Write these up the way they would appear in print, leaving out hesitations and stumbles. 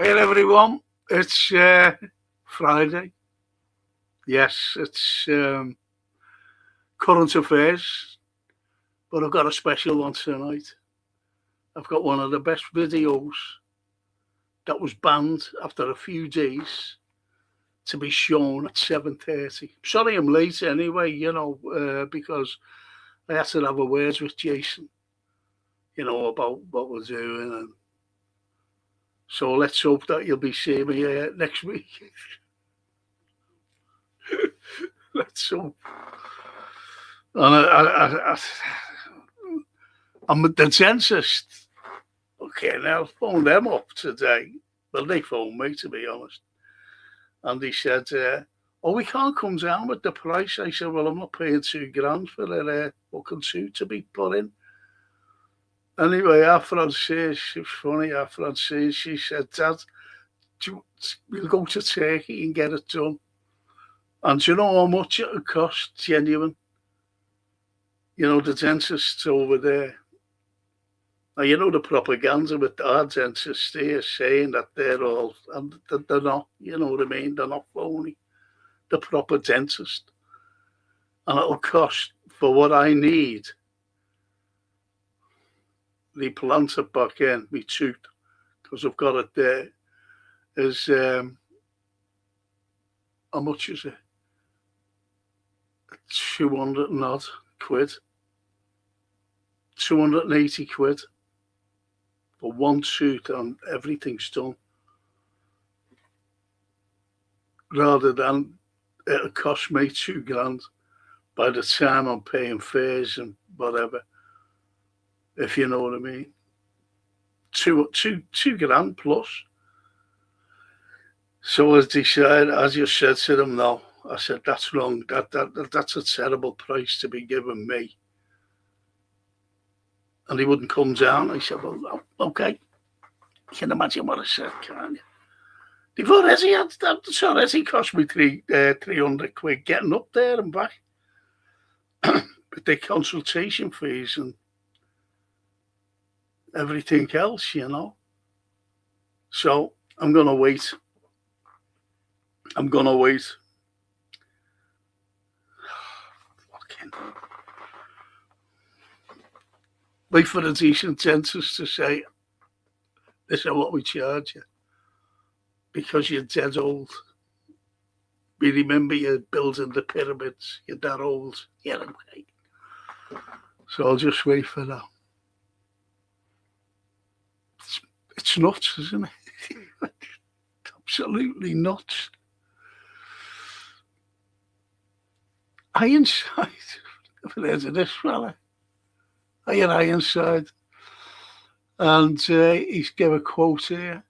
Hey everyone, it's Friday. Yes, it's current affairs, but I've got a special one tonight. I've got one of the best videos that was banned after a few days to be shown at 7:30. Sorry I'm late anyway, because I had to have a words with Jason, about what we're doing. And so let's hope that you'll be seeing me next week. Let's hope. And I'm the dentist. Okay, now I phoned them up today. Well, they phoned me, to be honest. And they said, oh, we can't come down with the price. I said, well, I'm not paying £2,000 for a fucking suit to be put in. Anyway, our Francis, it was funny, our Francis, she said, Dad, we'll go to Turkey and get it done. And do you know how much it would cost, genuine? The dentists over there. Now, the propaganda with our dentists there saying that they're all, and they're not, you know what I mean? They're not phony. The proper dentist. And it'll cost for what I need. They plant it back in, my tooth, because I've got it there, is, how much is it? 200 and odd quid. 280 quid for one tooth and everything's done. Rather than it'll cost me £2,000 by the time I'm paying fares and whatever, if you know what I mean. £2,000 plus. So as they said, as you said to them, no. I said, that's wrong. That's a terrible price to be giving me. And he wouldn't come down. I said, well, okay. You can imagine what I said, can't you? They've already cost me 300 quid getting up there and back. With their consultation fees and everything else, So I'm going to wait. Wait for a decent dentist to say, this is what we charge you. Because you're dead old. We remember you building the pyramids. You're that old. Yeah, okay. So I'll just wait for that. It's nuts, isn't it? Absolutely nuts. Ironside. I've heard of this fella. Ironside. And he's gave a quote here.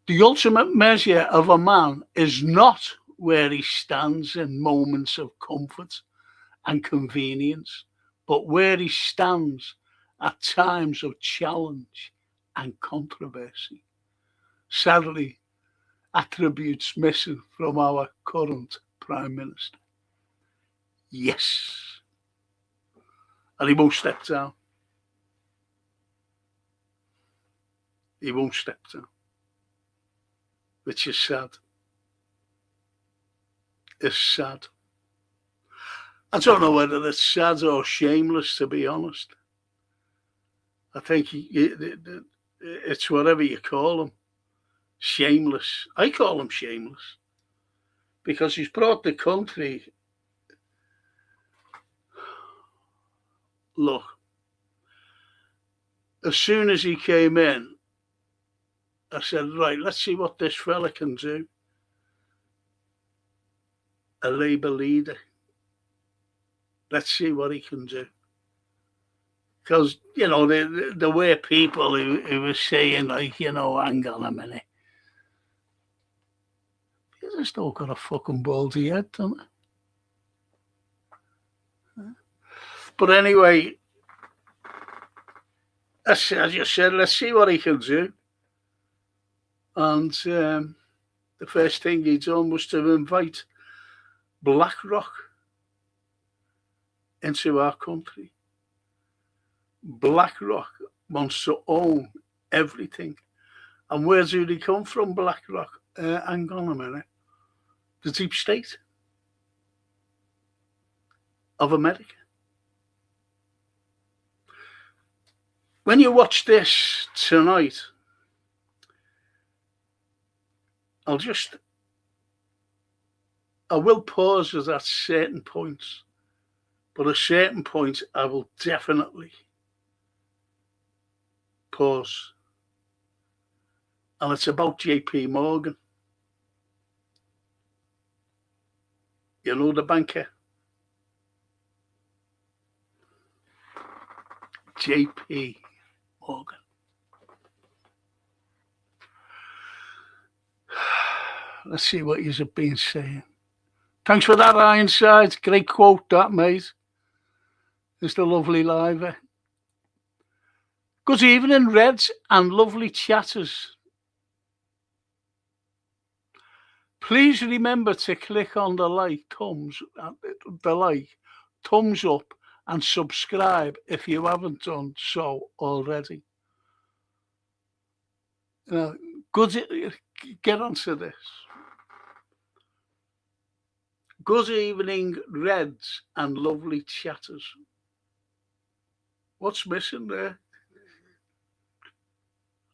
The ultimate measure of a man is not where he stands in moments of comfort and convenience, but where he stands at times of challenge and controversy. Sadly, attributes missing from our current Prime Minister. Yes. And he won't step down. He won't step down. Which is sad. It's sad. I don't know whether it's sad or shameless, to be honest. I think it's whatever you call him. Shameless. I call him shameless. Because he's brought the country. Look, as soon as he came in, I said, right, let's see what this fella can do. A Labour leader. Let's see what he can do. Because, there were people who were saying, like, hang on a minute. You just all got a fucking baldy head, don't they? But anyway, as you said, let's see what he can do. And the first thing he done was to invite BlackRock into our country. BlackRock wants to own everything. And where do they come from, BlackRock? Hang on a minute. The deep state of America. When you watch this tonight, I will pause at certain points, but at certain points I will definitely pause. And it's about JP Morgan. You know the banker? JP Morgan. Let's see what you've been saying. Thanks for that, Ironside. Great quote, that, mate. It's the lovely Liver. Good evening, Reds and lovely chatters. Please remember to click on the thumbs up, and subscribe if you haven't done so already. Get onto this. Good evening, Reds and lovely chatters. What's missing there?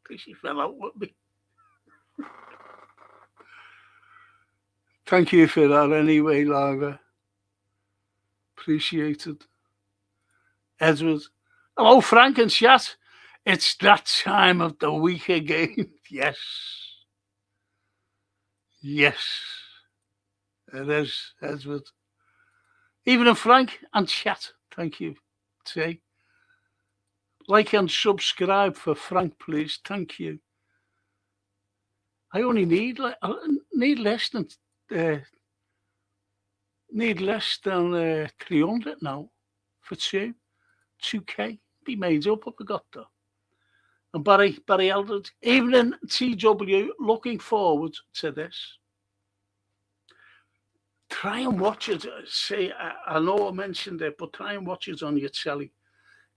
I think she fell out with me. Thank you for that anyway, Liva. Appreciated. Edward. Hello, Frank and chat. It's that time of the week again. Yes. Yes. It is, Edward. Evening, Frank and chat. Thank you. Say. Like and subscribe for Frank, please. Thank you. I only need less than 300 now for 2K. Be made up what we got though. And Barry Eldred. Evening, TW. Looking forward to this. Try and watch it. See, I know I mentioned it, but try and watch it on your telly.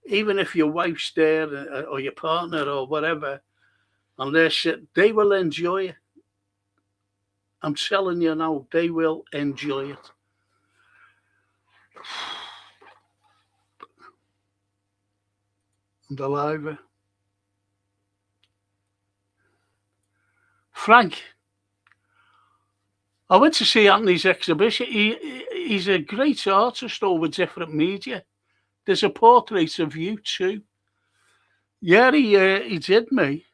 Even if your wife's there or your partner or whatever, and they will enjoy it. I'm telling you now, they will enjoy it. And alive. Frank, I went to see Anthony's exhibition. He's a great artist over different media. There's a portrait of you too. Yeah, he did me.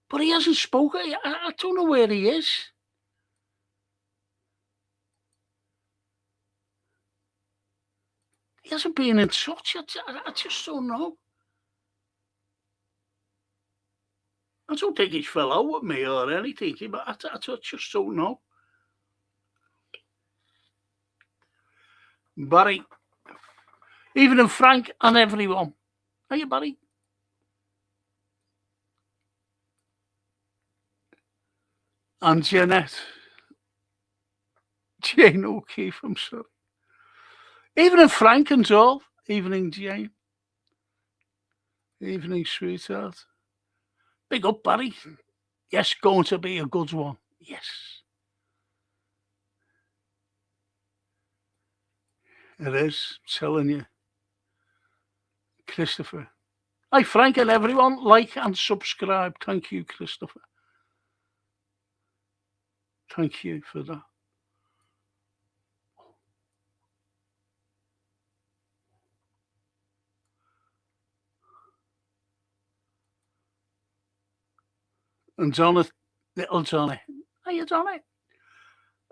But he hasn't spoken. I don't know where he is. He hasn't been in touch. I just don't know. I don't think he fell out with me or anything, but I just don't know. Barry, evening, Frank and everyone. Hiya, Barry. And Jeanette. Jane O'Keefe, I'm sorry. Evening, Frank and all. Evening, Jane. Evening, sweetheart. Big up, Barry. Yes, going to be a good one. Yes. It is, I'm telling you. Christopher. Hi, Frank and everyone. Like and subscribe. Thank you, Christopher. Thank you for that. And Donna, little Johnny. Hiya, Johnny.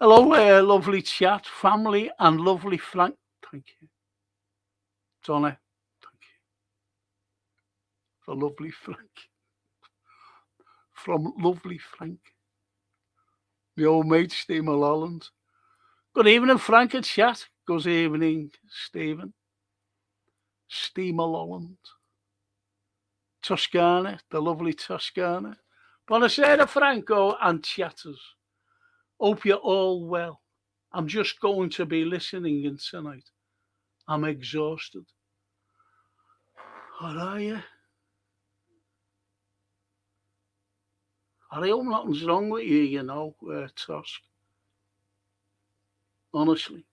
Hello, lovely chat, family, and lovely Frank. Thank you. Johnny, thank you. For lovely Frank. From lovely Frank. The old mate, Steve Mulholland. Good evening, Frank and chat. Good evening, Stephen. Steve Mulholland. Toscana, the lovely Toscana. Buonasera, Franco and chatters. Hope you're all well. I'm just going to be listening in tonight. I'm exhausted. What are you? I hope nothing's wrong with you, Tosk. Honestly.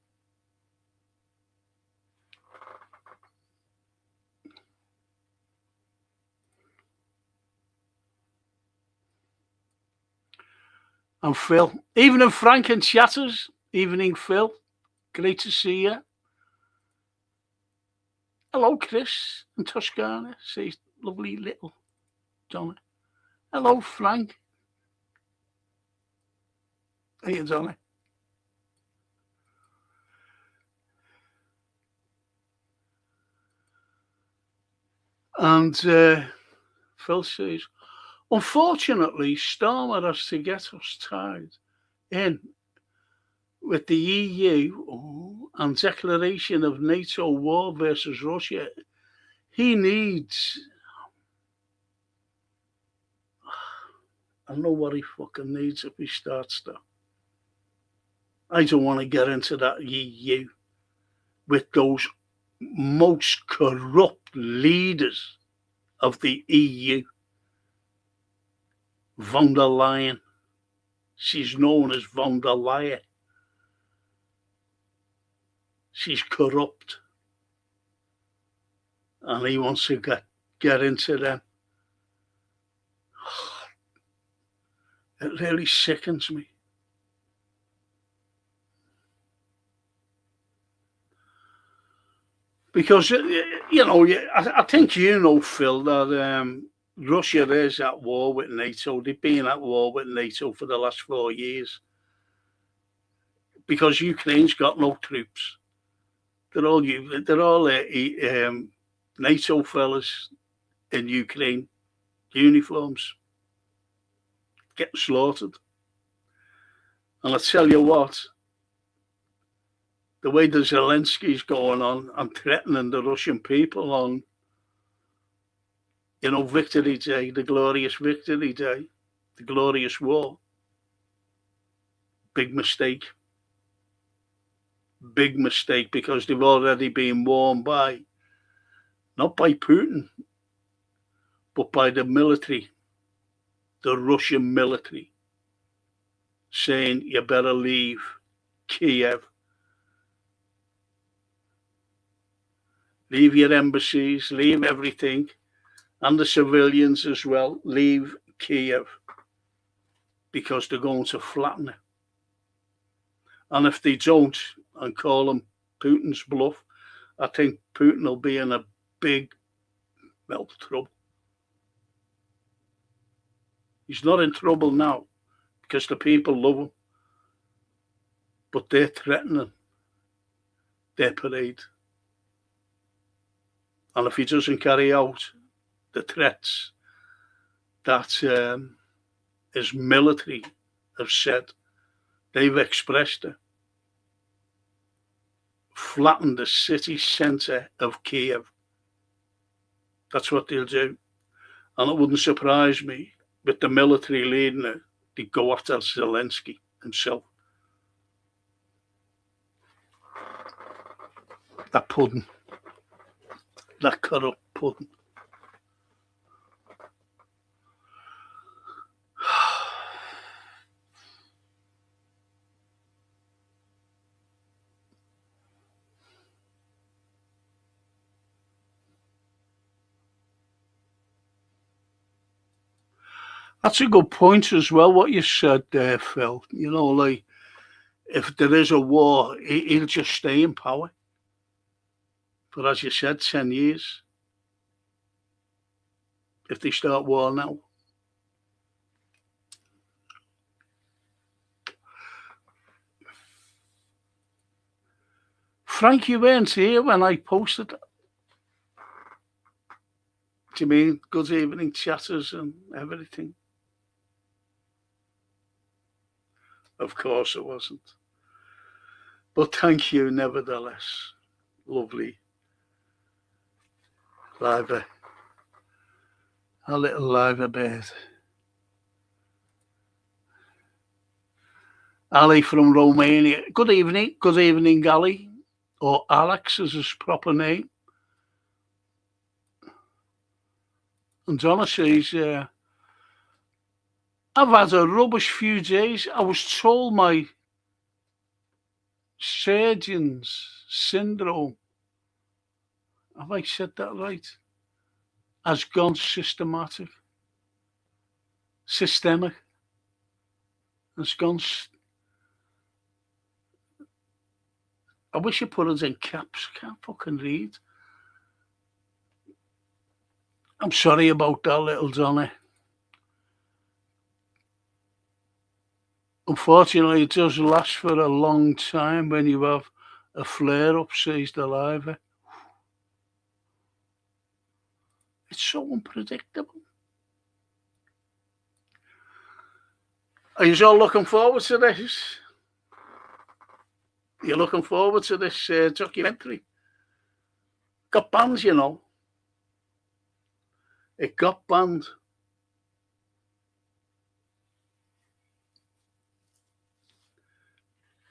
And Phil. Evening, Frank and Chatters. Evening, Phil. Great to see you. Hello, Chris and Toscana. Says lovely little Johnny. Hello, Frank. How you doing? And Phil says, unfortunately, Starmer has to get us tied in with the EU and declaration of NATO war versus Russia. He needs, I know what he fucking needs if he starts that. I don't want to get into that EU with those most corrupt leaders of the EU. Von der Leyen. She's known as Von der Leyen. She's corrupt. And he wants to get into them. It really sickens me. Because, I think Phil, that Russia is at war with NATO. They've been at war with NATO for the last 4 years. Because Ukraine's got no troops. They're all NATO fellas in Ukraine, uniforms, getting slaughtered. And I tell you what, the way the Zelensky's going on and threatening the Russian people on, Victory Day, the glorious Victory Day, the glorious war, big mistake. Big mistake, because they've already been warned not by Putin, but by the military, the Russian military, saying you better leave Kiev. Leave your embassies, leave everything, and the civilians as well, leave Kiev, because they're going to flatten it. And if they don't, and call him Putin's bluff, I think Putin will be in a big trouble. He's not in trouble now because the people love him, but they're threatening their parade. And if he doesn't carry out the threats that his military have said, they've expressed it, flatten the city centre of Kiev. That's what they'll do. And it wouldn't surprise me, with the military leading it, they go after Zelensky himself. That pudding. That corrupt pudding. That's a good point as well, what you said there, Phil. Like, if there is a war, he'll just stay in power. For, as you said, 10 years. If they start war now. Frank, you weren't here when I posted it. Do you mean good evening, chatters and everything? Of course it wasn't. But thank you nevertheless. Lovely. Liver. A little liver bird. Ali from Romania. Good evening, Ali. Or Alex is his proper name. And Donna says, I've had a rubbish few days. I was told my surgeon's syndrome, have I said that right, has gone systemic. Has gone. I wish you put it in caps. Can't fucking read. I'm sorry about that, little Johnny. Unfortunately, it does last for a long time when you have a flare-up, says the liver. It's so unpredictable. Are you all looking forward to this? You're looking forward to this documentary? Got banned, you know. It got banned.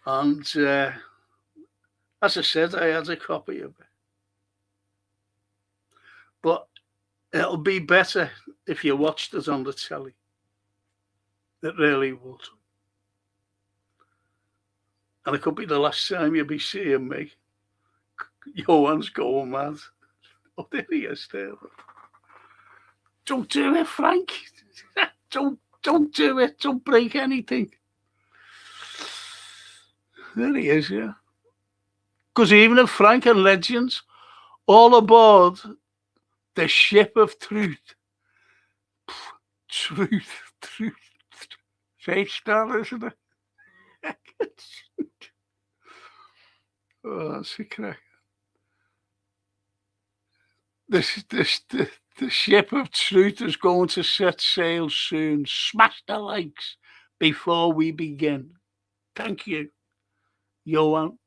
And as I said, I had a copy of it. But it'll be better if you watched it on the telly. It really would. And it could be the last time you'll be seeing me. Johan's going mad. Oh, there he is there. Don't do it, Frank. Don't do it. Don't break anything. There he is, yeah. Good evening, Frank and legends. All aboard the ship of truth. Truth. Fake star, isn't it? Oh, that's a crack. The ship of truth is going to set sail soon. Smash the likes before we begin. Thank you, Johan.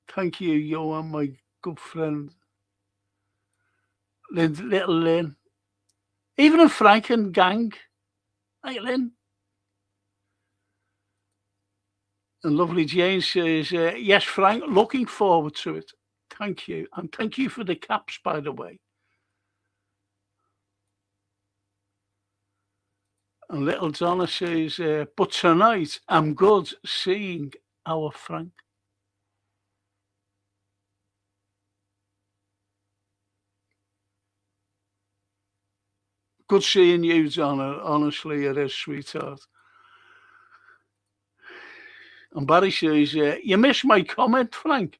Thank you, Johan, my good friend. Little Lynn. Even a Frank and gang. Hey, Lynn. And lovely Jane says, yes, Frank, looking forward to it. Thank you. And thank you for the caps, by the way. And little Donna says, but tonight I'm good seeing our Frank. Good seeing you, Donna. Honestly, it is, sweetheart. And Barry says, you missed my comment, Frank.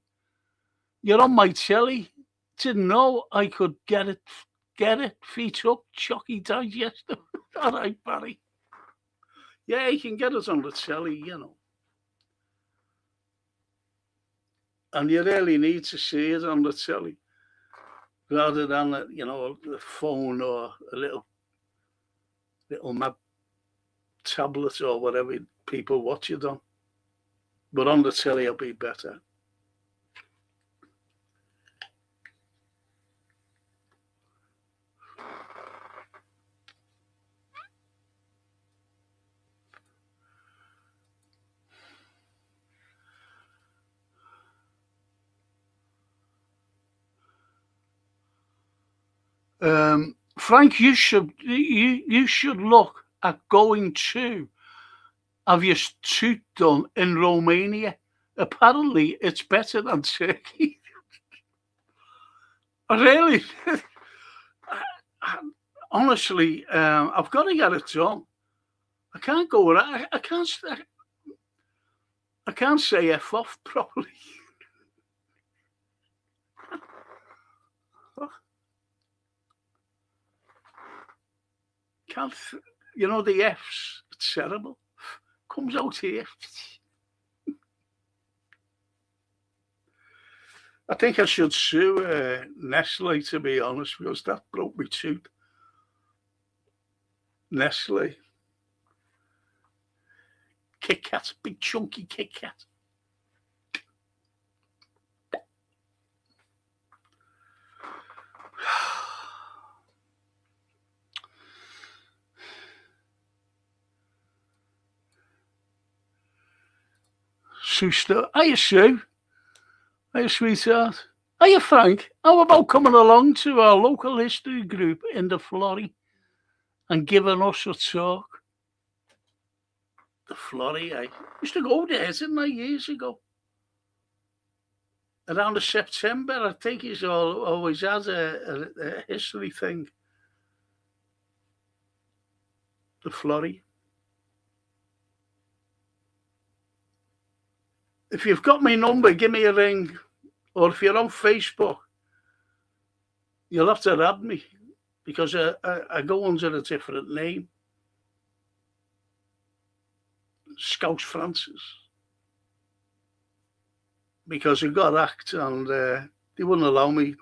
You're on my telly. Didn't know I could get it. Feet up, Chucky digester. All right, Barry. Yeah, you can get it on the telly, you know. And you really need to see it on the telly rather than, the phone or a little tablet or whatever people watch it on. But on the telly, it'll be better. Frank, you should look at going to have your tooth done in Romania. Apparently, it's better than Turkey. Really? Honestly, I've got to get it done. I can't go around. I can't say F off properly. Can't, the F's, it's terrible. Comes out here. I think I should sue Nestle, to be honest, because that broke my tooth. Nestle. Kit Kat, big chunky Kit Kat. Sue, hiya, Sue. Hiya, sweetheart. Hiya, Frank. How about coming along to our local history group in the Florrie and giving us a talk. The Florrie, I used to go there, didn't I, years ago? Around the September, I think he's always has a history thing. The Florrie. If you've got my number, give me a ring. Or if you're on Facebook, you'll have to add me because I go under a different name. Scouse Francis. Because I got hacked and they wouldn't allow me.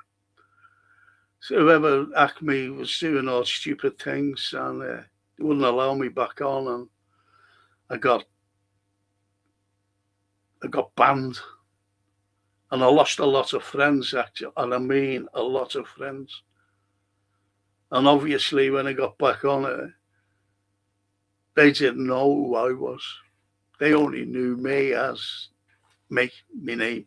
So whoever hacked me was doing all stupid things and they wouldn't allow me back on, and I got banned. And I lost a lot of friends, actually, and I mean a lot of friends. And obviously, when I got back on it, they didn't know who I was. They only knew me as me, my name.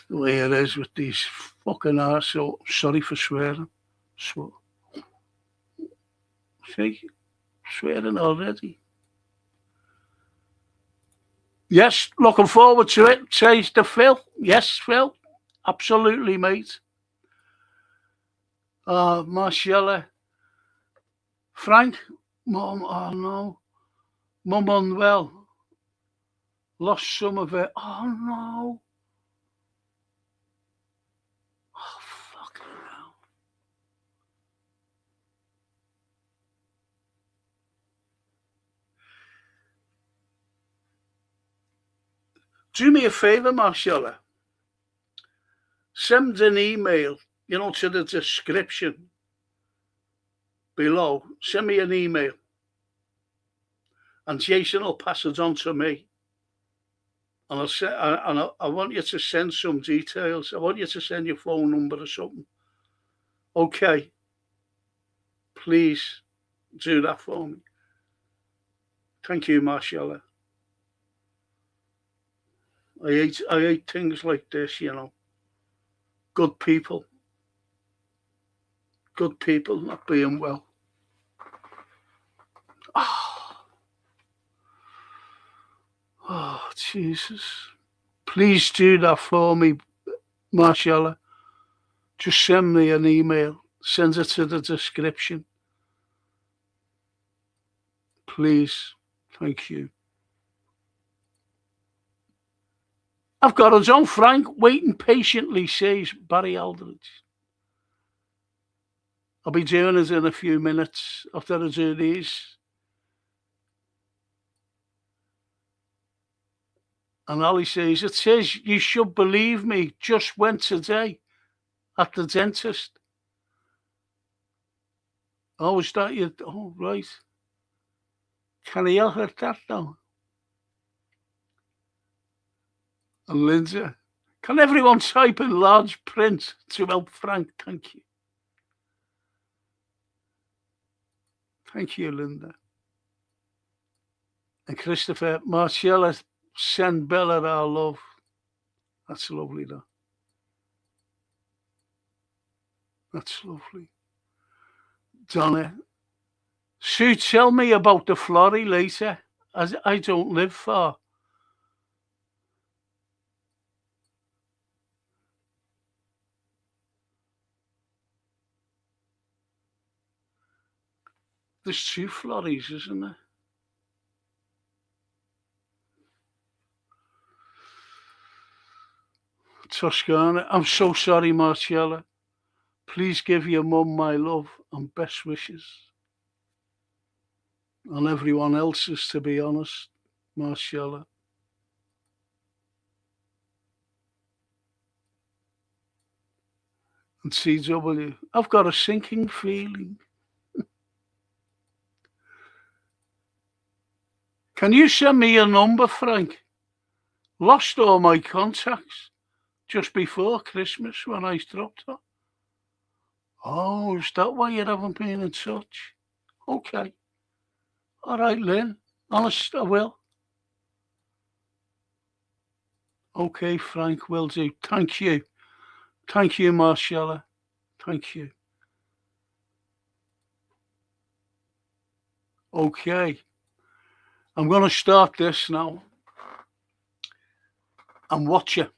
The way it is with these fucking arseholes. Sorry for swearing. See? Swearing already. Yes, looking forward to it, says to Phil. Yes, Phil. Absolutely, mate. Marcella. Frank. Mum, oh no. Mum unwell. Lost some of it. Oh no. Oh, fucking hell. Do me a favour, Marcella. Send an email, to the description below. Send me an email. And Jason will pass it on to me. And I want you to send some details. I want you to send your phone number or something. Okay. Please do that for me. Thank you, Marcella. I hate things like this, Good people. Good people not being well. Oh, Jesus. Please do that for me, Marcella. Just send me an email. Send it to the description. Please. Thank you. I've got us on, Frank, waiting patiently, says Barry Aldridge. I'll be doing it in a few minutes after I do these. And Ali says, it says you should believe me, just went today at the dentist. Oh, is that you? Oh, right. Can I yell at that now? And Linda, can everyone type in large print to help Frank? Thank you. Thank you, Linda. And Christopher, Marcella, send Bella our love. That's lovely, though. That's lovely. Donna, Sue, tell me about the Florrie later, as I don't live far. There's 2 Florries, isn't there? Toscana, I'm so sorry, Marcella. Please give your mum my love and best wishes. And everyone else's, to be honest, Marcella. And CW, I've got a sinking feeling. Can you send me your number, Frank? Lost all my contacts just before Christmas when I dropped her. Oh, is that why you haven't been in touch? Okay. All right, Lynn. Honest, I will. Okay, Frank, will do. Thank you. Thank you, Marcella. Thank you. Okay. I'm going to start this now and watch it.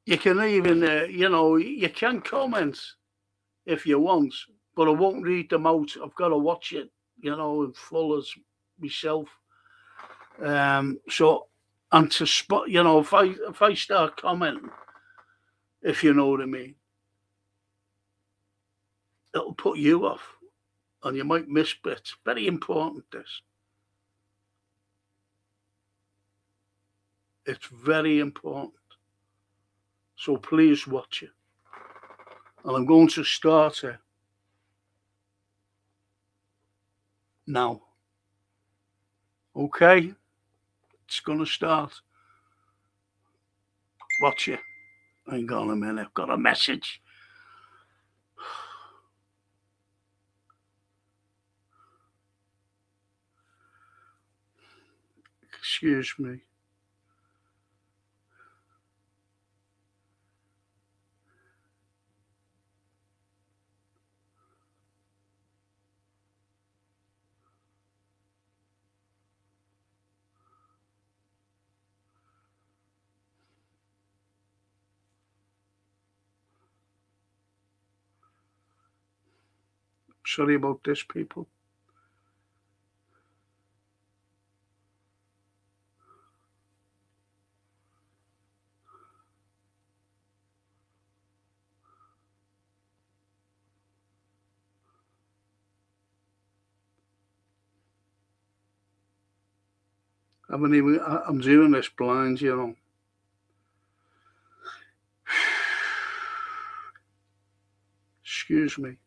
You can even, you can comment if you want, but I won't read them out. I've got to watch it, in full as myself. So, and to spot, if I start commenting, if you know what I mean, it'll put you off, and you might miss bits. Very important, this. It's very important. So please watch it. And I'm going to start it now. Okay? It's going to start. Watch it. Hang on a minute. I've got a message. Excuse me. Sorry about this, people. I'm doing this blind, Excuse me.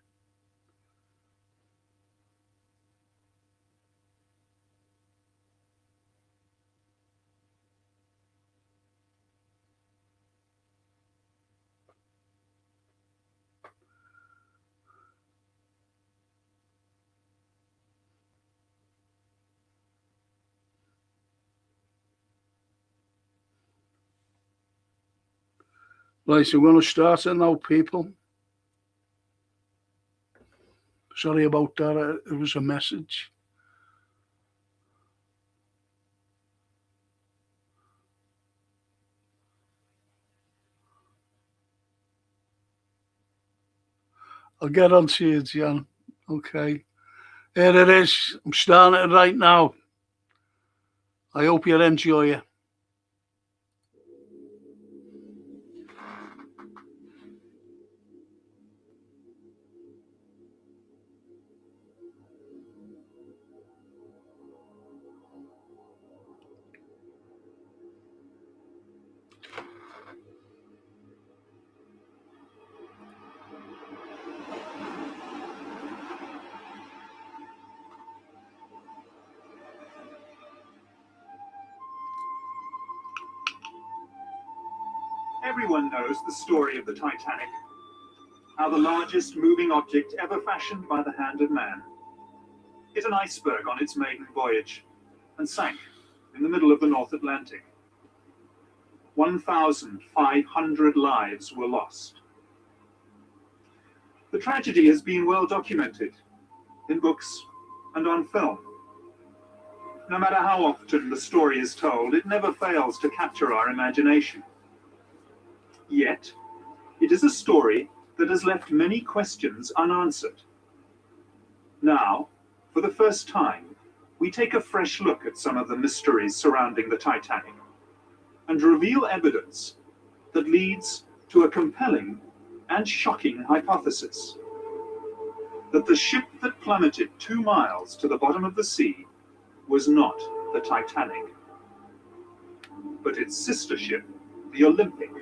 Right, so we're going to start it now, people. Sorry about that. It was a message. I'll get on to you, Jan. Okay. Here it is. I'm starting it right now. I hope you enjoy it. Everyone knows the story of the Titanic, how the largest moving object ever fashioned by the hand of man hit an iceberg on its maiden voyage and sank in the middle of the North Atlantic. 1,500 lives were lost. The tragedy has been well documented in books and on film. No matter how often the story is told, it never fails to capture our imagination. Yet, it is a story that has left many questions unanswered. Now, for the first time, we take a fresh look at some of the mysteries surrounding the Titanic and reveal evidence that leads to a compelling and shocking hypothesis: that the ship that plummeted 2 miles to the bottom of the sea was not the Titanic, but its sister ship, the Olympic.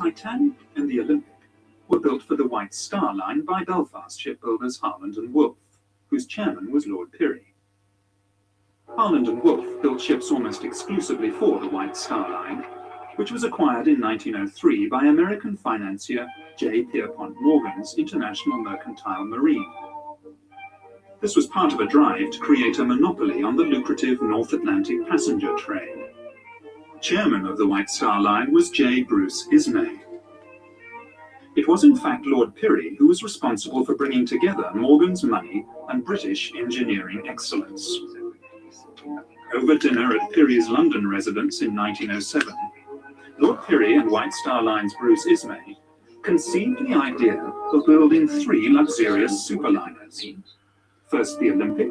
Titanic and the Olympic were built for the White Star Line by Belfast shipbuilders Harland and Wolff, whose chairman was Lord Pirrie. Harland and Wolff built ships almost exclusively for the White Star Line, which was acquired in 1903 by American financier J. Pierpont Morgan's International Mercantile Marine. This was part of a drive to create a monopoly on the lucrative North Atlantic passenger trade. Chairman of the White Star Line was J. Bruce Ismay. It was in fact Lord Pirrie who was responsible for bringing together Morgan's money and British engineering excellence. Over dinner at Pirrie's London residence in 1907, Lord Pirrie and White Star Line's Bruce Ismay conceived the idea of building 3 luxurious superliners. First the Olympic,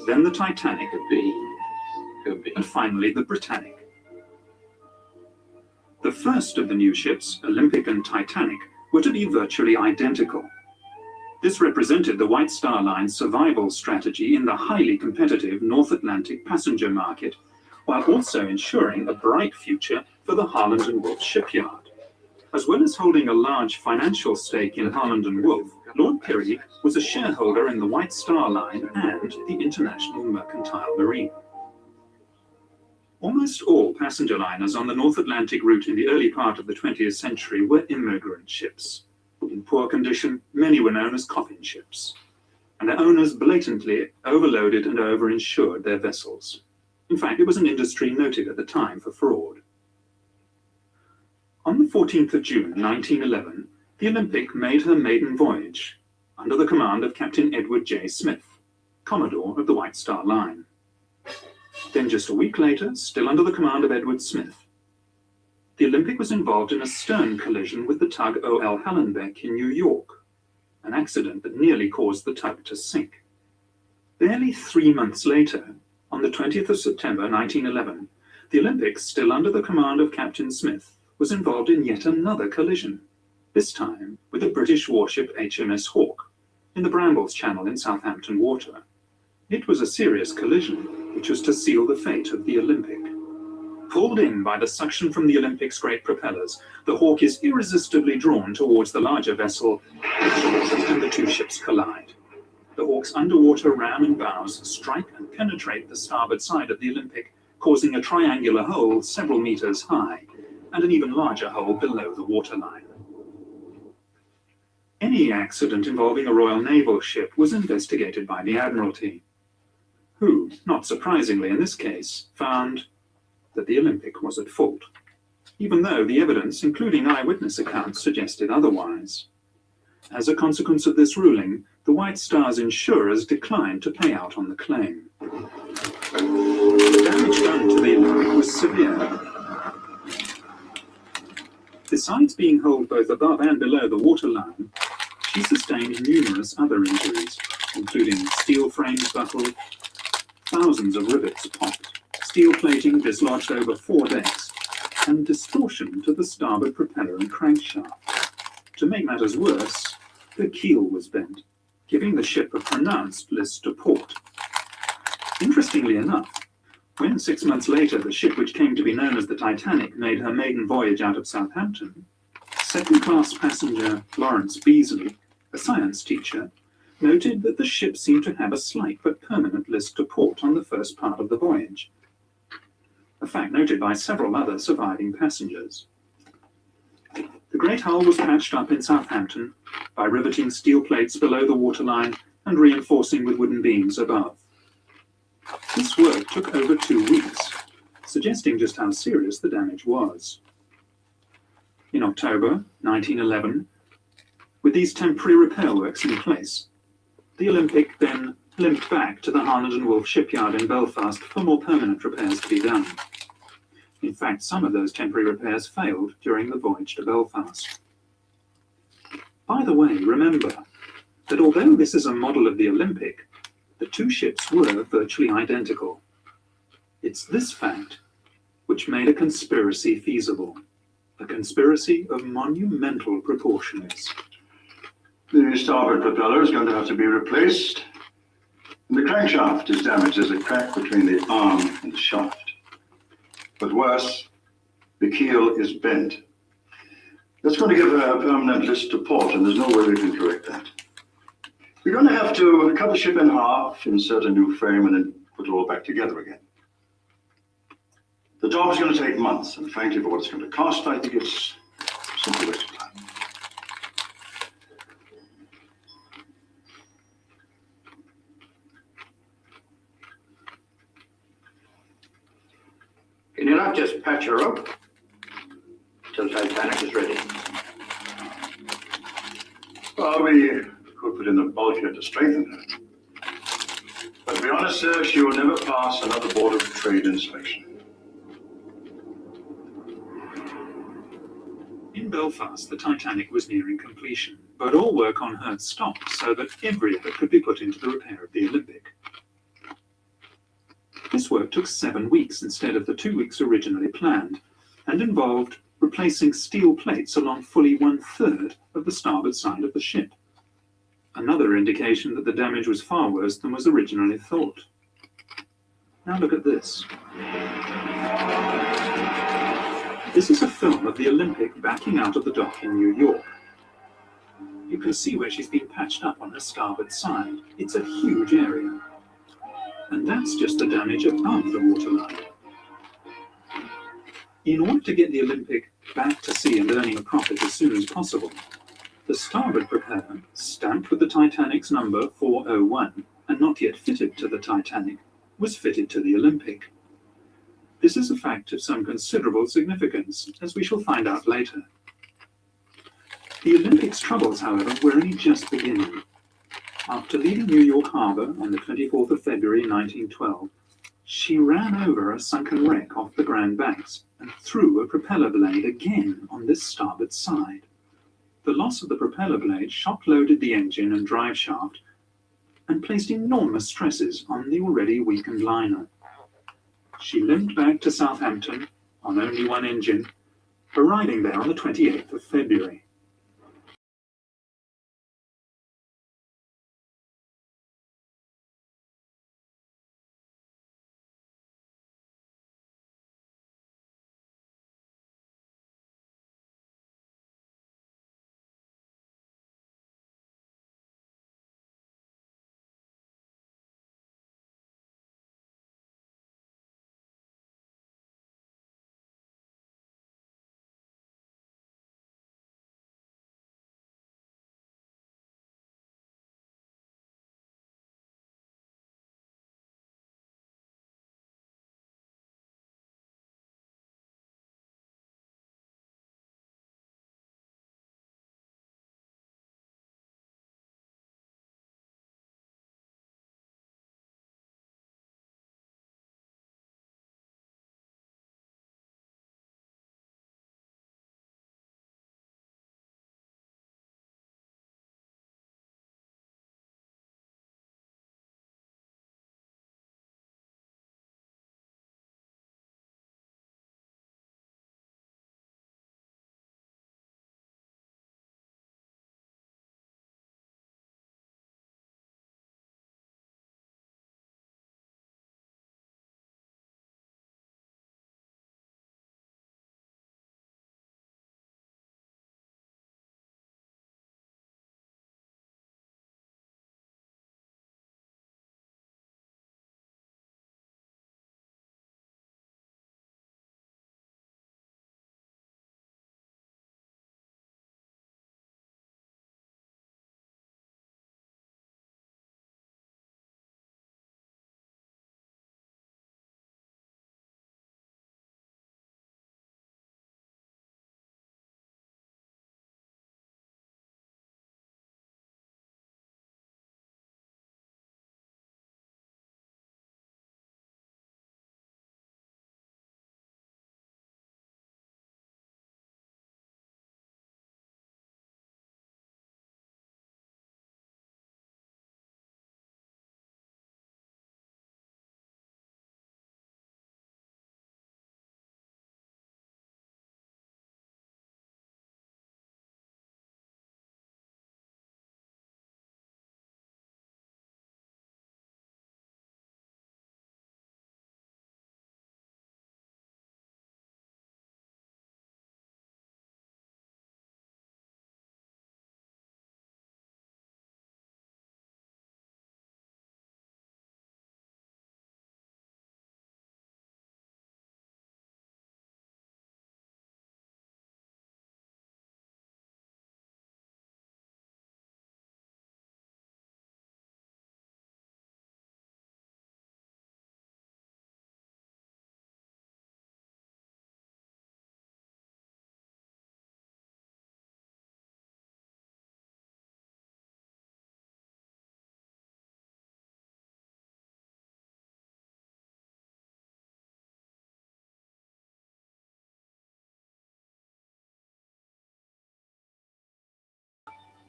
then the Titanic, and finally the Britannic. The first of the new ships, Olympic and Titanic, were to be virtually identical. This represented the White Star Line's survival strategy in the highly competitive North Atlantic passenger market, while also ensuring a bright future for the Harland and Wolff shipyard. As well as holding a large financial stake in Harland and Wolff, Lord Pirrie was a shareholder in the White Star Line and the International Mercantile Marine. Almost all passenger liners on the North Atlantic route in the early part of the 20th century were immigrant ships. In poor condition, many were known as coffin ships, and their owners blatantly overloaded and overinsured their vessels. In fact, it was an industry noted at the time for fraud. On the 14th of June 1911, the Olympic made her maiden voyage under the command of Captain Edward J. Smith, Commodore of the White Star Line. Then just a week later, still under the command of Edward Smith, the Olympic was involved in a stern collision with the tug O.L. Hallenbeck in New York, an accident that nearly caused the tug to sink. Barely 3 months later, on the 20th of September 1911, the Olympic, still under the command of Captain Smith, was involved in yet another collision, this time with the British warship HMS Hawke in the Brambles Channel in Southampton Water. It was a serious collision, which was to seal the fate of the Olympic. Pulled in by the suction from the Olympic's great propellers, the Hawke is irresistibly drawn towards the larger vessel, and the two ships collide. The Hawke's underwater ram and bows strike and penetrate the starboard side of the Olympic, causing a triangular hole several meters high, and an even larger hole below the waterline. Any accident involving a Royal Naval ship was investigated by the Admiralty, who, not surprisingly in this case, found that the Olympic was at fault, even though the evidence, including eyewitness accounts, suggested otherwise. As a consequence of this ruling, the White Star's insurers declined to pay out on the claim. The damage done to the Olympic was severe. Besides being holed both above and below the waterline, she sustained numerous other injuries, including steel frames buckled, thousands of rivets popped, steel plating dislodged over 4 decks, and distortion to the starboard propeller and crankshaft. To make matters worse, the keel was bent, giving the ship a pronounced list to port. Interestingly enough, when 6 months later the ship which came to be known as the Titanic made her maiden voyage out of Southampton, second-class passenger Lawrence Beasley, a science teacher, noted that the ship seemed to have a slight but permanent list to port on the first part of the voyage, a fact noted by several other surviving passengers. The great hull was patched up in Southampton by riveting steel plates below the waterline and reinforcing with wooden beams above. This work took over 2 weeks, suggesting just how serious the damage was. In October 1911, with these temporary repair works in place, the Olympic then limped back to the Harland and Wolff shipyard in Belfast for more permanent repairs to be done. In fact, some of those temporary repairs failed during the voyage to Belfast. By the way, remember that although this is a model of the Olympic, the two ships were virtually identical. It's this fact which made a conspiracy feasible, a conspiracy of monumental proportions. The starboard propeller is going to have to be replaced. The crankshaft is damaged. There's a crack between the arm and the shaft. But worse, the keel is bent That's going to give a permanent list to port, and there's no way we can correct that. We're going to have to cut the ship in half, insert a new frame, and then put it all back together again. The job is going to take months, and frankly, for what it's going to cost, I think it's simply a waste of time. Can you not just patch her up till Titanic is ready? Well, we could put in a bulkhead to strengthen her. But to be honest, sir, she will never pass another Board of Trade inspection. In Belfast, the Titanic was nearing completion, but all work on her stopped so that every effort could be put into the repair of the Olympic. This work took 7 weeks instead of the 2 weeks originally planned, and involved replacing steel plates along fully 1/3 of the starboard side of the ship. Another indication that the damage was far worse than was originally thought. Now look at this. This is a film of the Olympic backing out of the dock in New York. You can see where she's been patched up on her starboard side. It's a huge area. And that's just the damage above the waterline. In order to get the Olympic back to sea and earning a profit as soon as possible, the starboard propeller, stamped with the Titanic's number 401 and not yet fitted to the Titanic, was fitted to the Olympic. This is a fact of some considerable significance, as we shall find out later. The Olympic's troubles, however, were only just beginning. After leaving New York Harbor on the 24th of February 1912, she ran over a sunken wreck off the Grand Banks and threw a propeller blade again on this starboard side. The loss of the propeller blade shock-loaded the engine and drive shaft and placed enormous stresses on the already weakened liner. She limped back to Southampton on only one engine, arriving there on the 28th of February.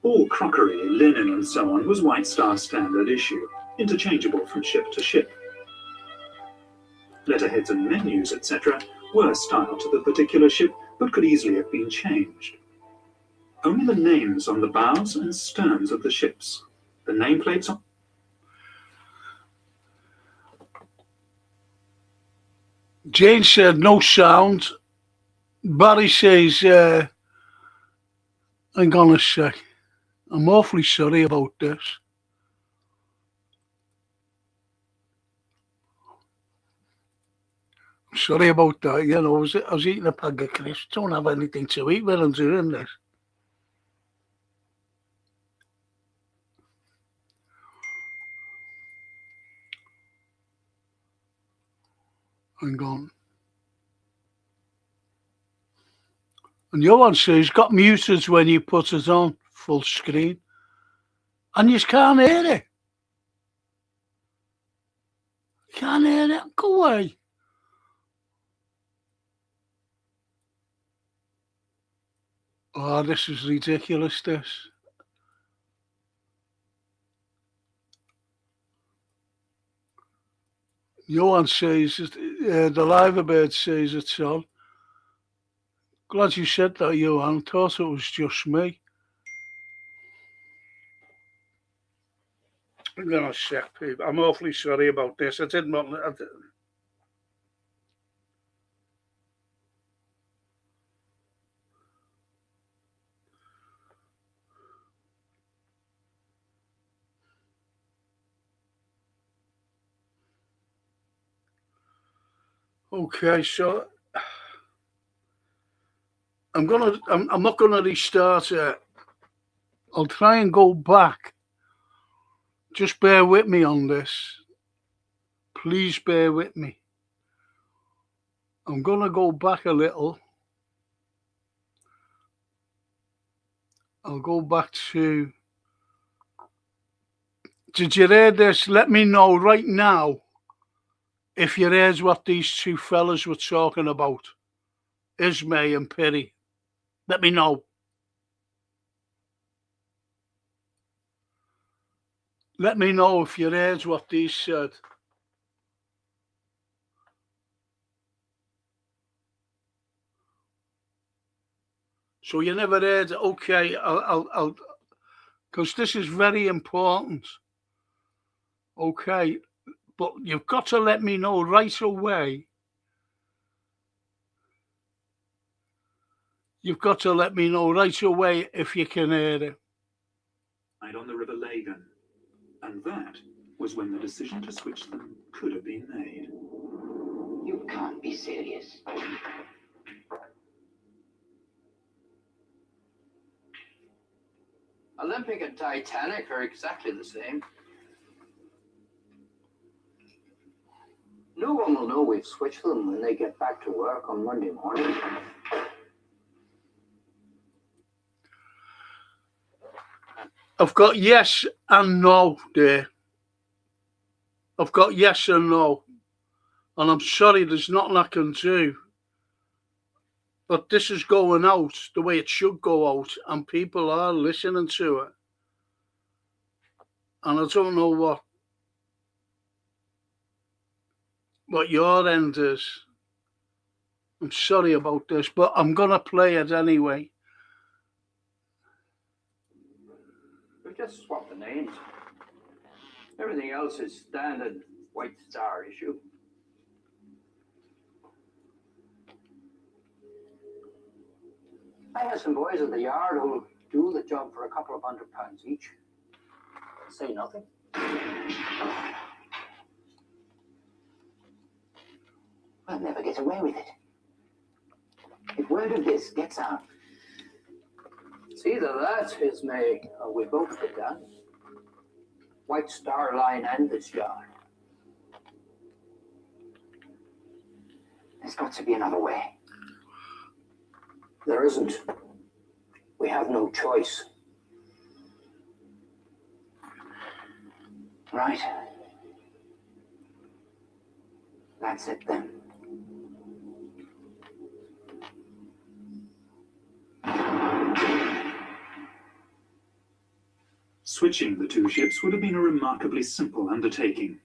All crockery, linen and so on was White Star standard issue, interchangeable from ship to ship. Letterheads and menus, etc. were styled to the particular ship, but could easily have been changed. Only the names on the bows and sterns of the ships, the nameplates on... Jane said no sound. Barry says, hang on a sec. I'm awfully sorry about this. I'm sorry about that. You know, I was eating a bag of crisps. Don't have anything to eat while I'm doing this. Hang on. And Johan says, got muted when you put it on full screen. And you can't hear it. Can't hear it. Go away. Oh, this is ridiculous, this. Johan says, the live bird says it's on. Glad you said that, Johan. Thought it was just me. Hang on a sec, people. I'm awfully sorry about this. I didn't want to... Okay, so I'm not gonna restart it. I'll try and go back. Just bear with me on this. Please bear with me. I'm gonna go back a little. I'll go back to... Did you hear this? Let me know right now if you heard what these two fellas were talking about. Ismay and Perry. Let me know. Let me know if you heard what these said. So you never heard, okay, I'll, because this is very important. Okay, but you've got to let me know right away. You've got to let me know right away if you can hear it. on the River Lagan, and that was when the decision to switch them could have been made. You can't be serious. Olympic and Titanic are exactly the same. No one will know we've switched them when they get back to work on Monday morning. I've got yes and no there. I've got yes and no. And I'm sorry, there's nothing I can do. But this is going out the way it should go out, and people are listening to it. And I don't know what your end is. I'm sorry about this, but I'm going to play it anyway. We've just swapped the names. Everything else is standard White Star issue. I have some boys at the yard who'll do the job for a couple of £100 each. Say nothing. We'll never get away with it. If word of this gets out, it's either that, Ismay, or we both get done. White Star Line and this yard. There's got to be another way. There isn't. We have no choice. Right. That's it then. Switching the two ships would have been a remarkably simple undertaking.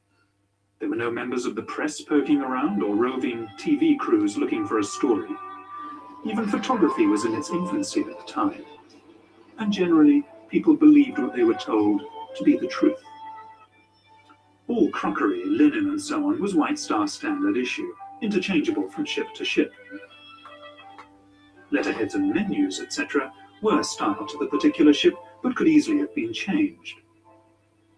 There were no members of the press poking around or roving TV crews looking for a story. Even photography was in its infancy at the time. And generally, people believed what they were told to be the truth. All crockery, linen and so on was White Star standard issue, interchangeable from ship to ship. Letterheads and menus, etc. were styled to the particular ship, but could easily have been changed.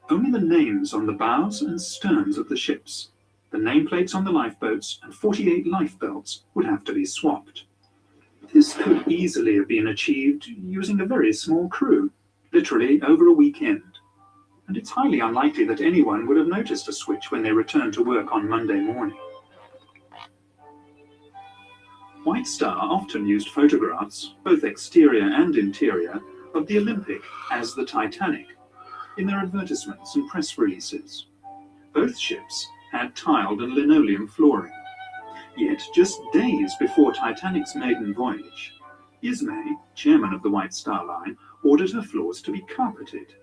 Only the names on the bows and sterns of the ships, the nameplates on the lifeboats, and 48 lifebelts would have to be swapped. This could easily have been achieved using a very small crew, literally over a weekend. And it's highly unlikely that anyone would have noticed a switch when they returned to work on Monday morning. White Star often used photographs, both exterior and interior, of the Olympic as the Titanic in their advertisements and press releases. Both ships had tiled and linoleum flooring. Yet, just days before Titanic's maiden voyage, Ismay, chairman of the White Star Line, ordered her floors to be carpeted.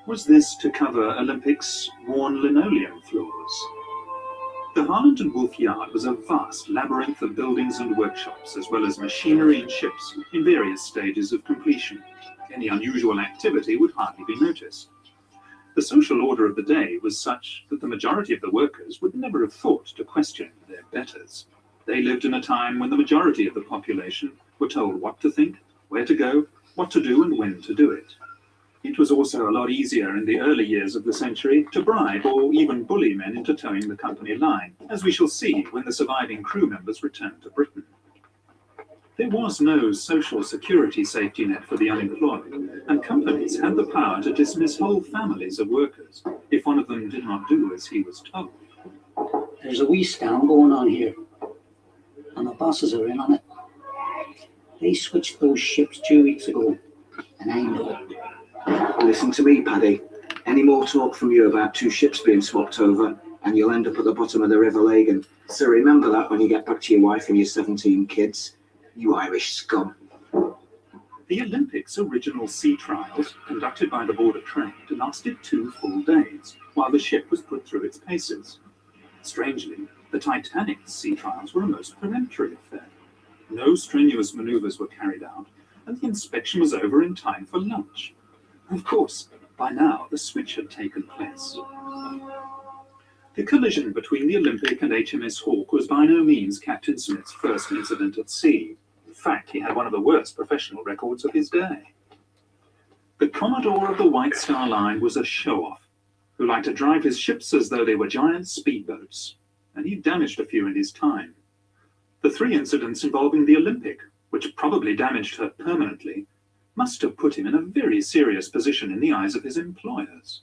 Was this to cover Olympic's worn linoleum floors? The Harland and Wolff Yard was a vast labyrinth of buildings and workshops, as well as machinery and ships in various stages of completion. Any unusual activity would hardly be noticed. The social order of the day was such that the majority of the workers would never have thought to question their betters. They lived in a time when the majority of the population were told what to think, where to go, what to do, and when to do it. It was also a lot easier in the early years of the century to bribe or even bully men into towing the company line, as we shall see when the surviving crew members return to Britain. There was no social security safety net for the unemployed, and companies had the power to dismiss whole families of workers if one of them did not do as he was told. There's a wee scam going on here, and the bosses are in on it. They switched those ships 2 weeks ago, and I know it. Listen to me, Paddy. Any more talk from you about two ships being swapped over, and you'll end up at the bottom of the River Lagan. So remember that when you get back to your wife and your 17 kids. You Irish scum. The Olympics' original sea trials, conducted by the Board of Trade, lasted 2 full days, while the ship was put through its paces. Strangely, the Titanic's sea trials were a most peremptory affair. No strenuous manoeuvres were carried out, and the inspection was over in time for lunch. Of course, by now the switch had taken place. The collision between the Olympic and HMS Hawke was by no means Captain Smith's first incident at sea. In fact, he had one of the worst professional records of his day. The Commodore of the White Star Line was a show-off, who liked to drive his ships as though they were giant speedboats, and he damaged a few in his time. The 3 incidents involving the Olympic, which probably damaged her permanently, must have put him in a very serious position in the eyes of his employers.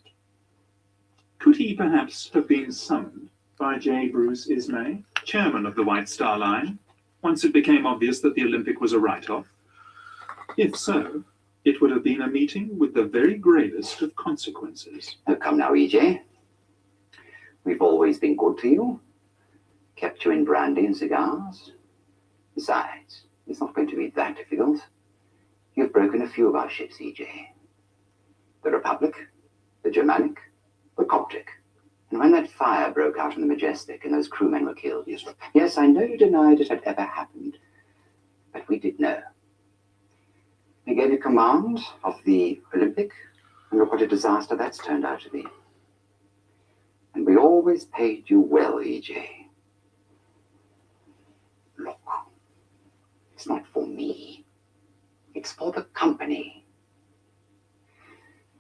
Could he perhaps have been summoned by J. Bruce Ismay, chairman of the White Star Line, once it became obvious that the Olympic was a write-off? If so, it would have been a meeting with the very gravest of consequences. Oh, come now, EJ. We've always been good to you. Kept you in brandy and cigars. Besides, it's not going to be that difficult. You've broken a few of our ships, EJ. The Republic, the Germanic, the Coptic. And when that fire broke out on the Majestic and those crewmen were killed, yes, I know you denied it had ever happened, but we did know. We gave you command of the Olympic, and look what a disaster that's turned out to be. And we always paid you well, EJ. Look, it's not for me. It's for the company.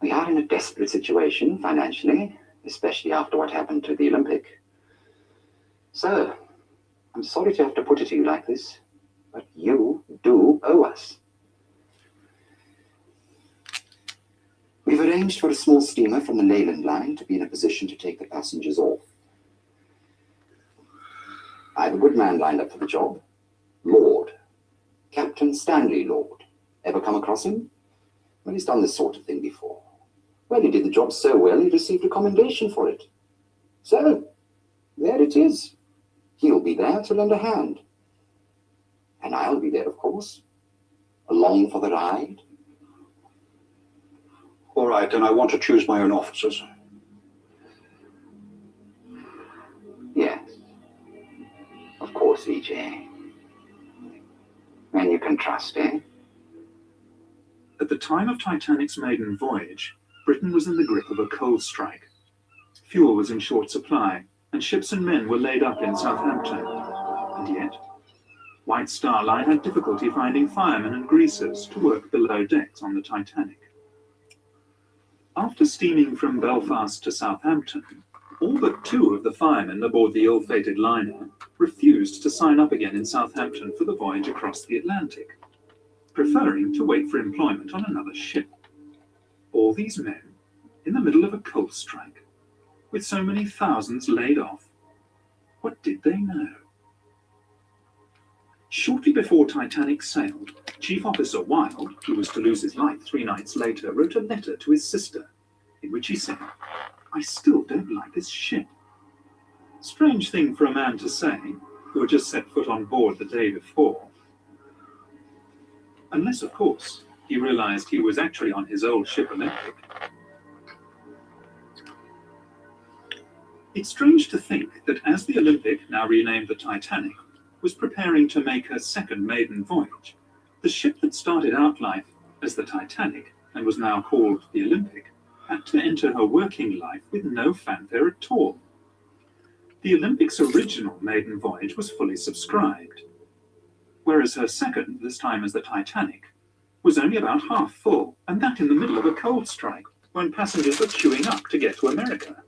We are in a desperate situation financially, especially after what happened to the Olympic. So, I'm sorry to have to put it to you like this, but you do owe us. We've arranged for a small steamer from the Leyland line to be in a position to take the passengers off. I have a good man lined up for the job. Lord. Captain Stanley Lord. Ever come across him? Well, he's done this sort of thing before. Well, he did the job so well, he received a commendation for it. So, there it is. He'll be there to lend a hand. And I'll be there, of course. Along for the ride. All right, then I want to choose my own officers. Yes. Of course, EJ. And you can trust him. At the time of Titanic's maiden voyage, Britain was in the grip of a coal strike. Fuel was in short supply, and ships and men were laid up in Southampton. And yet, White Star Line had difficulty finding firemen and greasers to work below decks on the Titanic. After steaming from Belfast to Southampton, all but 2 of the firemen aboard the ill-fated liner refused to sign up again in Southampton for the voyage across the Atlantic, preferring to wait for employment on another ship. All these men, in the middle of a coal strike, with so many thousands laid off, what did they know? Shortly before Titanic sailed, Chief Officer Wilde, who was to lose his life 3 nights later, wrote a letter to his sister, in which he said, "I still don't like this ship." Strange thing for a man to say, who had just set foot on board the day before. Unless, of course, he realized he was actually on his old ship Olympic. It's strange to think that as the Olympic, now renamed the Titanic, was preparing to make her second maiden voyage, the ship that started out life as the Titanic and was now called the Olympic had to enter her working life with no fanfare at all. The Olympic's original maiden voyage was fully subscribed, whereas her second, this time as the Titanic, was only about half full, and that in the middle of a coal strike when passengers were queuing up to get to America.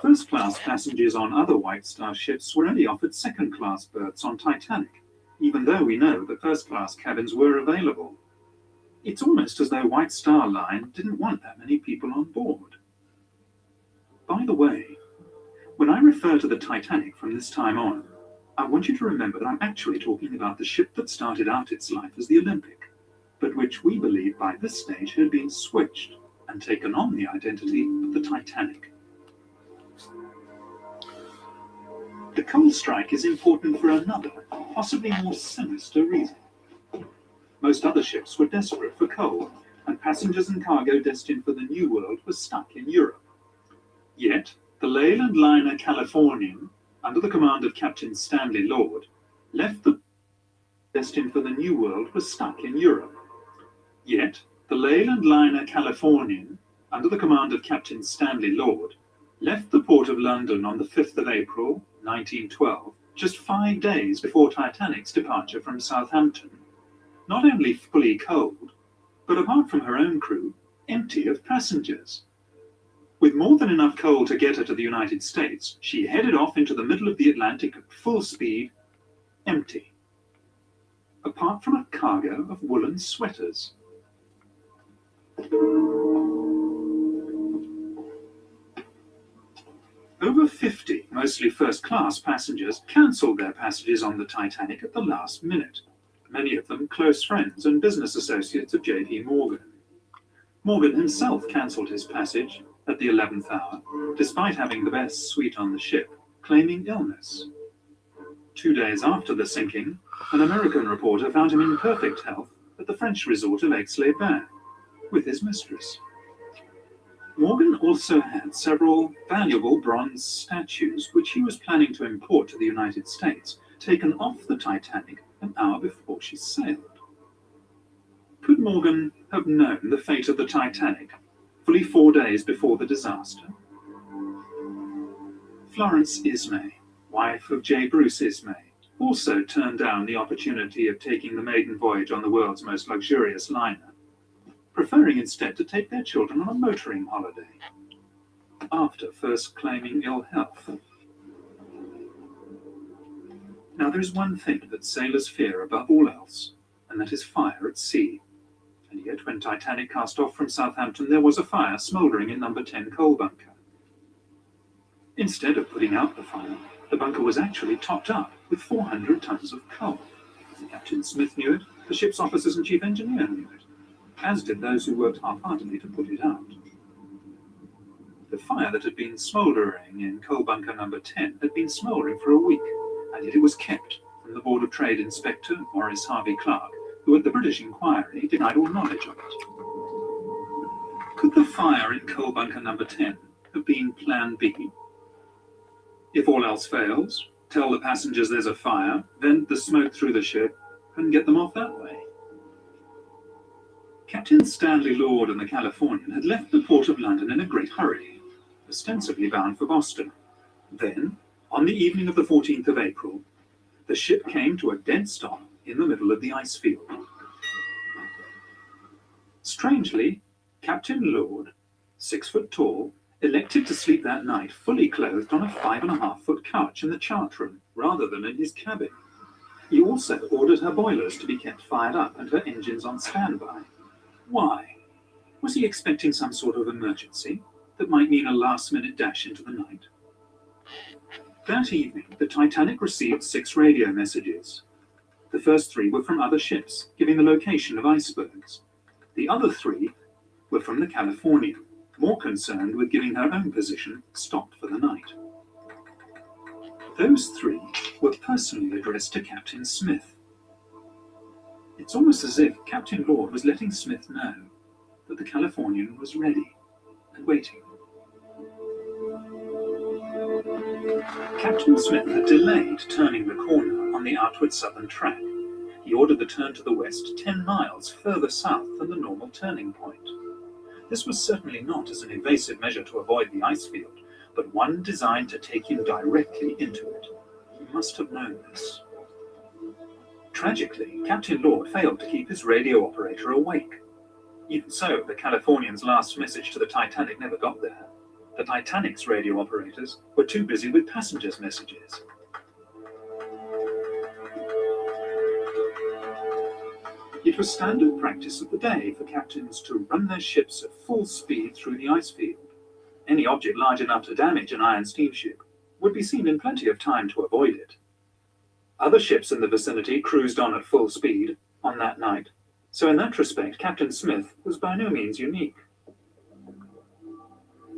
First-class passengers on other White Star ships were only offered second-class berths on Titanic, even though we know that first-class cabins were available. It's almost as though White Star Line didn't want that many people on board. By the way, when I refer to the Titanic from this time on, I want you to remember that I'm actually talking about the ship that started out its life as the Olympic, but which we believe by this stage had been switched and taken on the identity of the Titanic. The coal strike is important for another, possibly more sinister reason. Most other ships were desperate for coal, and passengers and cargo destined for the New World were stuck in Europe. Yet, the Leyland liner Californian, under the command of Captain Stanley Lord, left the destined for the New World was stuck in Europe. Yet, the Leyland liner Californian, under the command of Captain Stanley Lord, left the port of London on the 5th of April, 1912, just 5 days before Titanic's departure from Southampton, not only fully coaled, but apart from her own crew, empty of passengers. With more than enough coal to get her to the United States, she headed off into the middle of the Atlantic at full speed, empty, apart from a cargo of woolen sweaters. Over 50, mostly first-class passengers, cancelled their passages on the Titanic at the last minute, many of them close friends and business associates of J.P. Morgan. Morgan himself cancelled his passage at the 11th hour, despite having the best suite on the ship, claiming illness. 2 days after the sinking, an American reporter found him in perfect health at the French resort of Aix-les-Bains, with his mistress. Morgan also had several valuable bronze statues, which he was planning to import to the United States, taken off the Titanic an hour before she sailed. Could Morgan have known the fate of the Titanic fully 4 days before the disaster? Florence Ismay, wife of J. Bruce Ismay, also turned down the opportunity of taking the maiden voyage on the world's most luxurious liner, preferring instead to take their children on a motoring holiday, after first claiming ill health. Now there is one thing that sailors fear above all else, and that is fire at sea. And yet when Titanic cast off from Southampton, there was a fire smouldering in number 10 coal bunker. Instead of putting out the fire, the bunker was actually topped up with 400 tons of coal. Captain Smith knew it, the ship's officers and chief engineer knew it, as did those who worked half-heartedly to put it out. The fire that had been smouldering in coal bunker number 10 had been smouldering for a week, and yet it was kept from the Board of Trade Inspector, Maurice Harvey Clark, who at the British inquiry denied all knowledge of it. Could the fire in coal bunker number 10 have been plan B? If all else fails, tell the passengers there's a fire, vent the smoke through the ship, and get them off that way. Captain Stanley Lord and the Californian had left the port of London in a great hurry, ostensibly bound for Boston. Then, on the evening of the 14th of April, the ship came to a dead stop in the middle of the ice field. Strangely, Captain Lord, 6 foot tall, elected to sleep that night fully clothed on a 5.5-foot couch in the chart room rather than in his cabin. He also ordered her boilers to be kept fired up and her engines on standby. Why? Was he expecting some sort of emergency that might mean a last-minute dash into the night? That evening, the Titanic received 6 radio messages. The first 3 were from other ships, giving the location of icebergs. The other 3 were from the Californian, more concerned with giving her own position stopped for the night. Those 3 were personally addressed to Captain Smith. It's almost as if Captain Lord was letting Smith know that the Californian was ready and waiting. Captain Smith had delayed turning the corner on the outward southern track. He ordered the turn to the west 10 miles further south than the normal turning point. This was certainly not as an evasive measure to avoid the ice field, but one designed to take him directly into it. He must have known this. Tragically, Captain Lord failed to keep his radio operator awake. Even so, the Californian's last message to the Titanic never got there. The Titanic's radio operators were too busy with passengers' messages. It was standard practice of the day for captains to run their ships at full speed through the ice field. Any object large enough to damage an iron steamship would be seen in plenty of time to avoid it. Other ships in the vicinity cruised on at full speed on that night, so in that respect Captain Smith was by no means unique.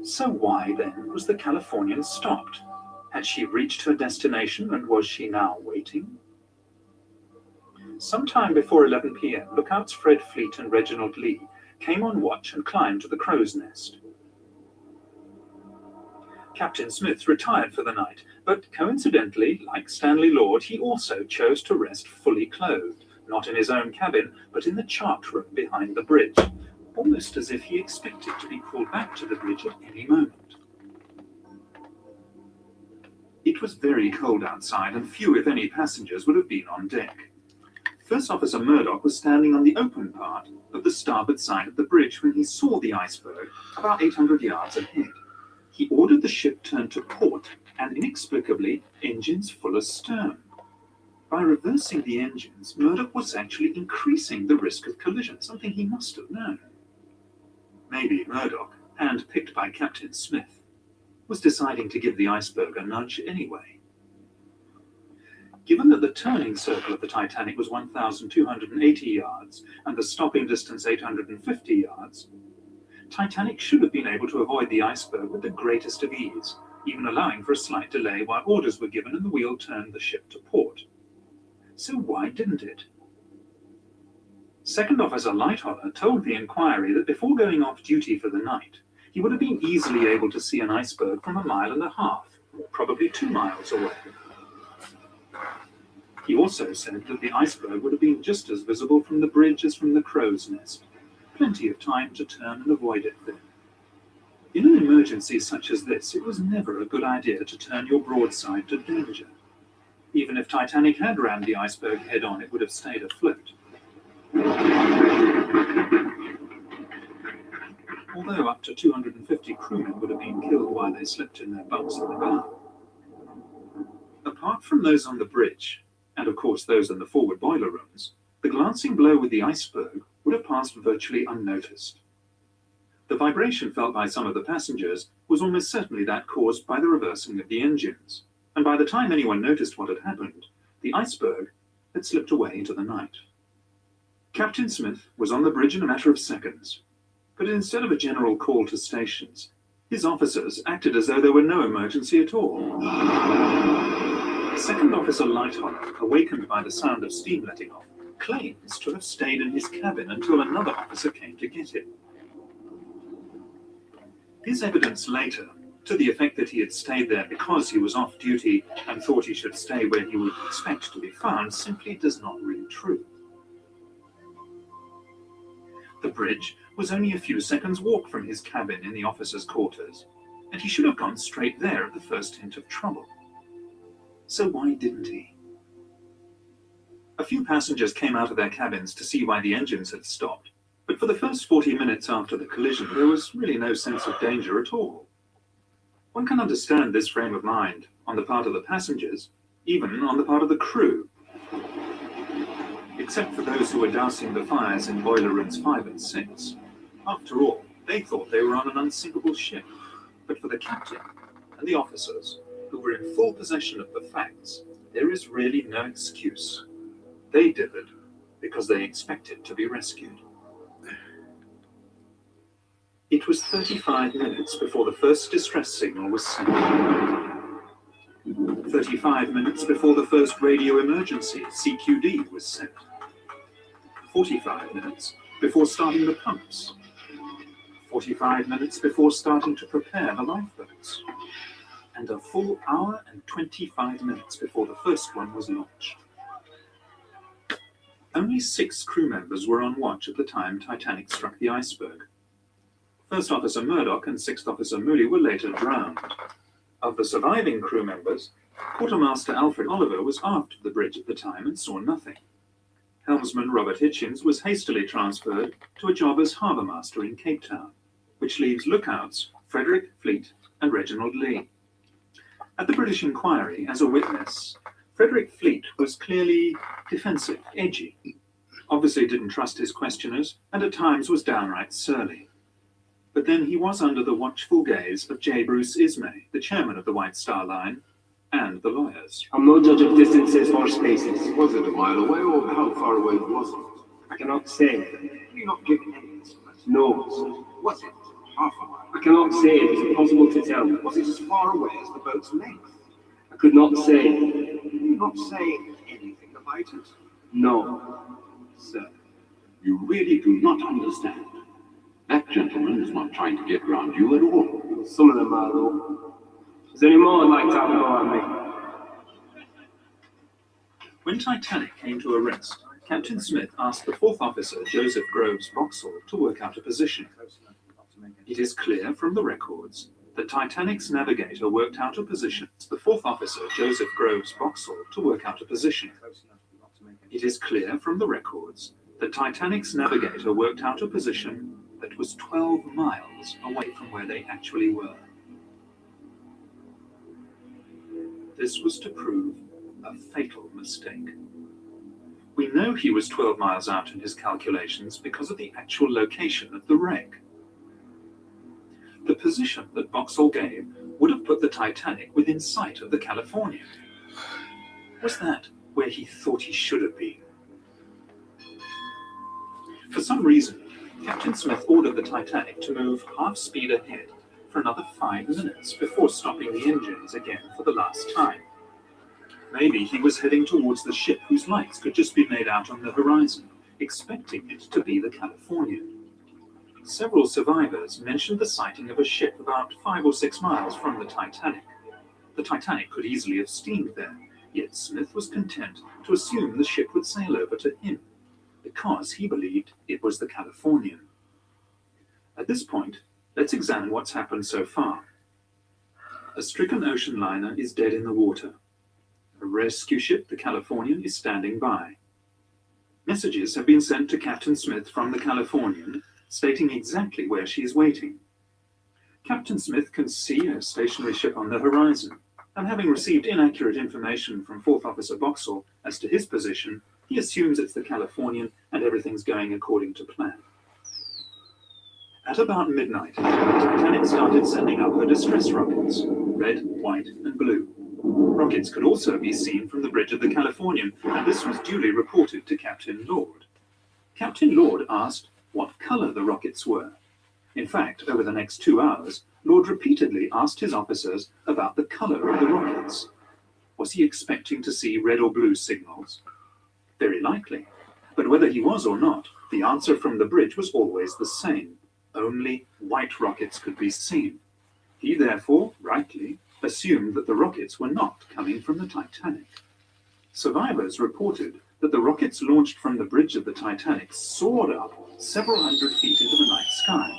So why, then, was the Californian stopped? Had she reached her destination, and was she now waiting? Sometime before 11 p.m., lookouts Fred Fleet and Reginald Lee came on watch and climbed to the crow's nest. Captain Smith retired for the night, but coincidentally, like Stanley Lord, he also chose to rest fully clothed, not in his own cabin, but in the chart room behind the bridge, almost as if he expected to be pulled back to the bridge at any moment. It was very cold outside, and few, if any, passengers would have been on deck. First Officer Murdoch was standing on the open part of the starboard side of the bridge when he saw the iceberg about 800 yards ahead. He ordered the ship turned to port and, inexplicably, engines full astern. By reversing the engines, Murdoch was actually increasing the risk of collision, something he must have known. Maybe Murdoch, handpicked by Captain Smith, was deciding to give the iceberg a nudge anyway. Given that the turning circle of the Titanic was 1,280 yards and the stopping distance 850 yards, Titanic should have been able to avoid the iceberg with the greatest of ease, even allowing for a slight delay while orders were given and the wheel turned the ship to port. So why didn't it? Second Officer Lightoller told the inquiry that before going off duty for the night, he would have been easily able to see an iceberg from 1.5 miles, probably 2 miles away. He also said that the iceberg would have been just as visible from the bridge as from the crow's nest. Plenty of time to turn and avoid it then. In an emergency such as this, it was never a good idea to turn your broadside to danger. Even if Titanic had rammed the iceberg head-on, it would have stayed afloat. Although up to 250 crewmen would have been killed while they slept in their bunks in the bow. Apart from those on the bridge, and of course those in the forward boiler rooms, the glancing blow with the iceberg would have passed virtually unnoticed. The vibration felt by some of the passengers was almost certainly that caused by the reversing of the engines, and by the time anyone noticed what had happened, the iceberg had slipped away into the night. Captain Smith was on the bridge in a matter of seconds, but instead of a general call to stations, his officers acted as though there were no emergency at all. Second Officer Lightoller, awakened by the sound of steam letting off, claims to have stayed in his cabin until another officer came to get him. His evidence later, to the effect that he had stayed there because he was off duty and thought he should stay where he would expect to be found, simply does not ring true. The bridge was only a few seconds' walk from his cabin in the officers' quarters, and he should have gone straight there at the first hint of trouble. So why didn't he? A few passengers came out of their cabins to see why the engines had stopped, but for the first 40 minutes after the collision, there was really no sense of danger at all. One can understand this frame of mind on the part of the passengers, even on the part of the crew. Except for those who were dousing the fires in boiler rooms 5 and 6. After all, they thought they were on an unsinkable ship. But for the captain and the officers, who were in full possession of the facts, there is really no excuse. They did it because they expected to be rescued. It was 35 minutes before the first distress signal was sent. 35 minutes before the first radio emergency, CQD, was sent. 45 minutes before starting the pumps. 45 minutes before starting to prepare the lifeboats. And a full hour and 25 minutes before the first one was launched. Only 6 crew members were on watch at the time Titanic struck the iceberg. First Officer Murdoch and Sixth Officer Moody were later drowned. Of the surviving crew members, Quartermaster Alfred Oliver was aft of the bridge at the time and saw nothing. Helmsman Robert Hitchens was hastily transferred to a job as harbour master in Cape Town, which leaves lookouts Frederick Fleet and Reginald Lee. At the British inquiry, as a witness, Frederick Fleet was clearly defensive, edgy, obviously didn't trust his questioners, and at times was downright surly. But then he was under the watchful gaze of J. Bruce Ismay, the chairman of the White Star Line, and the lawyers. I'm no judge of distances or spaces. Was it a mile away, or how far away was it? I cannot say. Can you not give any estimate? No, sir. Was it half a mile? I cannot say. It is impossible to tell. Was it as far away as the boat's length? I could not say. Can you not say anything about it? No. Sir, you really do not understand. That gentleman is not trying to get round you at all. Some of them are, though. Is there any more I'd like to have a go on me? When Titanic came to a rest, Captain Smith asked the fourth officer, Joseph Groves Boxall, to work out a position. It is clear from the records that Titanic's navigator worked out a position. The fourth officer, Joseph Groves Boxall, to work out a position. It is clear from the records that Titanic's navigator worked out a position that was 12 miles away from where they actually were. This was to prove a fatal mistake. We know he was 12 miles out in his calculations because of the actual location of the wreck. The position that Boxall gave would have put the Titanic within sight of the California. Was that where he thought he should have been? For some reason, Captain Smith ordered the Titanic to move half speed ahead for another 5 minutes before stopping the engines again for the last time. Maybe he was heading towards the ship whose lights could just be made out on the horizon, expecting it to be the Californian. Several survivors mentioned the sighting of a ship about 5 or 6 miles from the Titanic. The Titanic could easily have steamed there, yet Smith was content to assume the ship would sail over to him, because he believed it was the Californian. At this point, let's examine what's happened so far. A stricken ocean liner is dead in the water. A rescue ship, the Californian, is standing by. Messages have been sent to Captain Smith from the Californian, stating exactly where she is waiting. Captain Smith can see a stationary ship on the horizon, and having received inaccurate information from Fourth Officer Boxall as to his position, he assumes it's the Californian and everything's going according to plan. At about midnight, the Titanic started sending up her distress rockets, red, white, and blue. Rockets could also be seen from the bridge of the Californian, and this was duly reported to Captain Lord. Captain Lord asked what colour the rockets were. In fact, over the next 2 hours, Lord repeatedly asked his officers about the colour of the rockets. Was he expecting to see red or blue signals? Very likely. But whether he was or not, the answer from the bridge was always the same. Only white rockets could be seen. He therefore, rightly, assumed that the rockets were not coming from the Titanic. Survivors reported that the rockets launched from the bridge of the Titanic soared up several hundred feet into the night sky,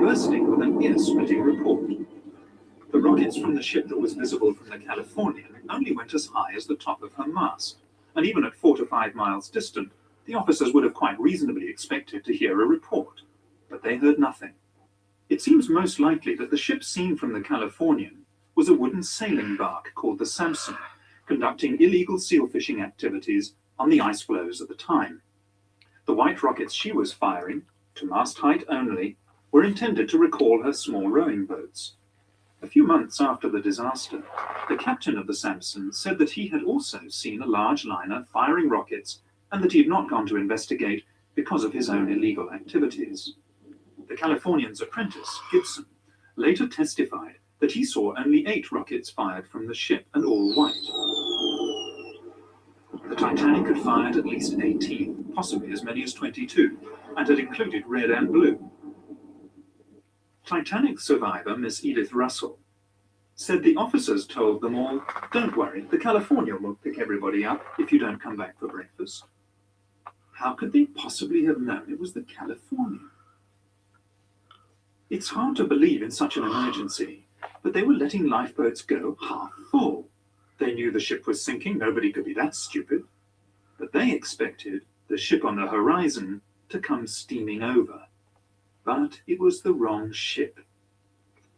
bursting with an ear-splitting report. The rockets from the ship that was visible from the Californian only went as high as the top of her mast, and even at 4 to 5 miles distant, the officers would have quite reasonably expected to hear a report, but they heard nothing. It seems most likely that the ship seen from the Californian was a wooden sailing bark called the Samson, conducting illegal seal fishing activities on the ice floes at the time. The white rockets she was firing, to mast height only, were intended to recall her small rowing boats. A few months after the disaster, the captain of the Samson said that he had also seen a large liner firing rockets and that he had not gone to investigate because of his own illegal activities. The Californian's apprentice, Gibson, later testified that he saw only 8 rockets fired from the ship and all white. The Titanic had fired at least 18, possibly as many as 22, and had included red and blue. Titanic survivor Miss Edith Russell said the officers told them all, "Don't worry, the Californian will pick everybody up if you don't come back for breakfast." How could they possibly have known it was the Californian? It's hard to believe in such an emergency, but they were letting lifeboats go half full. They knew the ship was sinking, nobody could be that stupid. But they expected the ship on the horizon to come steaming over. But it was the wrong ship.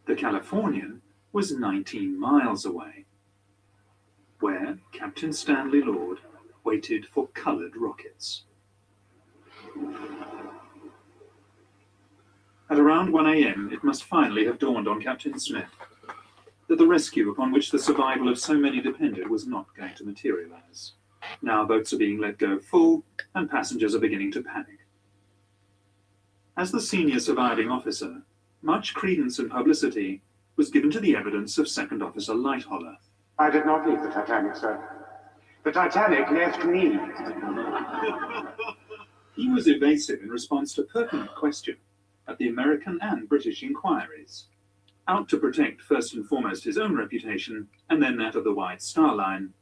The Californian was 19 miles away, where Captain Stanley Lord waited for coloured rockets. At around 1 a.m., it must finally have dawned on Captain Smith that the rescue upon which the survival of so many depended was not going to materialise. Now boats are being let go full, and passengers are beginning to panic. As the senior surviving officer, much credence and publicity was given to the evidence of Second Officer Lightholler. I did not leave the Titanic, sir. The Titanic left me. He was evasive in response to pertinent question at the American and British inquiries, out to protect first and foremost his own reputation and then that of the White Star Line.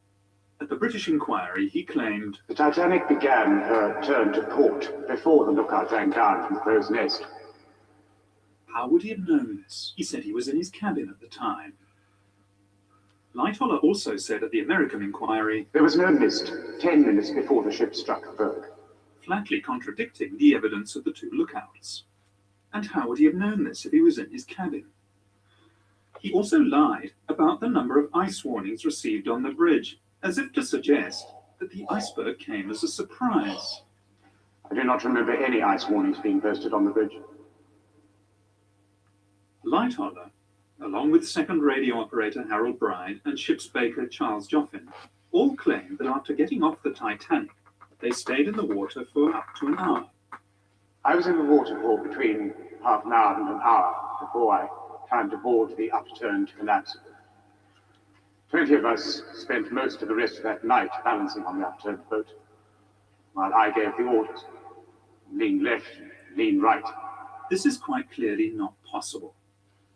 At the British inquiry, he claimed, "The Titanic began her turn to port before the lookout rang down from the crow's nest." How would he have known this? He said he was in his cabin at the time. Lightholler also said at the American inquiry, "There was no mist 10 minutes before the ship struck a berg," flatly contradicting the evidence of the 2 lookouts. And how would he have known this if he was in his cabin? He also lied about the number of ice warnings received on the bridge, as if to suggest that the iceberg came as a surprise. "I do not remember any ice warnings being posted on the bridge." Lightholler, along with second radio operator Harold Bride and ship's baker Charles Joffin, all claimed that after getting off the Titanic, they stayed in the water for up to an hour. "I was in the water for between half an hour and an hour before I climbed aboard the upturned collapsible. 20 of us spent most of the rest of that night balancing on the upturned boat, while I gave the orders. Lean left, lean right." This is quite clearly not possible.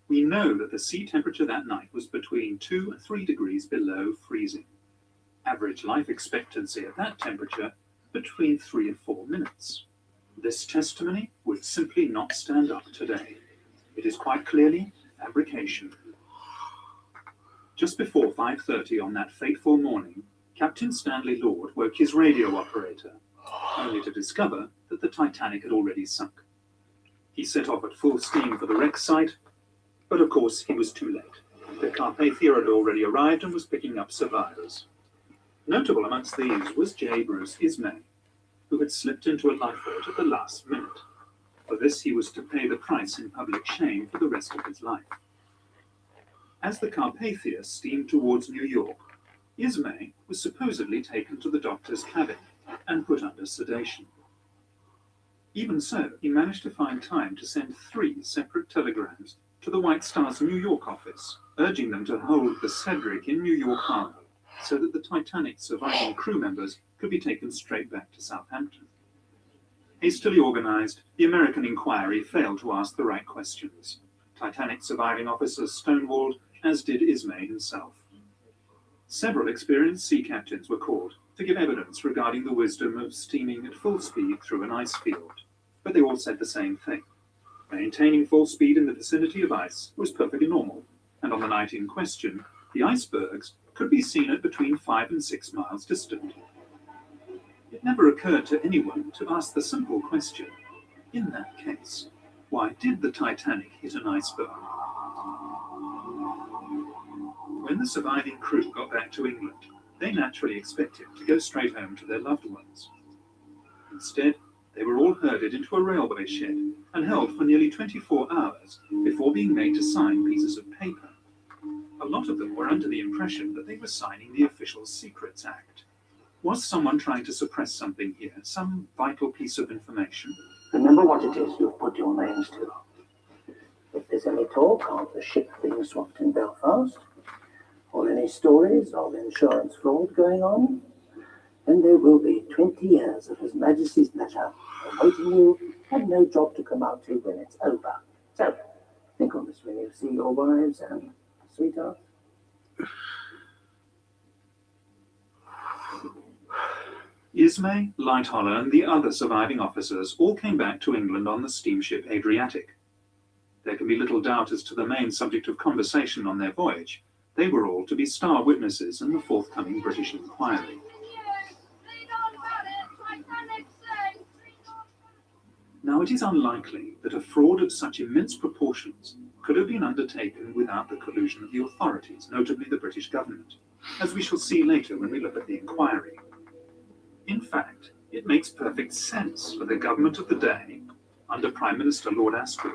We know that the sea temperature that night was between 2 and 3 degrees below freezing. Average life expectancy at that temperature between 3 and 4 minutes. This testimony would simply not stand up today. It is quite clearly fabrication. Just before 5:30 on that fateful morning, Captain Stanley Lord woke his radio operator, only to discover that the Titanic had already sunk. He set off at full steam for the wreck site, but of course he was too late. The Carpathia had already arrived and was picking up survivors. Notable amongst these was J. Bruce Ismay, who had slipped into a lifeboat at the last minute. For this he was to pay the price in public shame for the rest of his life. As the Carpathia steamed towards New York, Ismay was supposedly taken to the doctor's cabin and put under sedation. Even so, he managed to find time to send 3 separate telegrams to the White Star's New York office, urging them to hold the Cedric in New York Harbor so that the Titanic's surviving crew members could be taken straight back to Southampton. Hastily organized, the American inquiry failed to ask the right questions. Titanic surviving officers stonewalled, as did Ismay himself. Several experienced sea captains were called to give evidence regarding the wisdom of steaming at full speed through an ice field, but they all said the same thing. Maintaining full speed in the vicinity of ice was perfectly normal, and on the night in question, the icebergs could be seen at between 5 and 6 miles distant. It never occurred to anyone to ask the simple question, in that case, why did the Titanic hit an iceberg? When the surviving crew got back to England, they naturally expected to go straight home to their loved ones. Instead, they were all herded into a railway shed and held for nearly 24 hours before being made to sign pieces of paper. A lot of them were under the impression that they were signing the Official Secrets Act. Was someone trying to suppress something here, some vital piece of information? Remember what it is you've put your names to. If there's any talk of the ship being swapped in Belfast, or any stories of insurance fraud going on, then there will be 20 years of His Majesty's pleasure awaiting you and no job to come out to when it's over. So, think on this when you see your wives and sweethearts. Ismay, Lightoller, and the other surviving officers all came back to England on the steamship Adriatic. There can be little doubt as to the main subject of conversation on their voyage. They were all to be star witnesses in the forthcoming British inquiry. Now, it is unlikely that a fraud of such immense proportions could have been undertaken without the collusion of the authorities, notably the British government, as we shall see later when we look at the inquiry. In fact, it makes perfect sense for the government of the day, under Prime Minister Lord Asquith,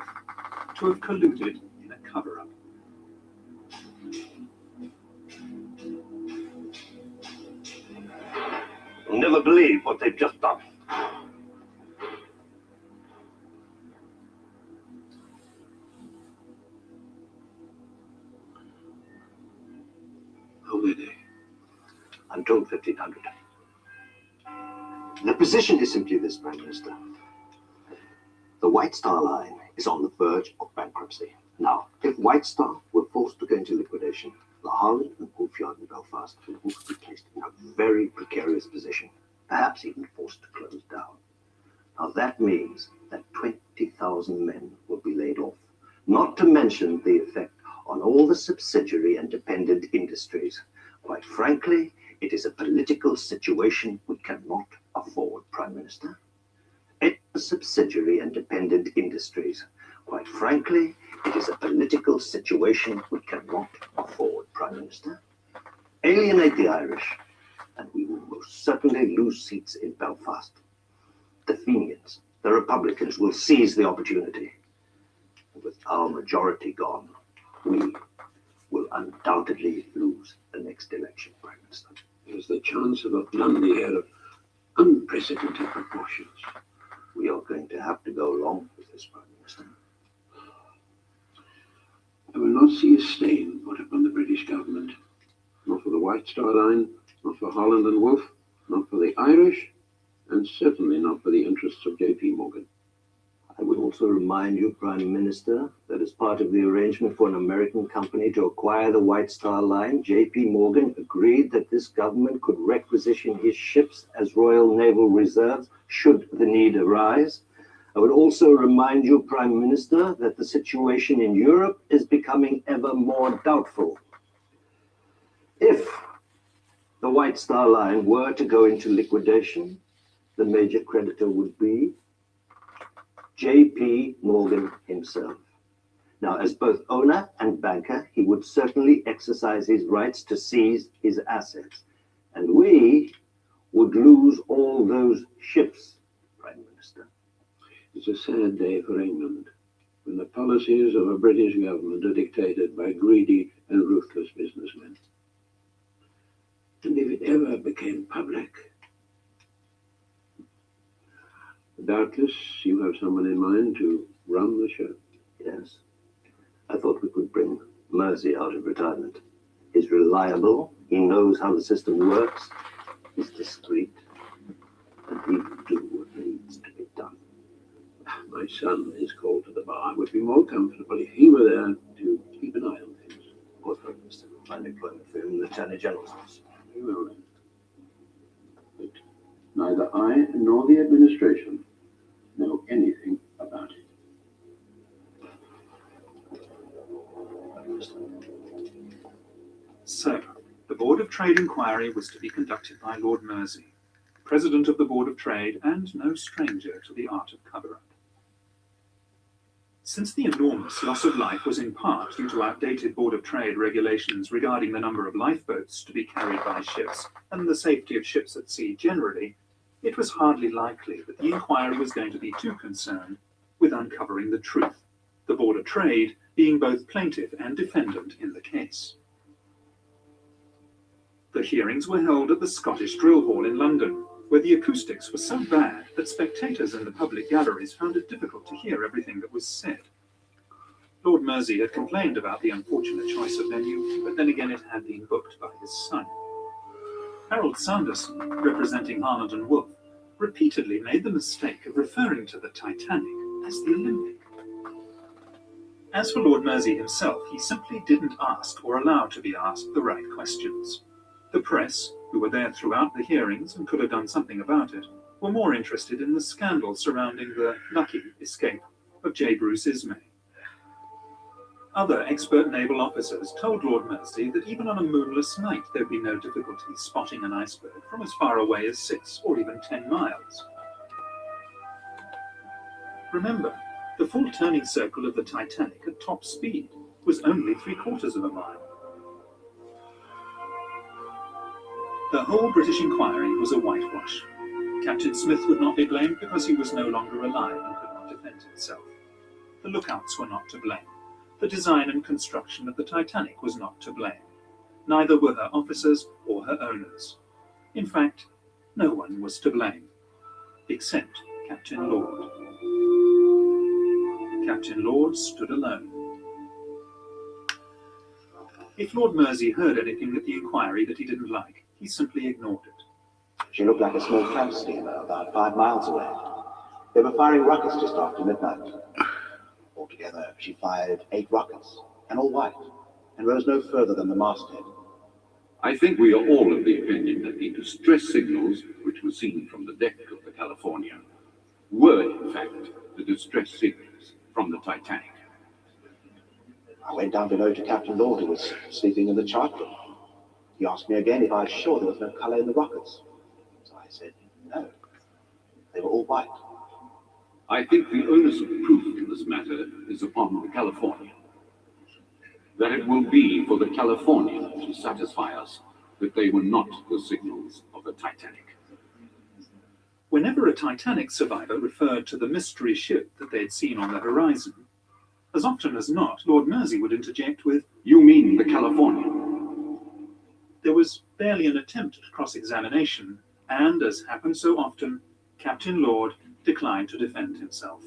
to have colluded in a cover-up. You'll never believe what they've just done. How many? I'm told 1,500. The position is simply this, Prime Minister. The White Star Line is on the verge of bankruptcy. Now, if White Star were forced to go into liquidation, the Holland and Wolf Yard in Belfast would also be placed in a very precarious position, perhaps even forced to close down. Now, that means that 20,000 men will be laid off, not to mention the effect on all the subsidiary and dependent industries. Quite frankly, it is a political situation we cannot afford, Prime Minister. It's a subsidiary and dependent industries. Quite frankly, it is a political situation we cannot afford, Prime Minister. Alienate the Irish, and we will most certainly lose seats in Belfast. The Fenians, the Republicans, will seize the opportunity. And with our majority gone, we will undoubtedly lose the next election, Prime Minister. There's the chance of a blunder here of unprecedented proportions. We are going to have to go along with this, Prime Minister. I will not see a stain put upon the British government. Not for the White Star Line, not for Holland and Wolf, not for the Irish, and certainly not for the interests of J.P. Morgan. I would also remind you, Prime Minister, that as part of the arrangement for an American company to acquire the White Star Line, J.P. Morgan agreed that this government could requisition his ships as Royal Naval Reserves should the need arise. I would also remind you, Prime Minister, that the situation in Europe is becoming ever more doubtful. If the White Star Line were to go into liquidation, the major creditor would be J.P. Morgan himself. Now, as both owner and banker, he would certainly exercise his rights to seize his assets. And we would lose all those ships, Prime Minister. It's a sad day for England, when the policies of a British government are dictated by greedy and ruthless businessmen. And if it ever became public, doubtless you have someone in mind to run the show. Yes. I thought we could bring Mersey out of retirement. He's reliable, he knows how the system works, he's discreet, and he will do what needs to be done. son is called to the bar would be more comfortable if he were there to keep an eye on things. Good for Mr. Find employment for him in the Attorney General's office. Very well then. But neither I nor the administration know anything about it. So, the Board of Trade inquiry was to be conducted by Lord Mersey, President of the Board of Trade and no stranger to the art of cover-up. Since the enormous loss of life was in part due to outdated Board of Trade regulations regarding the number of lifeboats to be carried by ships and the safety of ships at sea generally, it was hardly likely that the inquiry was going to be too concerned with uncovering the truth, the Board of Trade being both plaintiff and defendant in the case. The hearings were held at the Scottish Drill Hall in London, where the acoustics were so bad that spectators in the public galleries found it difficult to hear everything that was said. Lord Mersey had complained about the unfortunate choice of venue, but then again it had been booked by his son. Harold Sanderson, representing Harland and Wolff, repeatedly made the mistake of referring to the Titanic as the Olympic. As for Lord Mersey himself, he simply didn't ask or allow to be asked the right questions. The press, who were there throughout the hearings and could have done something about it, were more interested in the scandal surrounding the lucky escape of J. Bruce Ismay. Other expert naval officers told Lord Mersey that even on a moonless night there'd be no difficulty spotting an iceberg from as far away as 6 or even 10 miles. Remember, the full turning circle of the Titanic at top speed was only 3/4 of a mile. The whole British inquiry was a whitewash. Captain Smith would not be blamed because he was no longer alive and could not defend himself. The lookouts were not to blame. The design and construction of the Titanic was not to blame. Neither were her officers or her owners. In fact, no one was to blame, except Captain Lord. Captain Lord stood alone. If Lord Mersey heard anything at the inquiry that he didn't like, he simply ignored it. She looked like a small tramp steamer about 5 miles away. They were firing rockets just after midnight. Altogether, she fired 8 rockets, and all white, and rose no further than the masthead. I think we are all of the opinion that the distress signals, which were seen from the deck of the California, were in fact the distress signals from the Titanic. I went down below to Captain Lord, who was sleeping in the chart room. He asked me again if I was sure there was no colour in the rockets. So I said, no. They were all white. I think the onus of proof in this matter is upon the California. That it will be for the California to satisfy us that they were not the signals of the Titanic. Whenever a Titanic survivor referred to the mystery ship that they'd seen on the horizon, as often as not, Lord Mersey would interject with, "You mean the California?" There was barely an attempt at cross-examination, and, as happened so often, Captain Lord declined to defend himself.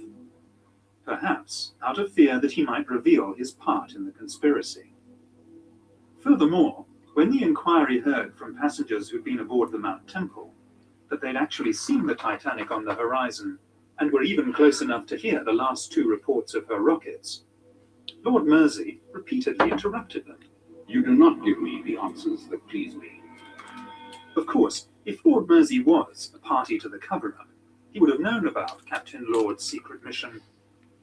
Perhaps out of fear that he might reveal his part in the conspiracy. Furthermore, when the inquiry heard from passengers who'd been aboard the Mount Temple that they'd actually seen the Titanic on the horizon and were even close enough to hear the last 2 reports of her rockets, Lord Mersey repeatedly interrupted them. You do not give me the answers that please me. Of course, if Lord Mersey was a party to the cover-up, he would have known about Captain Lord's secret mission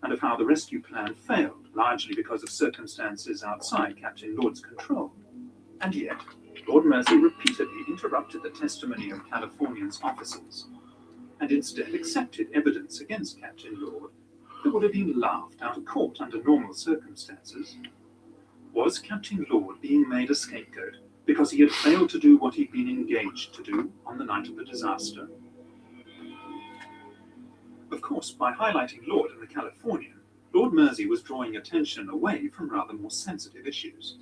and of how the rescue plan failed, largely because of circumstances outside Captain Lord's control. And yet, Lord Mersey repeatedly interrupted the testimony of Californians' officers, and instead accepted evidence against Captain Lord that would have been laughed out of court under normal circumstances. Was Captain Lord being made a scapegoat because he had failed to do what he'd been engaged to do on the night of the disaster? Of course, by highlighting Lord and the Californian, Lord Mersey was drawing attention away from rather more sensitive issues.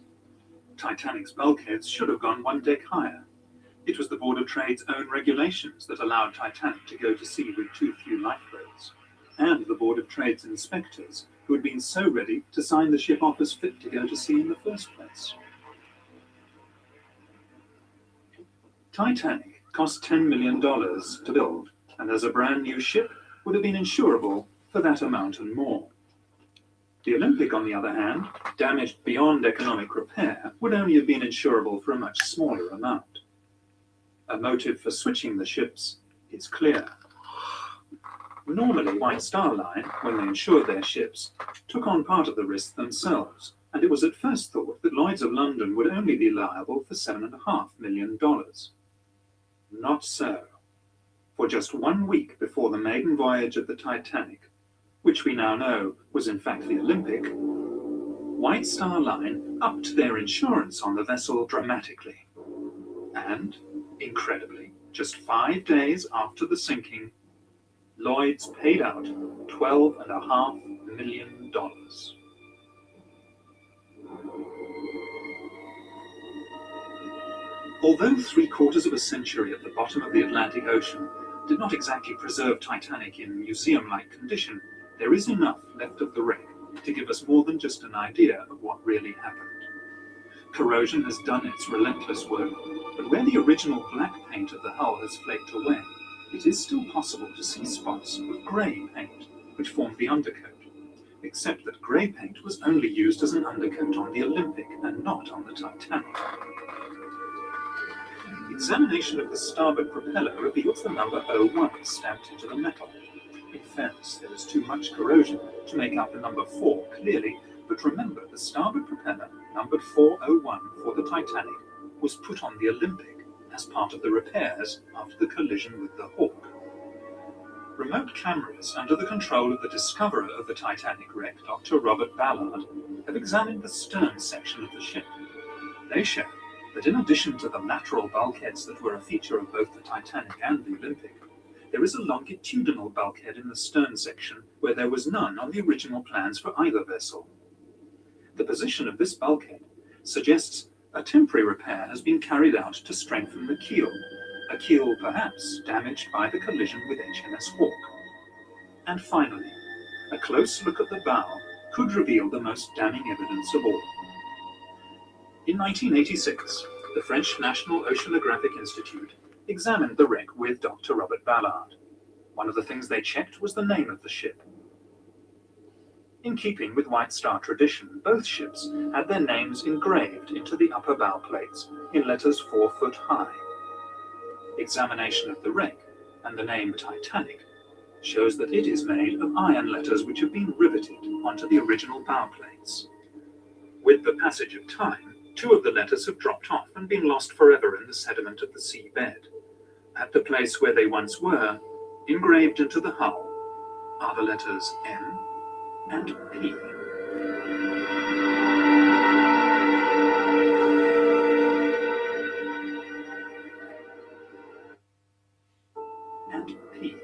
Titanic's bulkheads should have gone 1 deck higher. It was the Board of Trade's own regulations that allowed Titanic to go to sea with too few lifeboats, and the Board of Trade's inspectors who had been so ready to sign the ship off as fit to go to sea in the first place. Titanic cost $10 million to build, and as a brand new ship would have been insurable for that amount and more. The Olympic, on the other hand, damaged beyond economic repair, would only have been insurable for a much smaller amount. A motive for switching the ships is clear. Normally, White Star Line, when they insured their ships, took on part of the risk themselves, and it was at first thought that Lloyd's of London would only be liable for $7.5 million. Not so. For just 1 week before the maiden voyage of the Titanic, which we now know was in fact the Olympic, White Star Line upped their insurance on the vessel dramatically. And, incredibly, just 5 days after the sinking, Lloyd's paid out $12.5 million. Although 3/4 of a century at the bottom of the Atlantic Ocean did not exactly preserve Titanic in museum-like condition, there is enough left of the wreck to give us more than just an idea of what really happened. Corrosion has done its relentless work, but where the original black paint of the hull has flaked away, it is still possible to see spots of grey paint, which formed the undercoat, except that grey paint was only used as an undercoat on the Olympic and not on the Titanic. Examination of the starboard propeller reveals the number 01 stamped into the metal. In fairness, there is too much corrosion to make out the number 4 clearly, but remember the starboard propeller, numbered 401 for the Titanic, was put on the Olympic as part of the repairs after the collision with the Hawk. Remote cameras under the control of the discoverer of the Titanic wreck, Dr. Robert Ballard, have examined the stern section of the ship. They show that in addition to the lateral bulkheads that were a feature of both the Titanic and the Olympic, there is a longitudinal bulkhead in the stern section where there was none on the original plans for either vessel. The position of this bulkhead suggests a temporary repair has been carried out to strengthen the keel, a keel perhaps damaged by the collision with HMS Hawk. And finally, a close look at the bow could reveal the most damning evidence of all. In 1986, the French National Oceanographic Institute examined the wreck with Dr. Robert Ballard. One of the things they checked was the name of the ship. In keeping with White Star tradition, both ships had their names engraved into the upper bow plates in letters 4 foot high. Examination of the wreck and the name Titanic shows that it is made of iron letters which have been riveted onto the original bow plates. With the passage of time, 2 of the letters have dropped off and been lost forever in the sediment of the seabed. At the place where they once were, engraved into the hull, are the letters M and P. And P.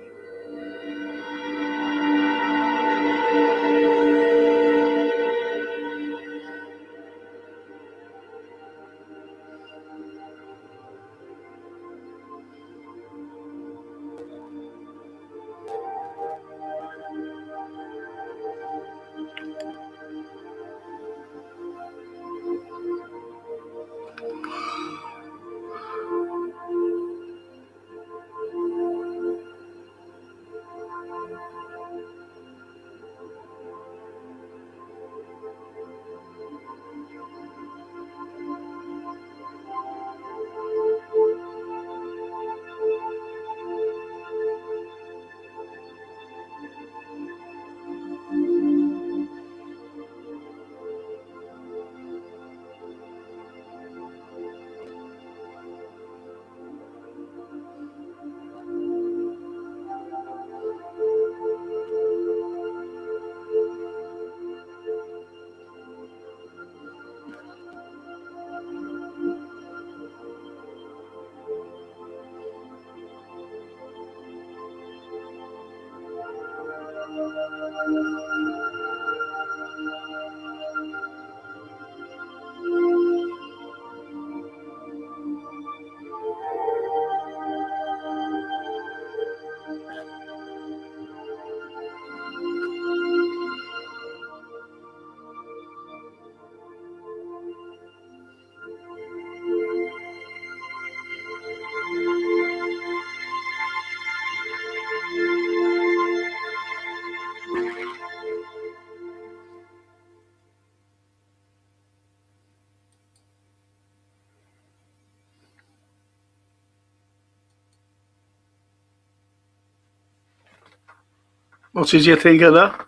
What did you think of that?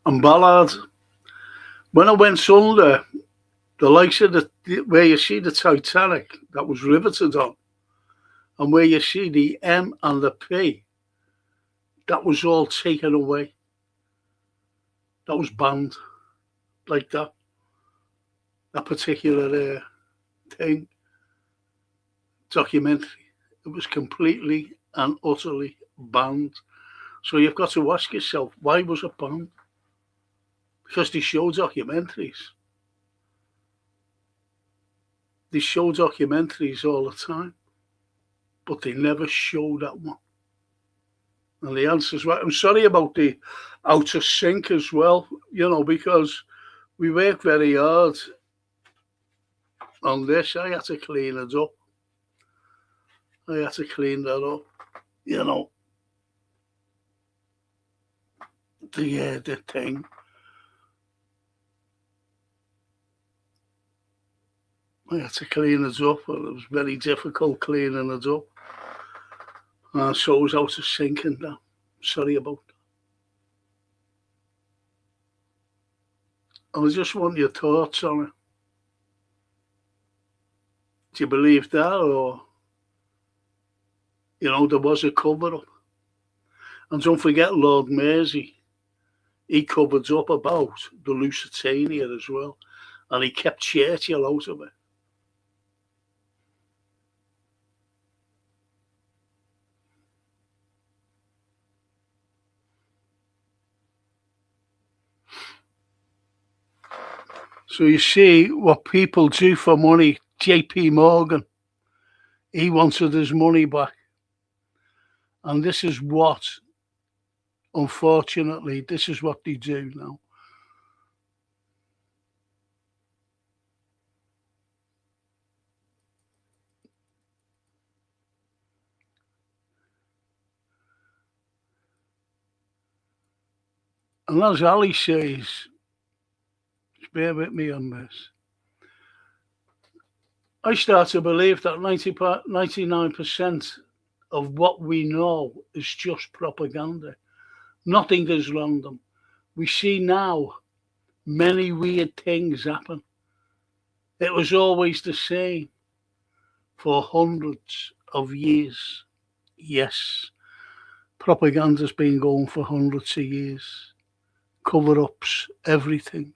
And Ballard, when I went under, the likes of where you see the Titanic that was riveted on, and where you see the M and the P, that was all taken away. That was banned, like that particular thing, documentary. It was completely and utterly banned. So you've got to ask yourself, why was it banned? Because they show documentaries. They show documentaries all the time, but they never show that one. And the answer is right. I'm sorry about the outer sink as well, because we work very hard on this. I had to clean it up. I had to clean that up, the thing. I had to clean it up, and it was very difficult cleaning it up. So it was out of sync and that. Sorry about that. I just want your thoughts on it. Do you believe that, or, there was a cover-up? And don't forget Lord Mersey. He covered up about the Lusitania as well, and he kept Churchill out of it. So you see what people do for money. JP Morgan, he wanted his money back. And this is what, unfortunately, this is what they do now. And as Ali says, bear with me on this, I start to believe that 99% of what we know is just propaganda. Nothing is random. We see now many weird things happen. It was always the same for hundreds of years. Yes, propaganda's been going for hundreds of years. Cover-ups, everything.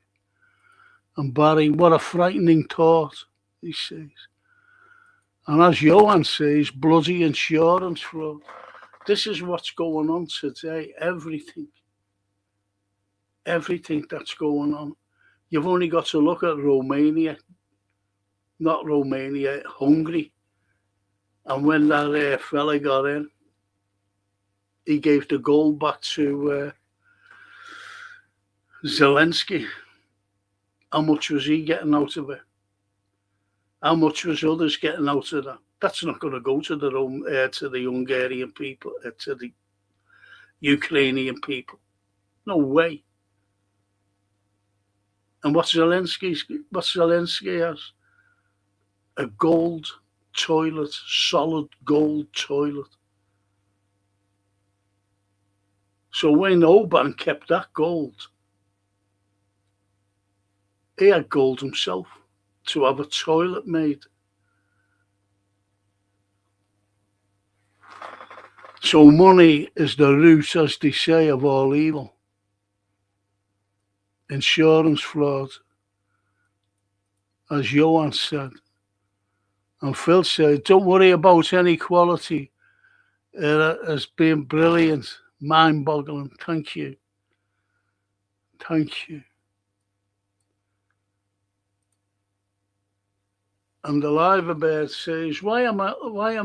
And Barry, what a frightening thought, he says. And as Johan says, bloody insurance fraud. This is what's going on today. Everything that's going on. You've only got to look at Hungary. And when that fella got in, he gave the gold back to Zelensky. How much was he getting out of it? How much was others getting out of that? That's not going to go to the Hungarian people, to the Ukrainian people. No way. And what Zelensky has? A gold toilet, solid gold toilet. So when Orban kept that gold, he had gold himself to have a toilet made. So money is the root, as they say, of all evil. Insurance fraud, as Johan said. And Phil said, don't worry about inequality. It has been brilliant, mind-boggling. Thank you. Thank you. And the Liver Bird says, why am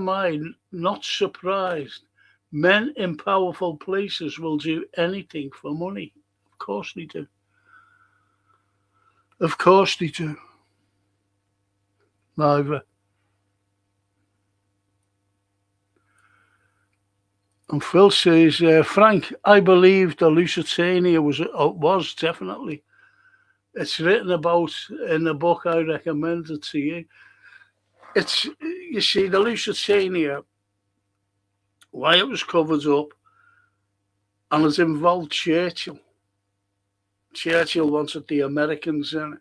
I not surprised? Men in powerful places will do anything for money. Of course they do. Of course they do. Liver. And Phil says, Frank, I believe the Lusitania was definitely. It's written about in the book. I recommend it to you. You see, the Lusitania, why it was covered up, And it involved Churchill. Churchill wanted the Americans in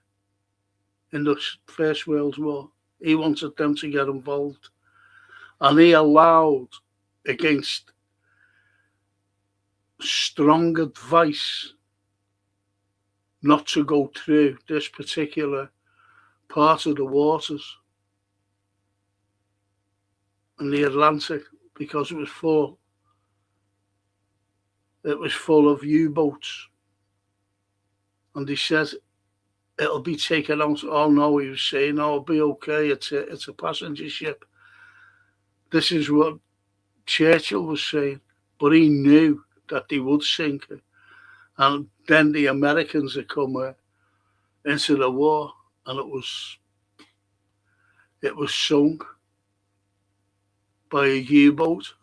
the First World War. He wanted them to get involved. And he allowed, against strong advice, not to go through this particular part of the waters in the Atlantic, because it was full of U-boats. And he said it'll be taken out. Oh no, he was saying, oh, it'll be okay, it's a passenger ship. This is what Churchill was saying, but he knew that they would sink it. And then the Americans had come into the war, and it was sunk by a U-boat,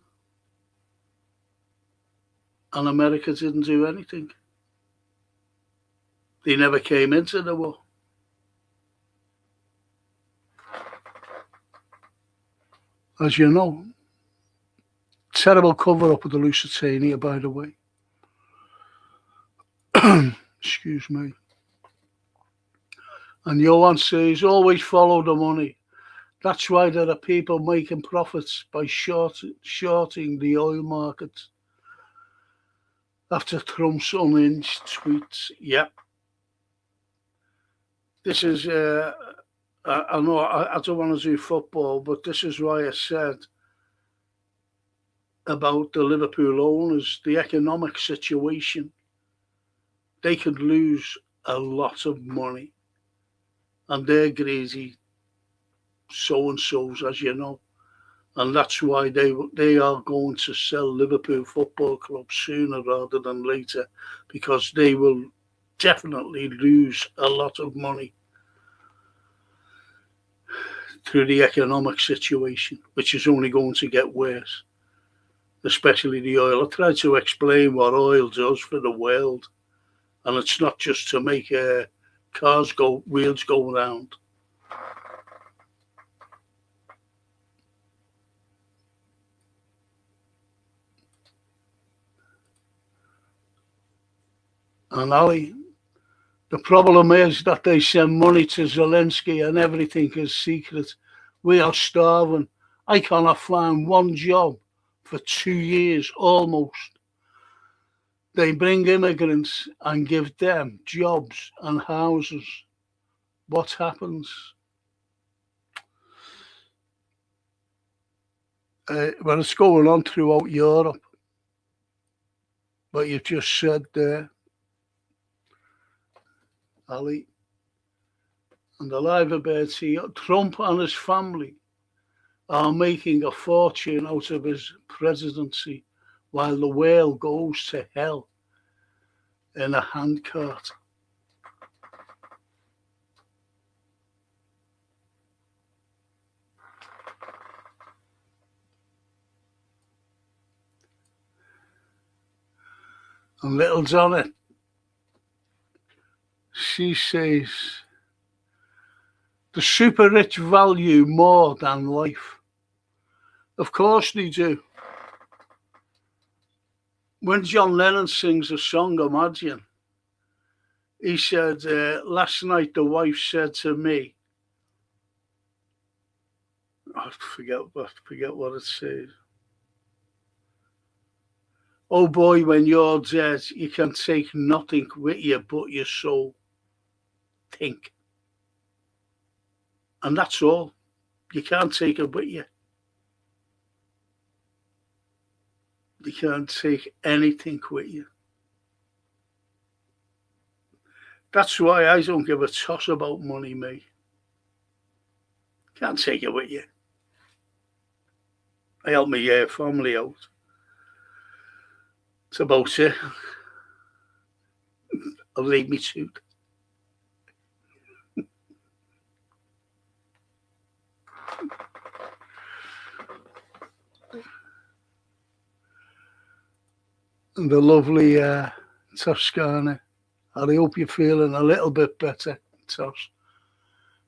and America didn't do anything. They never came into the war. As you know, terrible cover-up of the Lusitania, by the way. Excuse me. And Johan says, always follow the money. That's why there are people making profits by shorting the oil market. After Trump's unhinged tweets. Yep. This is, I know I don't want to do football, but this is why I said about the Liverpool owners, the economic situation. They could lose a lot of money. And they're greedy so-and-sos, as you know. And that's why they are going to sell Liverpool Football Club sooner rather than later, because they will definitely lose a lot of money through the economic situation, which is only going to get worse, especially the oil. I tried to explain what oil does for the world, and it's not just to make wheels go round. And Ali, the problem is that they send money to Zelensky and everything is secret. We are starving. I cannot find one job for 2 years almost. They bring immigrants and give them jobs and houses. What happens? Well, it's going on throughout Europe. But you've just said there, Ali, and the Liver Birds here, Trump and his family are making a fortune out of his presidency while the world goes to hell in a handcart. And little Janet, she says, the super rich value more than life. Of course they do. When John Lennon sings a song, Imagine, he said, last night the wife said to me, I forget what it says. Oh boy, when you're dead, you can take nothing with you but your soul. Think. And that's all. You can't take it with you. You can't take anything with you. That's why I don't give a toss about money, mate. Can't take it with you. I help my family out. It's about it. I'll leave me to. And the lovely Toscana. I hope you're feeling a little bit better, Tos.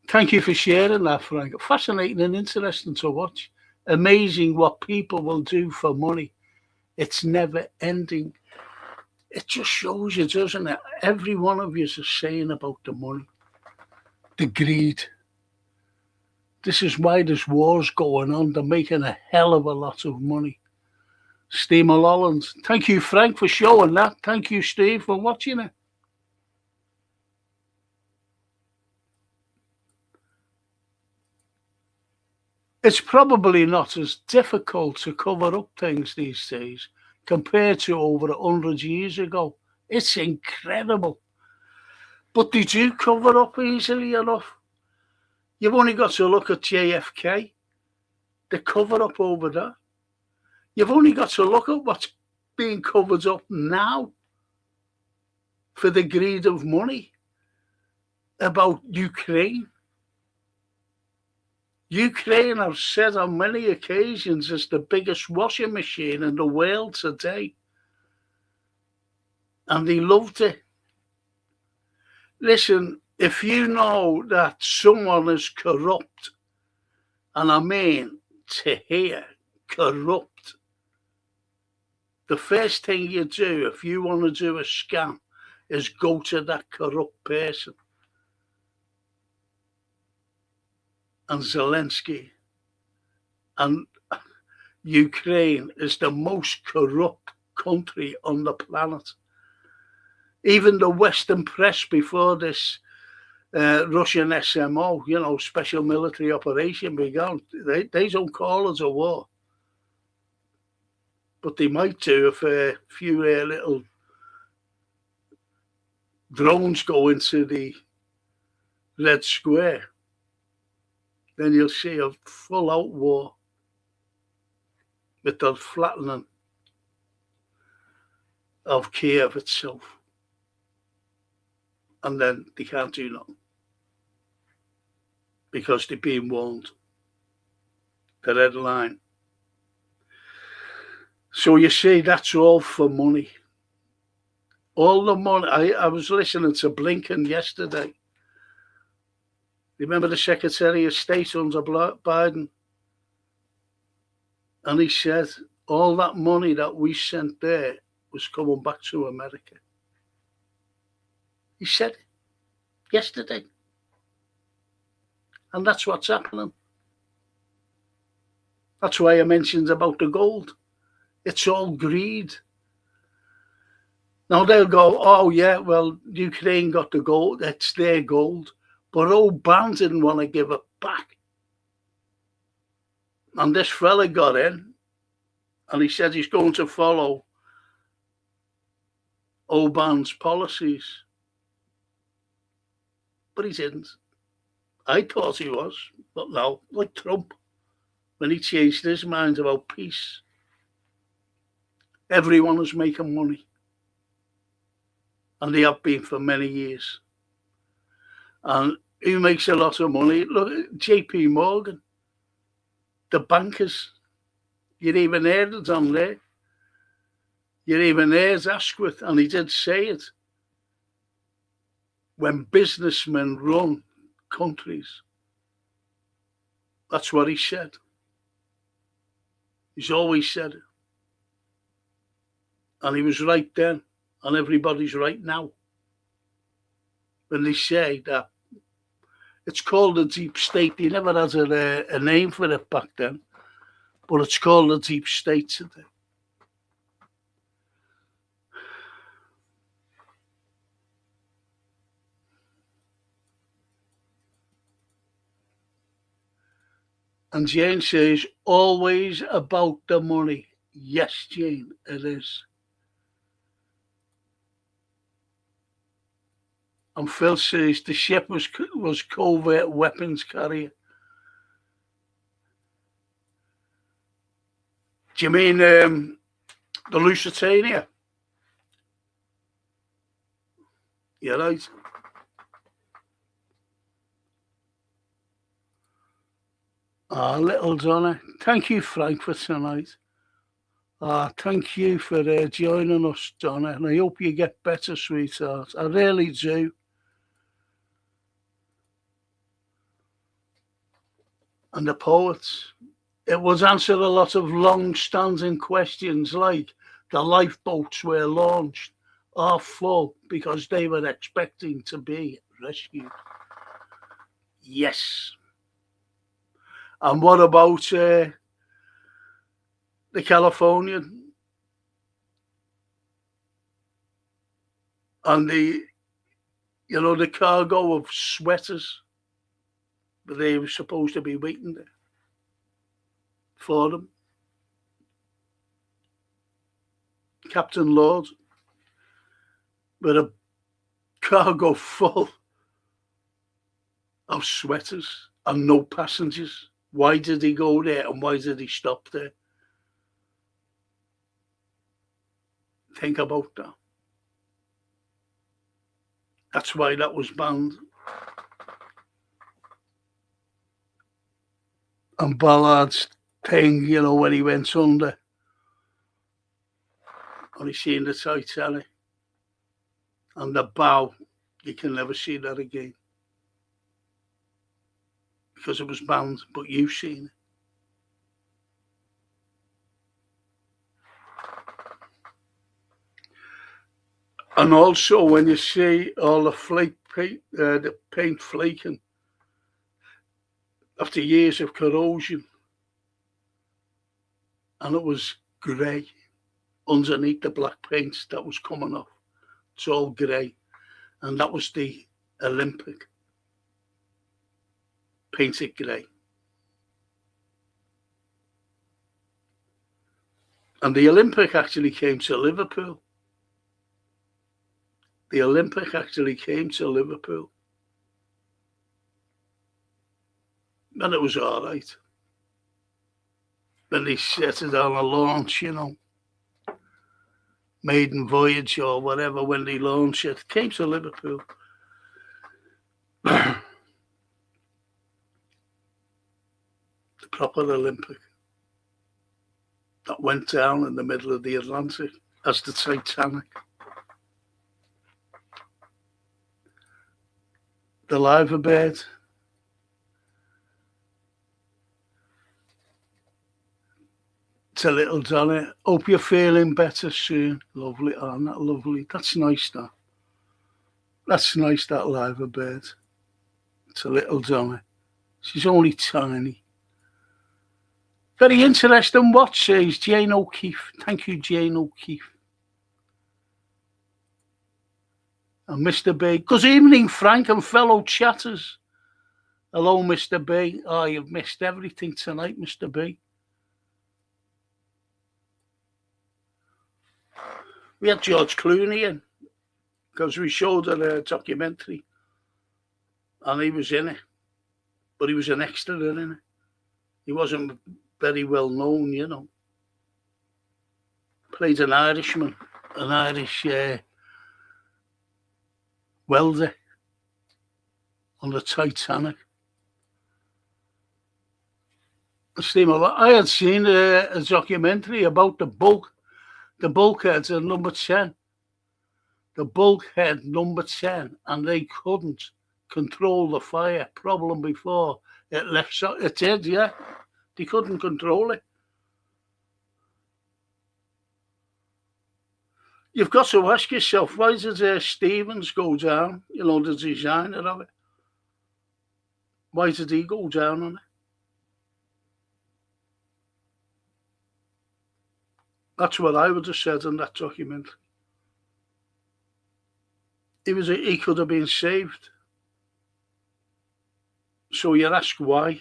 Thank you for sharing that, Frank. Fascinating and interesting to watch. Amazing what people will do for money. It's never ending. It just shows you, doesn't it? Every one of you is saying about the money, the greed. This is why there's wars going on. They're making a hell of a lot of money. Steve Mulholland. Thank you, Frank, for showing that. Thank you, Steve, for watching it. It's probably not as difficult to cover up things these days compared to over 100 years ago. It's incredible. But they do cover up easily enough. You've only got to look at JFK, the cover up over there. You've only got to look at what's being covered up now for the greed of money about Ukraine. Ukraine, I've said on many occasions, is the biggest washing machine in the world today. And they loved it. Listen, if you know that someone is corrupt, and I mean to hear corrupt, the first thing you do if you want to do a scam is go to that corrupt person. And Zelensky and Ukraine is the most corrupt country on the planet. Even the Western press before this Russian SMO, special military operation began, they don't call it a war. But they might do if a few little drones go into the Red Square. Then you'll see a full-out war with the flattening of Kiev itself. And then they can't do nothing because they're being warned. The red line. So you see, that's all for money. All the money. I was listening to Blinken yesterday. Remember the Secretary of State under Biden? And he said all that money that we sent there was coming back to America. He said it yesterday. And that's what's happening. That's why I mentioned about the gold. It's all greed. Now they'll go, oh yeah, well, Ukraine got the gold. It's their gold. But old Ban didn't want to give it back. And this fella got in and he said he's going to follow Oban's policies. But he didn't. I thought he was, but no, like Trump, when he changed his mind about peace. Everyone is making money. And they have been for many years. And who makes a lot of money? Look at JP Morgan, the bankers. You'd even heard it on there. You'd even heard Asquith, and he did say it. When businessmen run countries, that's what he said. He's always said it. And he was right then, and everybody's right now. When they say that it's called the deep state. They never had a name for it back then, but it's called the deep state today. And Jane says, always about the money. Yes, Jane, it is. And Phil says the ship was covert weapons carrier. Do you mean the Lusitania? You're right. Little Donna. Thank you, Frank, for tonight. Thank you for joining us, Donna. And I hope you get better, sweetheart. I really do. And the poets. It would answer a lot of long-standing questions like the lifeboats were launched are full because they were expecting to be rescued. Yes. And what about the Californian and the cargo of sweaters that they were supposed to be waiting there for them? Captain Lord, with a cargo full of sweaters and no passengers. Why did he go there and why did he stop there? Think about that. That's why that was banned. And Ballard's thing, when he went under, and he seen the Titanic and the bow, you can never see that again because it was banned, but you've seen it. And also when you see all the paint flaking after years of corrosion, and it was grey underneath the black paint that was coming off. It's all grey. And that was the Olympic, painted grey. And the Olympic actually came to Liverpool. The Olympic actually came to Liverpool. And it was all right. When they set it on a launch, maiden voyage or whatever, when they launched it, came to Liverpool. The proper Olympic that went down in the middle of the Atlantic as the Titanic. The liver bed. To little Johnny. Hope you're feeling better soon. Lovely. Oh, not lovely. That's nice, that. That's nice, that liver bed. To little Johnny. She's only tiny. Very interesting what, says Jane O'Keefe. Thank you, Jane O'Keefe. And Mr. B. Good evening, Frank and fellow chatters. Hello, Mr. B. Oh, you've missed everything tonight, Mr. B. We had George Clooney in because we showed a documentary and he was in it, but he was an extra in it. He wasn't very well known, Played an Irishman, an Irish welder on the Titanic. I had seen a documentary about the bulkheads at number 10. The bulkhead number 10, and they couldn't control the fire problem before it left. So it did, yeah. They couldn't control it. You've got to ask yourself, why did Stevens go down? The designer of it. Why did he go down on it? That's what I would have said in that document. He could have been saved. So you ask why?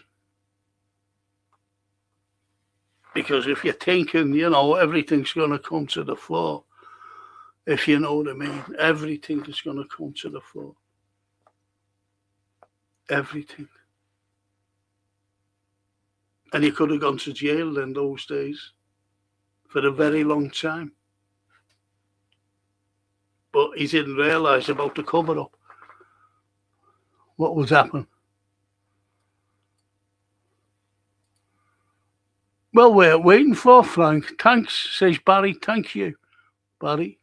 Because if you're thinking, everything's going to come to the fore, if you know what I mean, everything is going to come to the fore. Everything. And he could have gone to jail in those days for a very long time. But he didn't realise about the cover-up. What would happen? Well, we're waiting for Frank. Thanks, says Barry. Thank you, Barry.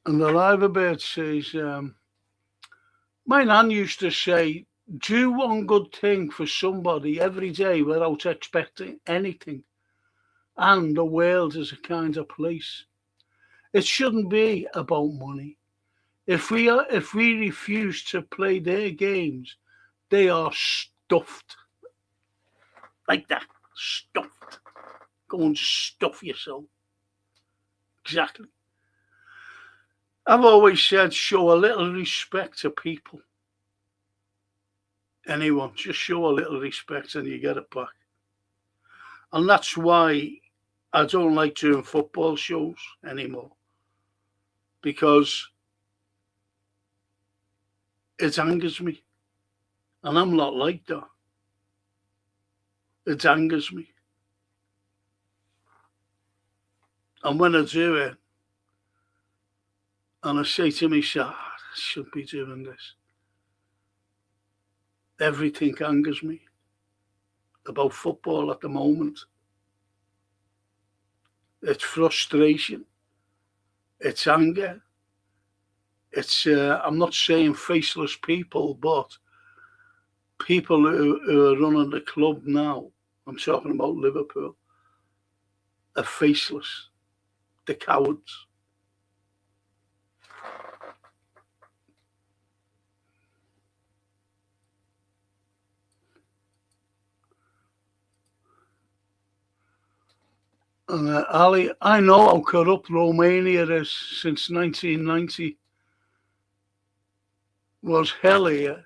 And the liver bird says, my nan used to say, do one good thing for somebody every day without expecting anything. and the world is a kind of place. It shouldn't be about money. If we refuse to play their games, they are stuffed. Like that. Stuffed. Go and stuff yourself. Exactly. I've always said show a little respect to people. Anyone, just show a little respect and you get it back. And that's why I don't like doing football shows anymore. Because it angers me. And I'm not like that. It angers me. And when I do it, and I say to myself, I shouldn't be doing this. Everything angers me about football at the moment. It's frustration. It's anger. It's, I'm not saying faceless people, but people who are running the club now, I'm talking about Liverpool, are faceless. The cowards. And Ali, I know how corrupt Romania is since 1990. Was hell here.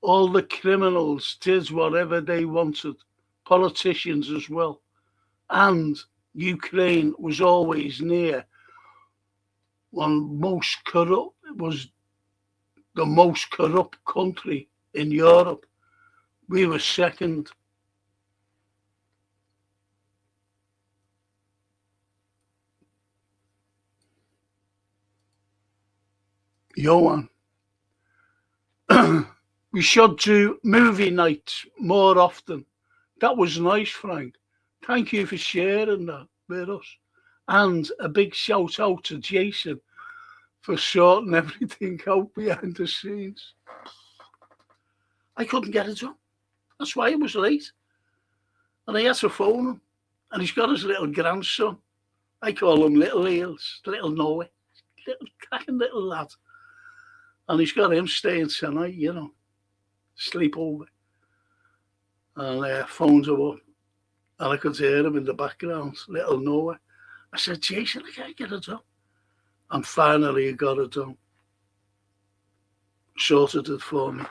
All the criminals did whatever they wanted, politicians as well. And Ukraine was always near one most corrupt, was the most corrupt country in Europe. We were second. Johan, we should do movie nights more often. That was nice, Frank. Thank you for sharing that with us. And a big shout out to Jason for sorting everything out behind the scenes. I couldn't get it done. That's why it was late. And I had to phone him. And he's got his little grandson. I call him Little Eels, Little Noah. Little cracking little lad. And he's got him staying tonight, you know. Sleep over. And phones him up. And I could hear him in the background, Little Noah. I said, Jason, I can't get it done. And finally he got it done. Sorted it for me.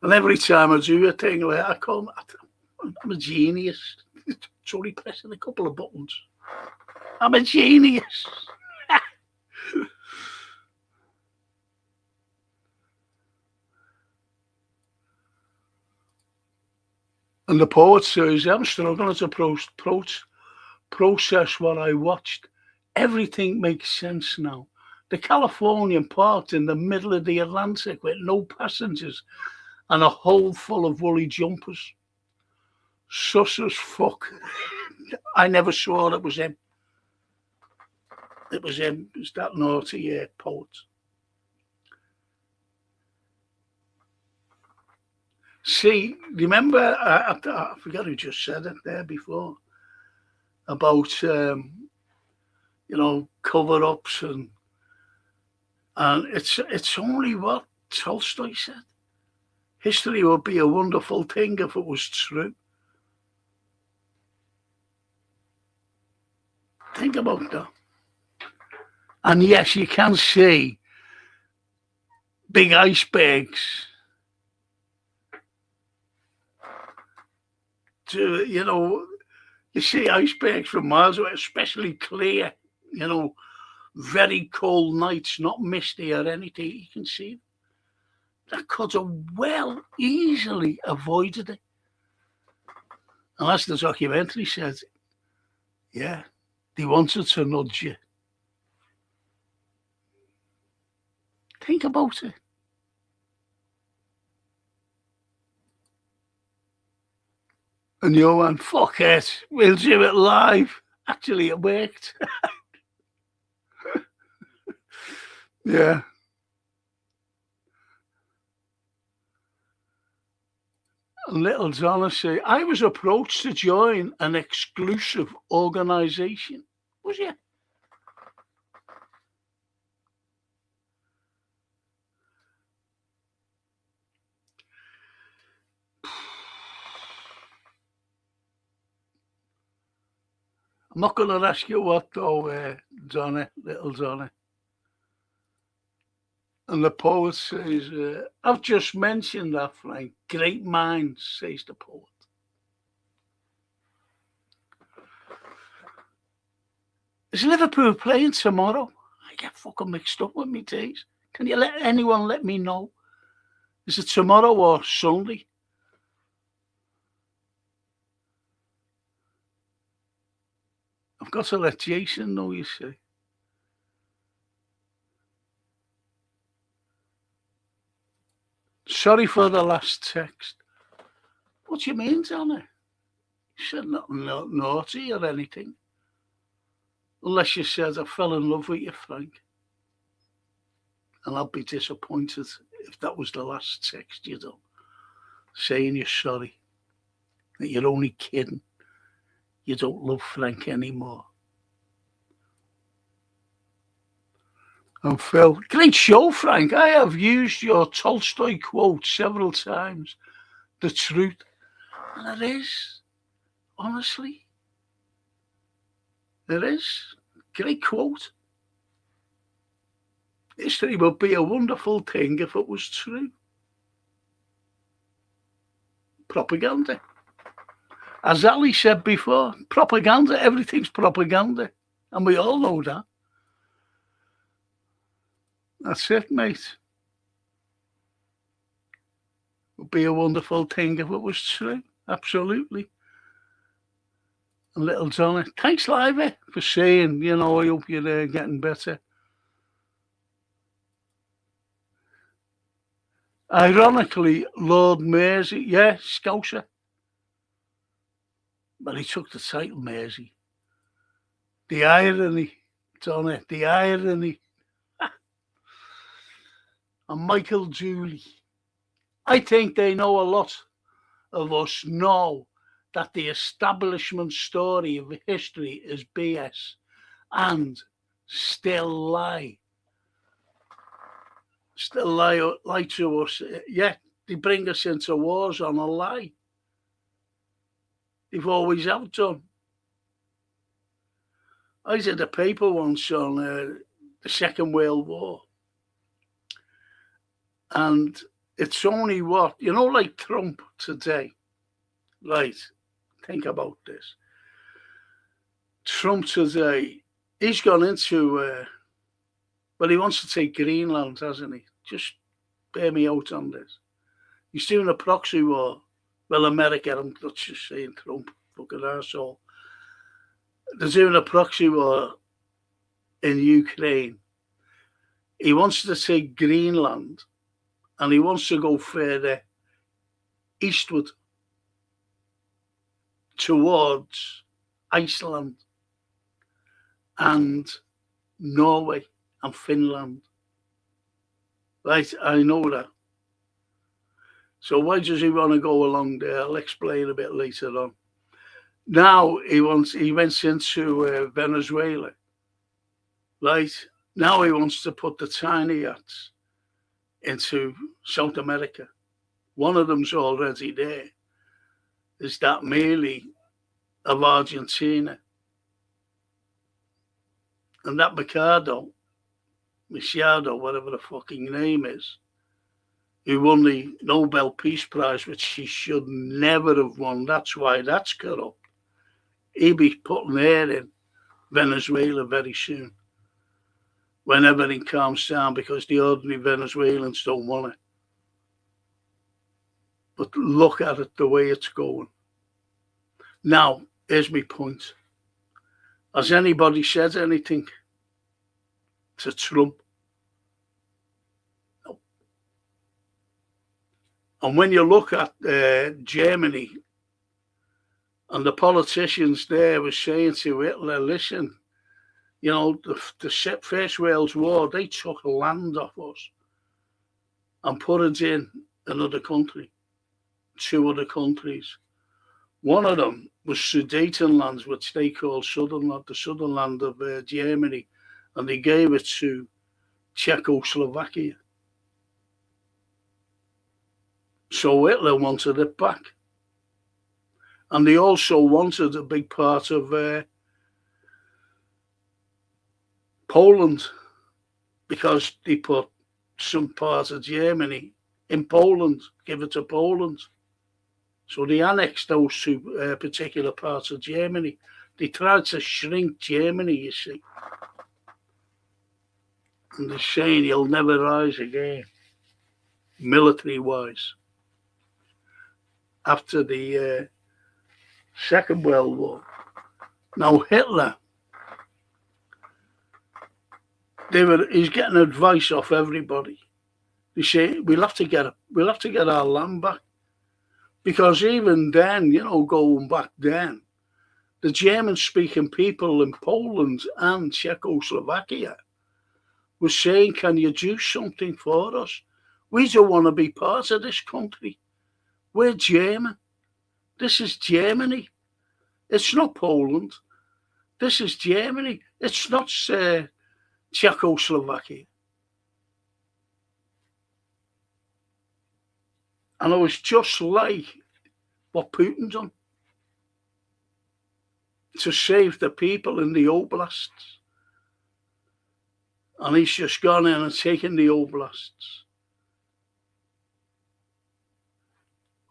And every time I do a thing like that, I call him, I'm a genius. It's only pressing a couple of buttons. I'm a genius. And the poet says, I'm struggling to process what I watched. Everything makes sense now. The Californian parked in the middle of the Atlantic with no passengers and a hold full of woolly jumpers. Sus as fuck. I never saw it was him. It was him. It was that naughty poet. See, remember, I forgot who just said it there before, about, cover-ups and it's only what Tolstoy said. History would be a wonderful thing if it was true. Think about that. And yes, you can see big icebergs. You see icebergs from miles away, especially clear, very cold nights, not misty or anything. You can see them. That could have well easily avoided it. And as the documentary said, yeah, they wanted to nudge you. Think about it. And Johan, fuck it, we'll do it live. Actually, it worked. Yeah. And little Donna say, I was approached to join an exclusive organisation. Was you? I'm not going to ask you what though, Donna, little Donna. And the poet says, I've just mentioned that, Frank. Great minds, says the poet. Is Liverpool playing tomorrow? I get fucking mixed up with me days. Can you let anyone let me know? Is it tomorrow or Sunday? I've got to let Jason know, you see. Sorry for the last text. What do you mean, Donna? You said nothing naughty or anything. Unless you said I fell in love with you, Frank. And I'd be disappointed if that was the last text you done. Saying you're sorry. That you're only kidding. You don't love Frank anymore. And Phil, great show, Frank. I have used your Tolstoy quote several times. The truth. And it is. Honestly. It is. Great quote. History would be a wonderful thing if it was true. Propaganda. As Ali said before, propaganda, everything's propaganda. And we all know that. That's it, mate. It would be a wonderful thing if it was true. Absolutely. And little Donna, thanks, Livy, for saying, I hope you're getting better. Ironically, Lord Mersey, yeah, Scouser. But he took the title Mersey. The irony, Donna, the irony. And Michael Dooley. I think they know a lot of us know that the establishment story of history is BS and still lie. Still lie to us. Yeah, they bring us into wars on a lie. They've always have done. I did a paper once on the Second World War. And it's only what, like Trump today. Right, think about this. Trump today, he's gone into, he wants to take Greenland, hasn't he? Just bear me out on this. He's doing a proxy war. Well, America, I'm not just saying Trump, fucking arsehole. They're doing a proxy war in Ukraine. He wants to take Greenland and he wants to go further eastward towards Iceland and Norway and Finland. Right, I know that. So why does he want to go along there? I'll explain a bit later on. Now he went into Venezuela. Right, now he wants to put the tiny hats into South America. One of them's already there. Is that merely of Argentina? And that Machado, whatever the fucking name is, who won the Nobel Peace Prize, which he should never have won. That's why that's corrupt. He'll be putting air in Venezuela very soon, when everything calms down, because the ordinary Venezuelans don't want it. But look at it the way it's going. Now, here's my point. Has anybody said anything to Trump? No. And when you look at Germany, and the politicians there were saying to Hitler, listen, the First World War, they took land off us and put it in another country. two other countries. One of them was Sudetenlands, which they called the Southern of Germany, and they gave it to Czechoslovakia. So Hitler wanted it back. And they also wanted a big part of Poland, because they put some part of Germany in Poland, give it to Poland. So they annexed those two particular parts of Germany. They tried to shrink Germany, you see. And they're saying you'll never rise again, military-wise. After the Second World War. Now Hitler, he's getting advice off everybody. They say we'll have to get our land back, because even then, going back then, the German-speaking people in Poland and Czechoslovakia were saying, "Can you do something for us? We don't want to be part of this country. We're German. This is Germany. It's not Poland. This is Germany. It's not Czechoslovakia." And it was just like what Putin done to save the people in the oblasts. And he's just gone in and taken the oblasts.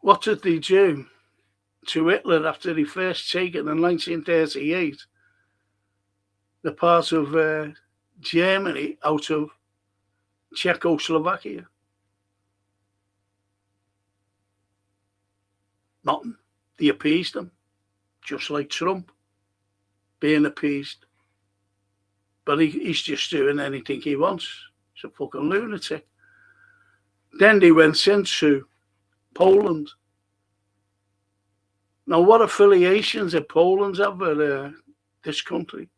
What did they do to Hitler after he first taken in 1938 the part of Germany out of Czechoslovakia? Nothing. They appeased them, just like Trump being appeased. But he's just doing anything he wants. He's a fucking lunatic. Then they went into Poland. Now, what affiliations did Poland have with this country?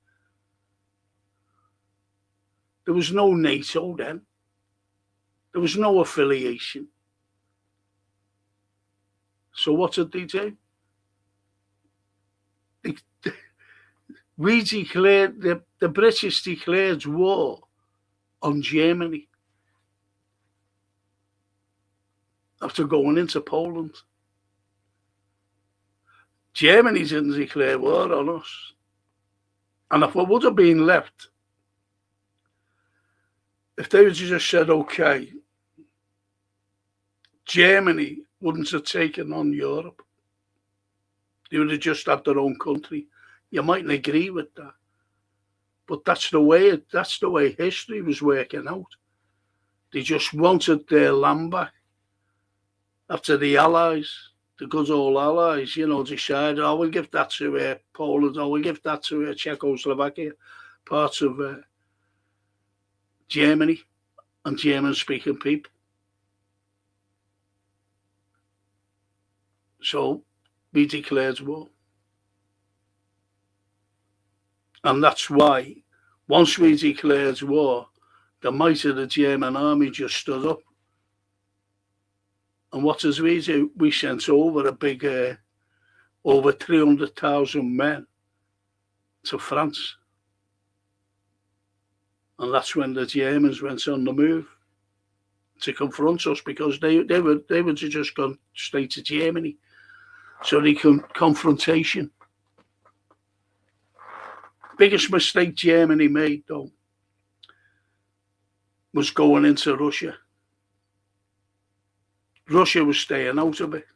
There was no NATO then. There was no affiliation. So what did they do? We declared, the British declared war on Germany after going into Poland. Germany didn't declare war on us. And if it would have been left, if they would have just said, okay, Germany wouldn't have taken on Europe. They would have just had their own country. You mightn't agree with that, but that's the way history was working out. They just wanted their land back after the Allies, the good old Allies, decided, we'll give that to Poland, we'll give that to Czechoslovakia, parts of Germany and German-speaking people. So we declared war. And that's why, once we declared war, the might of the German army just stood up. And what does we do? We sent over a big, over 300,000 men to France. And that's when the Germans went on the move to confront us, because they would have just gone straight to Germany. So they confrontation. Biggest mistake Germany made, though, was going into Russia. Russia was staying out of it.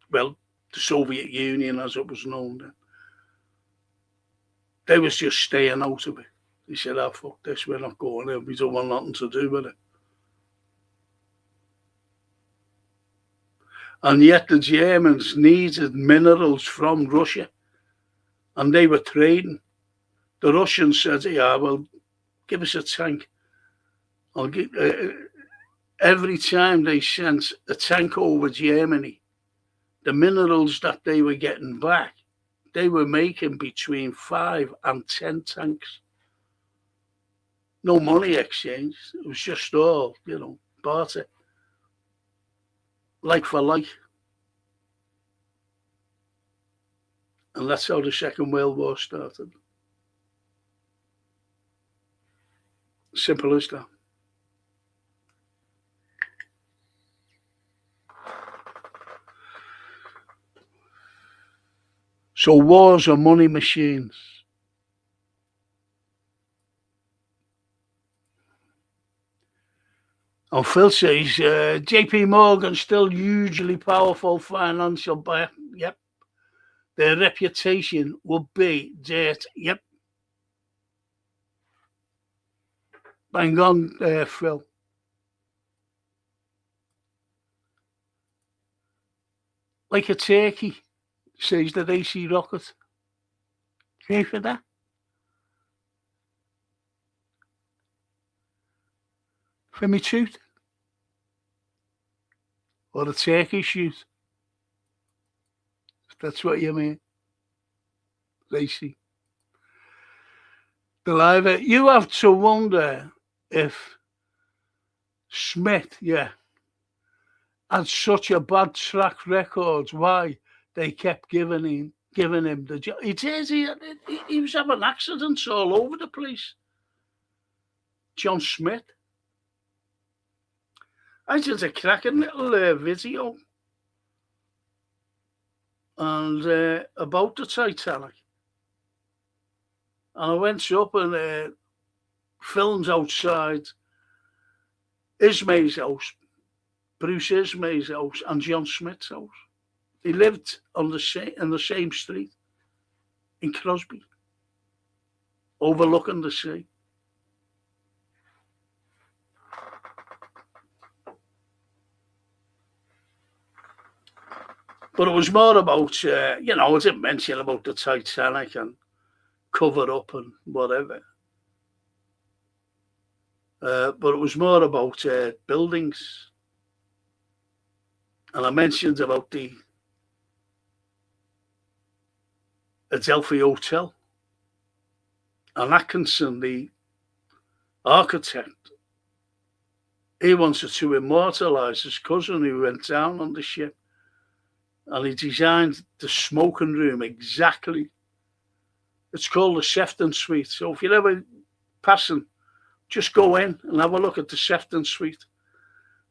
Well, the Soviet Union, as it was known then. They was just staying out of it. They said, fuck this, we're not going in. We don't want nothing to do with it. And yet the Germans needed minerals from Russia. And they were trading. The Russians said, well, give us a tank. I'll give, every time they sent a tank over Germany, the minerals that they were getting back, they were making between 5 and 10 tanks. No money exchange. It was just all, barter. like for like. And that's how the Second World War started. Simple as that. So wars are money machines. And Phil says, JP Morgan still hugely powerful financial buyer. Yep. Their reputation would be dirt. Yep. Bang on there, Phil. Like a turkey, says the AC Rocket. Pay for that. For me tooth. Or a turkey shoot. If that's what you mean. Lacey. Deliver. You have to wonder if Smith, had such a bad track record, why they kept giving him the job. He was having accidents all over the place. John Smith. I did a cracking little video and about the Titanic. And I went up and filmed outside Ismay's house, Bruce Ismay's house, and John Smith's house. They lived in the same street in Crosby, overlooking the sea. But it was more about, I didn't mention about the Titanic and cover up and whatever. But it was more about buildings. And I mentioned about the Adelphi Hotel. And Atkinson, the architect, he wanted to immortalise his cousin who went down on the ship. And he designed the smoking room exactly. It's called the Sefton Suite. So if you're ever passing, just go in and have a look at the Sefton Suite,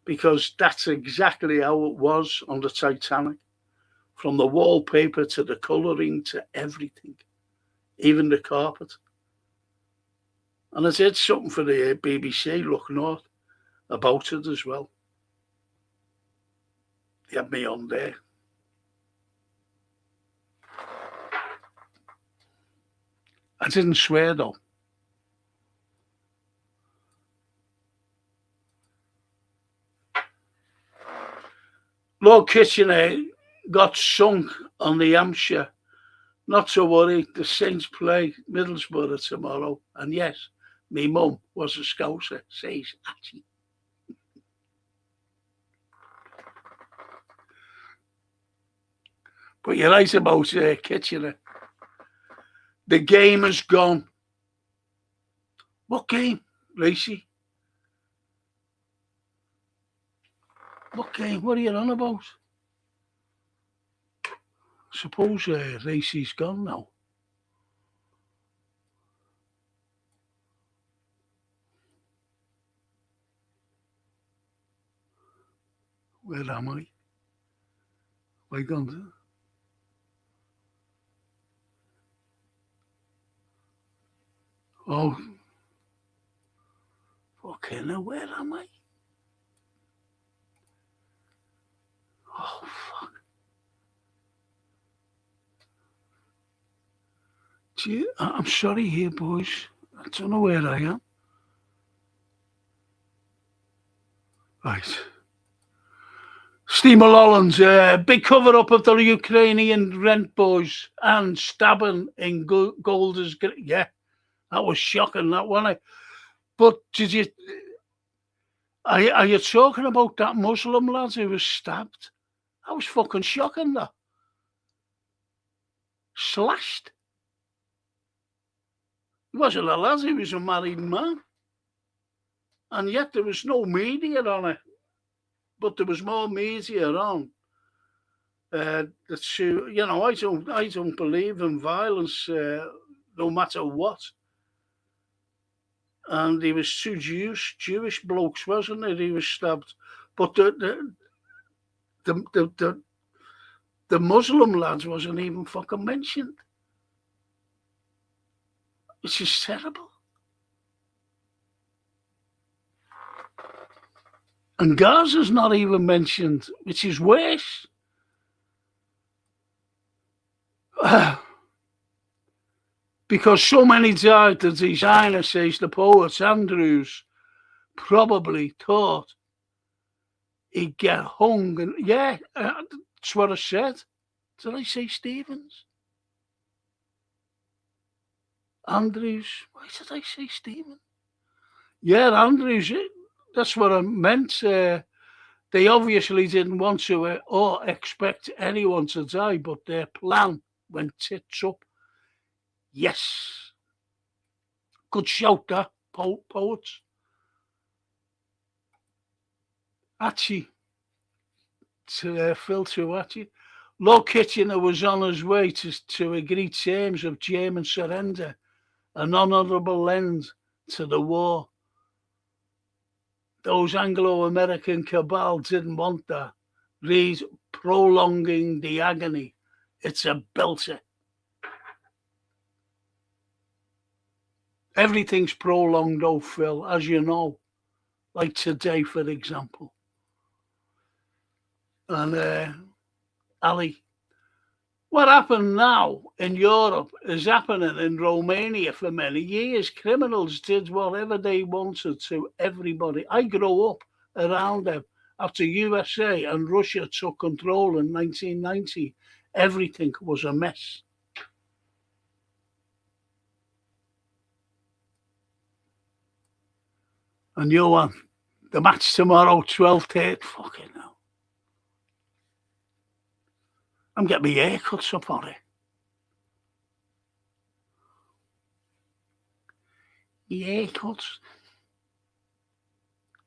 because that's exactly how it was on the Titanic. From the wallpaper to the colouring to everything, even the carpet. And I did something for the BBC, Look North, about it as well. They had me on there. I didn't swear though. Lord Kitchener got sunk on the Hampshire. Not to worry, the Saints play Middlesbrough tomorrow. And yes, me mum was a Scouser, says Atchie. But you're right about Kitchener. The game is gone. What game, Lacey? What game? What are you on about? Suppose Lacey's gone now. Where am I? Where gone to? Oh, okay, now where am I? Oh, fuck. Gee, I'm sorry here, boys. I don't know where I am. Right. Steve Mulholland's big cover-up of the Ukrainian rent boys and stabbing in Golders. Yeah, that was shocking, that wasn't it? But did you... Are you talking about that Muslim lad who was stabbed? That was fucking shocking, that. Slashed. He wasn't a lad, he was a married man. And yet there was no media on it. but there was more media on. I don't believe in violence, no matter what. And he was two Jewish blokes, wasn't it? He was stabbed, but the Muslim lads wasn't even fucking mentioned, which is terrible. And Gaza's not even mentioned, which is worse. Because so many died, the designer says, the poet Andrews probably thought he'd get hung. And yeah, that's what I said. Did I say Stevens? Andrews. Why did I say Stevens? Yeah, Andrews. That's what I meant. They obviously didn't want to or expect anyone to die, but their plan went tits up. Yes. Good shout, that, poets. Actually, to Phil Tuachi. Lord Kitchener was on his way to agree terms of German surrender, an honourable end to the war. Those Anglo-American cabal didn't want that. Read prolonging the agony. It's a belter. Everything's prolonged, though, Phil, as you know. Like today, for example. And Ali, what happened now in Europe is happening in Romania for many years. Criminals did whatever they wanted to everybody. I grew up around them. After USA and Russia took control in 1990, everything was a mess. And Johan, the match tomorrow, 12:30. Fucking hell. I'm getting my haircuts up on it. My haircuts.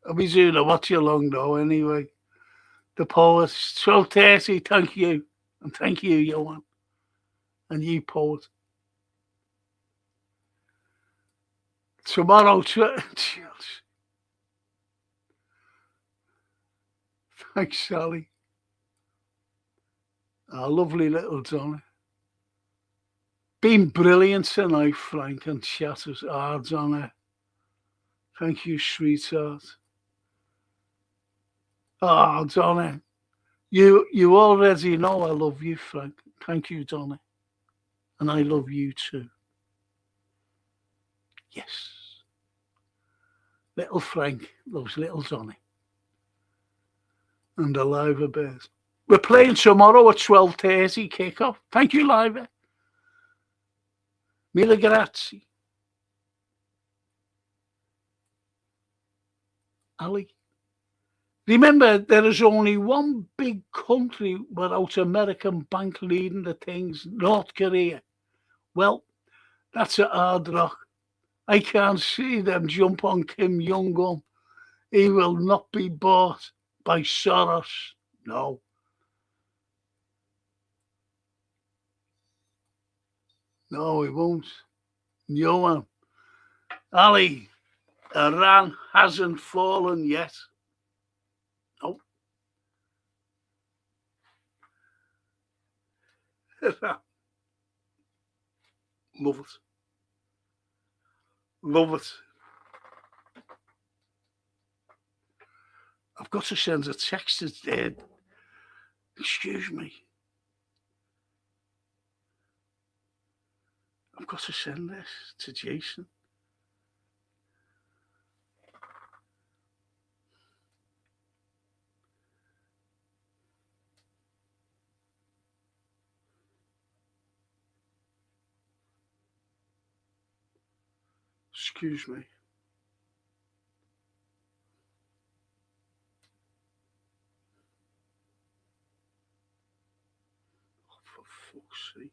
I'll be doing a watch along though anyway. The poets, 12:30, thank you. And thank you, Johan. And you, poet. Tomorrow, thanks, Sally. Our lovely little Donna. Been brilliant tonight, Frank, and chatters. Donna. Thank you, sweetheart. Donna. You already know I love you, Frank. Thank you, Donna. And I love you too. Yes. Little Frank loves little Johnny. And a Liva Bears. We're playing tomorrow at 12:30 kickoff. Thank you, Liva. Mille grazie. Ali. Remember, there is only one big country without American bank leading the things, North Korea. Well, that's a hard rock. I can't see them jump on Kim Jong-un. He will not be bought by Soros. No. No, he won't. Johan. Ali, Iran hasn't fallen yet. No. Love it. Love it. I've got to send a text to Dad. Excuse me. I've got to send this to Jason. Excuse me. Oh, for fuck's sake.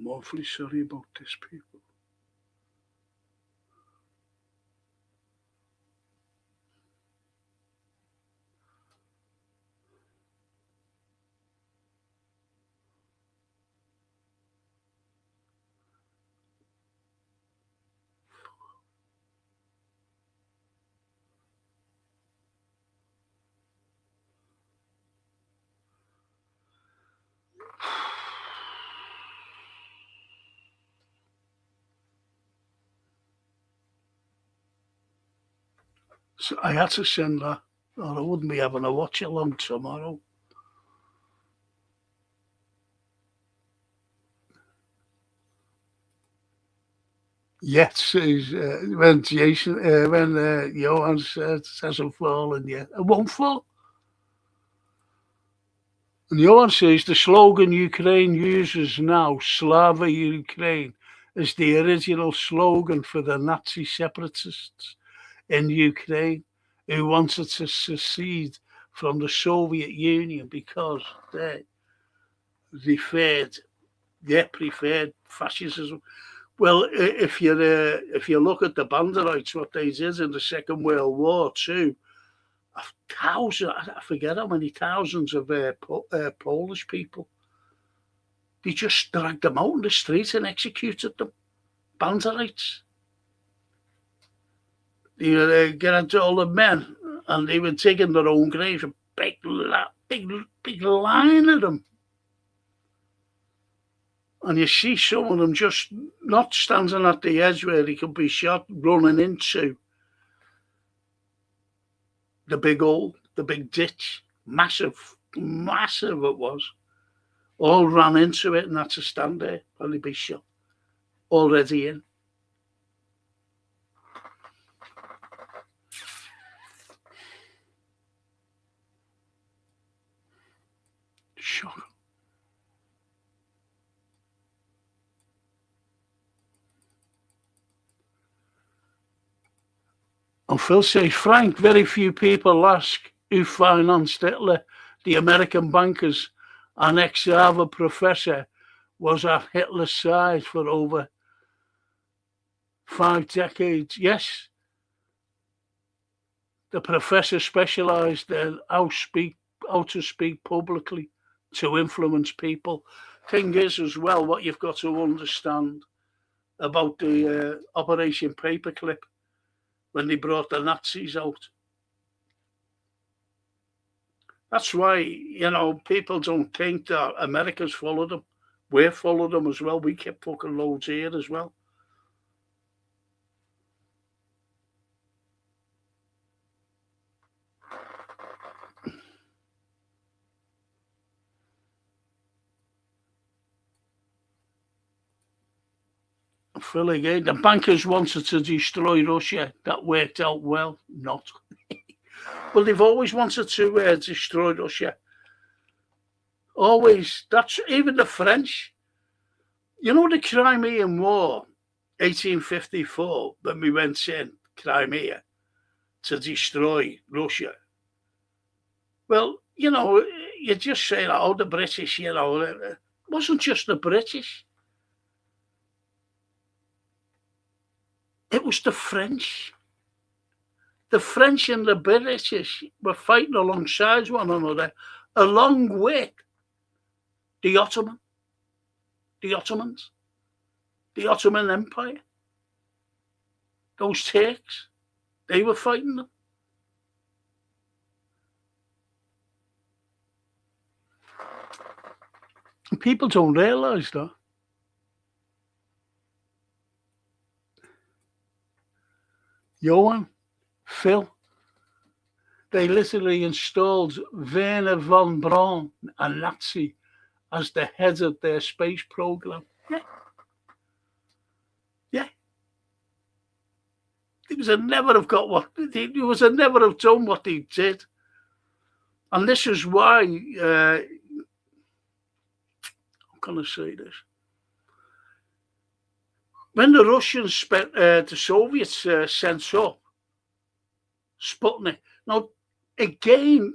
awfully sorry about this, people. So I had to send that, or I wouldn't be having a watch along tomorrow. Yet when Johan said it hasn't fallen yet, it won't fall. And Johan says the slogan Ukraine uses now, Slava Ukraine, is the original slogan for the Nazi separatists in Ukraine who wanted to secede from the Soviet Union because they preferred fascism. Well, if you look at the Banderites, what they did in the Second World War too, I forget how many thousands of Polish people, they just dragged them out in the street and executed them. Banderites. They were getting to all the men, and they were taking their own graves, a big line of them. And you see some of them just not standing at the edge where they could be shot, running into the big hole, the big ditch. Massive it was. All ran into it and had to stand there while they'd be shot. Already in. Shocking. And Phil says, Frank, very few people ask who financed Hitler. The American bankers. An ex-Harvard professor was at Hitler's side for over 5 decades. Yes, the professor specialised in how to speak publicly to influence people. Thing is, as well, what you've got to understand about the Operation Paperclip, when they brought the Nazis out. That's why, people don't think that America's followed them. We're followed them as well. We kept fucking loads here as well. Phil again, the bankers wanted to destroy Russia. That worked out well. Not. Well, they've always wanted to destroy Russia. Always. That's even the French. You know the Crimean War, 1854, when we went in Crimea to destroy Russia. Well, you just say, oh, the British, it wasn't just the British. It was the French. The French and the British were fighting alongside one another, along with the Ottomans, the Ottoman Empire. Those Turks, they were fighting them. And people don't realise that. Johan, Phil, they literally installed Werner von Braun, a Nazi, as the head of their space program. Yeah. They would never have got they would never have done what they did. And this is why, how can I say this? When the Russians the Soviets sent up Sputnik. Now, again,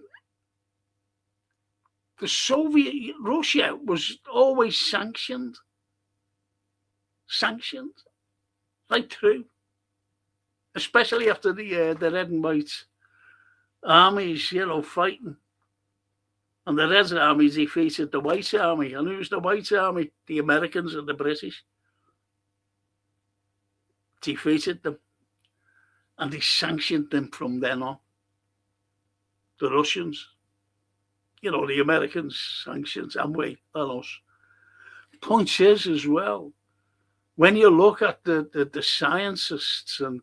Russia was always sanctioned. sanctioned right through, especially after the red and white armies, fighting. And the red armies defeated the white army. And who's the white army? The Americans and the British. Defeated them. And they sanctioned them from then on. The Russians. The Americans sanctions, and we, and us. Point is as well, when you look at the scientists and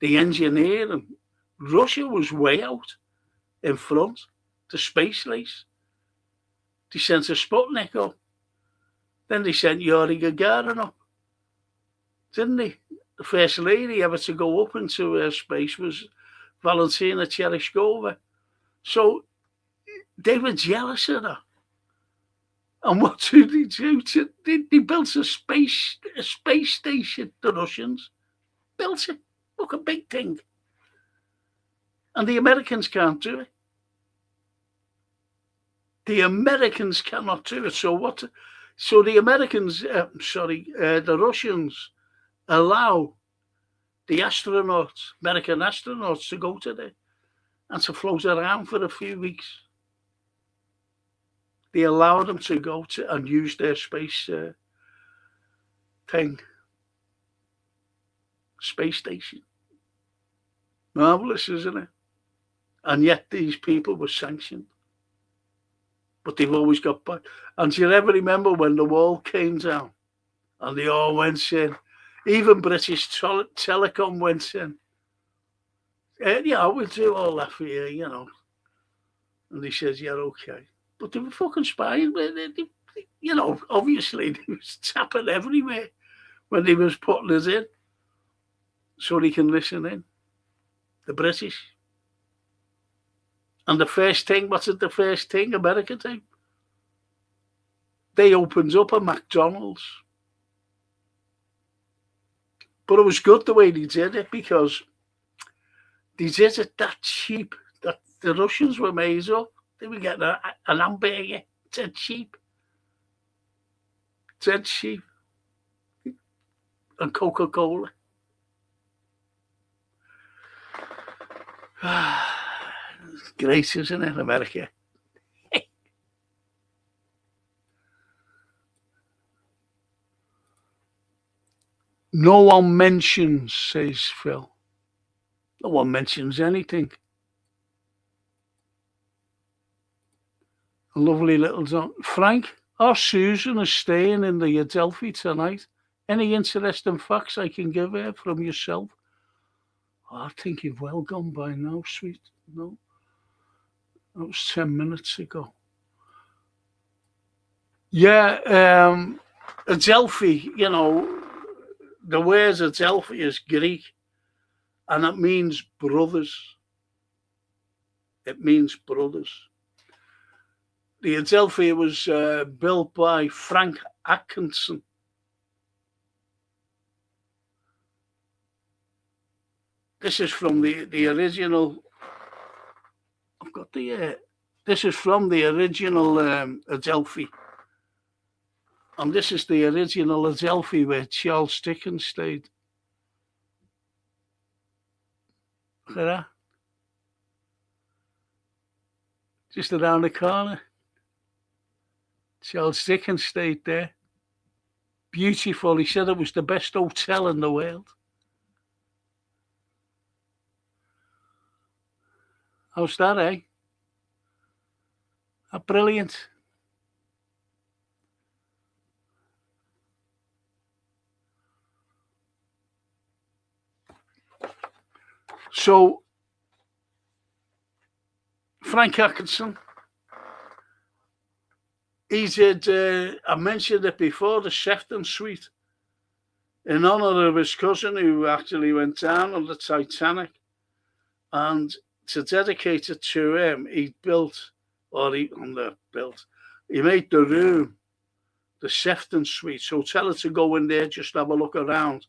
the engineering, Russia was way out in front. The space race. They sent a Sputnik up. Then they sent Yuri Gagarin up. Didn't they? The first lady ever to go up into space was Valentina Tereshkova. So they were jealous of her. And what did they do? They built a space station, the Russians. Built it. Look, a big thing. And the Americans can't do it. The Americans cannot do it. So what? So the Americans, the Russians allow the astronauts, American astronauts, to go to there and to float around for a few weeks. They allow them to go to and use their space space station. Marvelous, isn't it? And yet these people were sanctioned. But they've always got back. And do you ever remember when the wall came down and they all went in? Even British Telecom went in. Yeah, we'll do all that for you, And he says, yeah, okay. But they were fucking spying. Obviously, they was tapping everywhere when they was putting us in so they can listen in. The British. And the first thing, what's it the first thing America did? They opened up a McDonald's. But it was good the way they did it because they did it that cheap that the Russians were made up. They were getting an hamburger, dead cheap. Dead cheap. And Coca-Cola. It's great, isn't it, America? No one mentions, says Phil. No one mentions anything. A lovely little song. Frank, our Susan is staying in the Adelphi tonight. Any interesting facts I can give her from yourself? I think you've well gone by now, sweet. No, that was 10 minutes ago. Yeah, Adelphi, the word Adelphi is Greek, and it means brothers. It means brothers. The Adelphi was built by Frank Atkinson. This is from the original. I've got the. This is from the original Adelphi. And this is the original Adelphi where Charles Dickens stayed. Look at that. Just around the corner. Charles Dickens stayed there. Beautiful. He said it was the best hotel in the world. How's that, eh? Brilliant. So, Frank Atkinson, he did, I mentioned it before, the Sefton Suite, in honour of his cousin who actually went down on the Titanic. And to dedicate it to him, he made the room, the Sefton Suite. So tell her to go in there, just have a look around.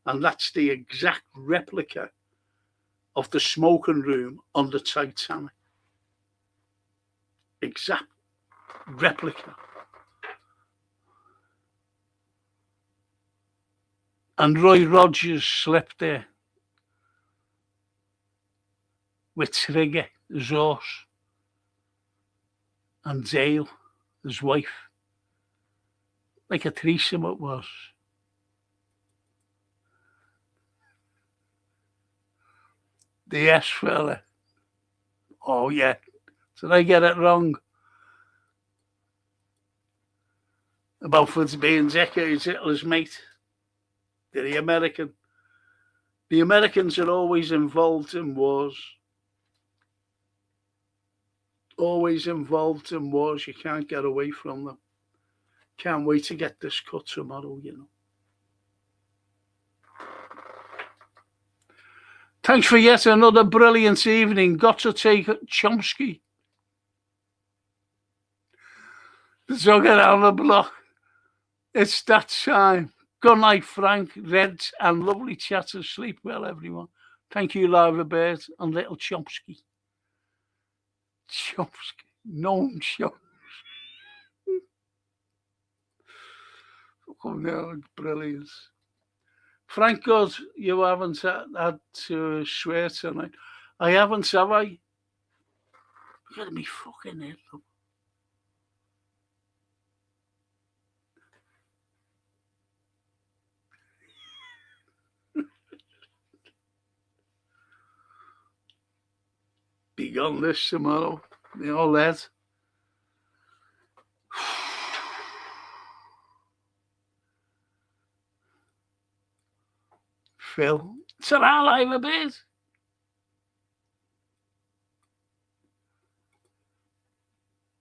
And that's the exact replica of the smoking room on the Titanic. Exact replica. And Roy Rogers slept there with Trigger, his horse, and Dale, his wife. Like a threesome it was. The yes fella. Oh yeah. Did I get it wrong? About for being decades Hitler's mate. The American. The Americans are always involved in wars. Always involved in wars. You can't get away from them. Can't wait to get this cut tomorrow, you know. Thanks for yet another brilliant evening. Got to take Chomsky. The jogger down the block. It's that time. Good night, Frank, Red, and lovely chatters. Sleep well, everyone. Thank you, Liva Bird, and little Chomsky. Chomsky. Gnome Chomsky. Oh, no, brilliant. Frank, God, you haven't had to swear tonight. I haven't, have I? Look at me fucking head, look. Be gone this tomorrow. They all dead. Phil. Ta-ra, Liva Bird.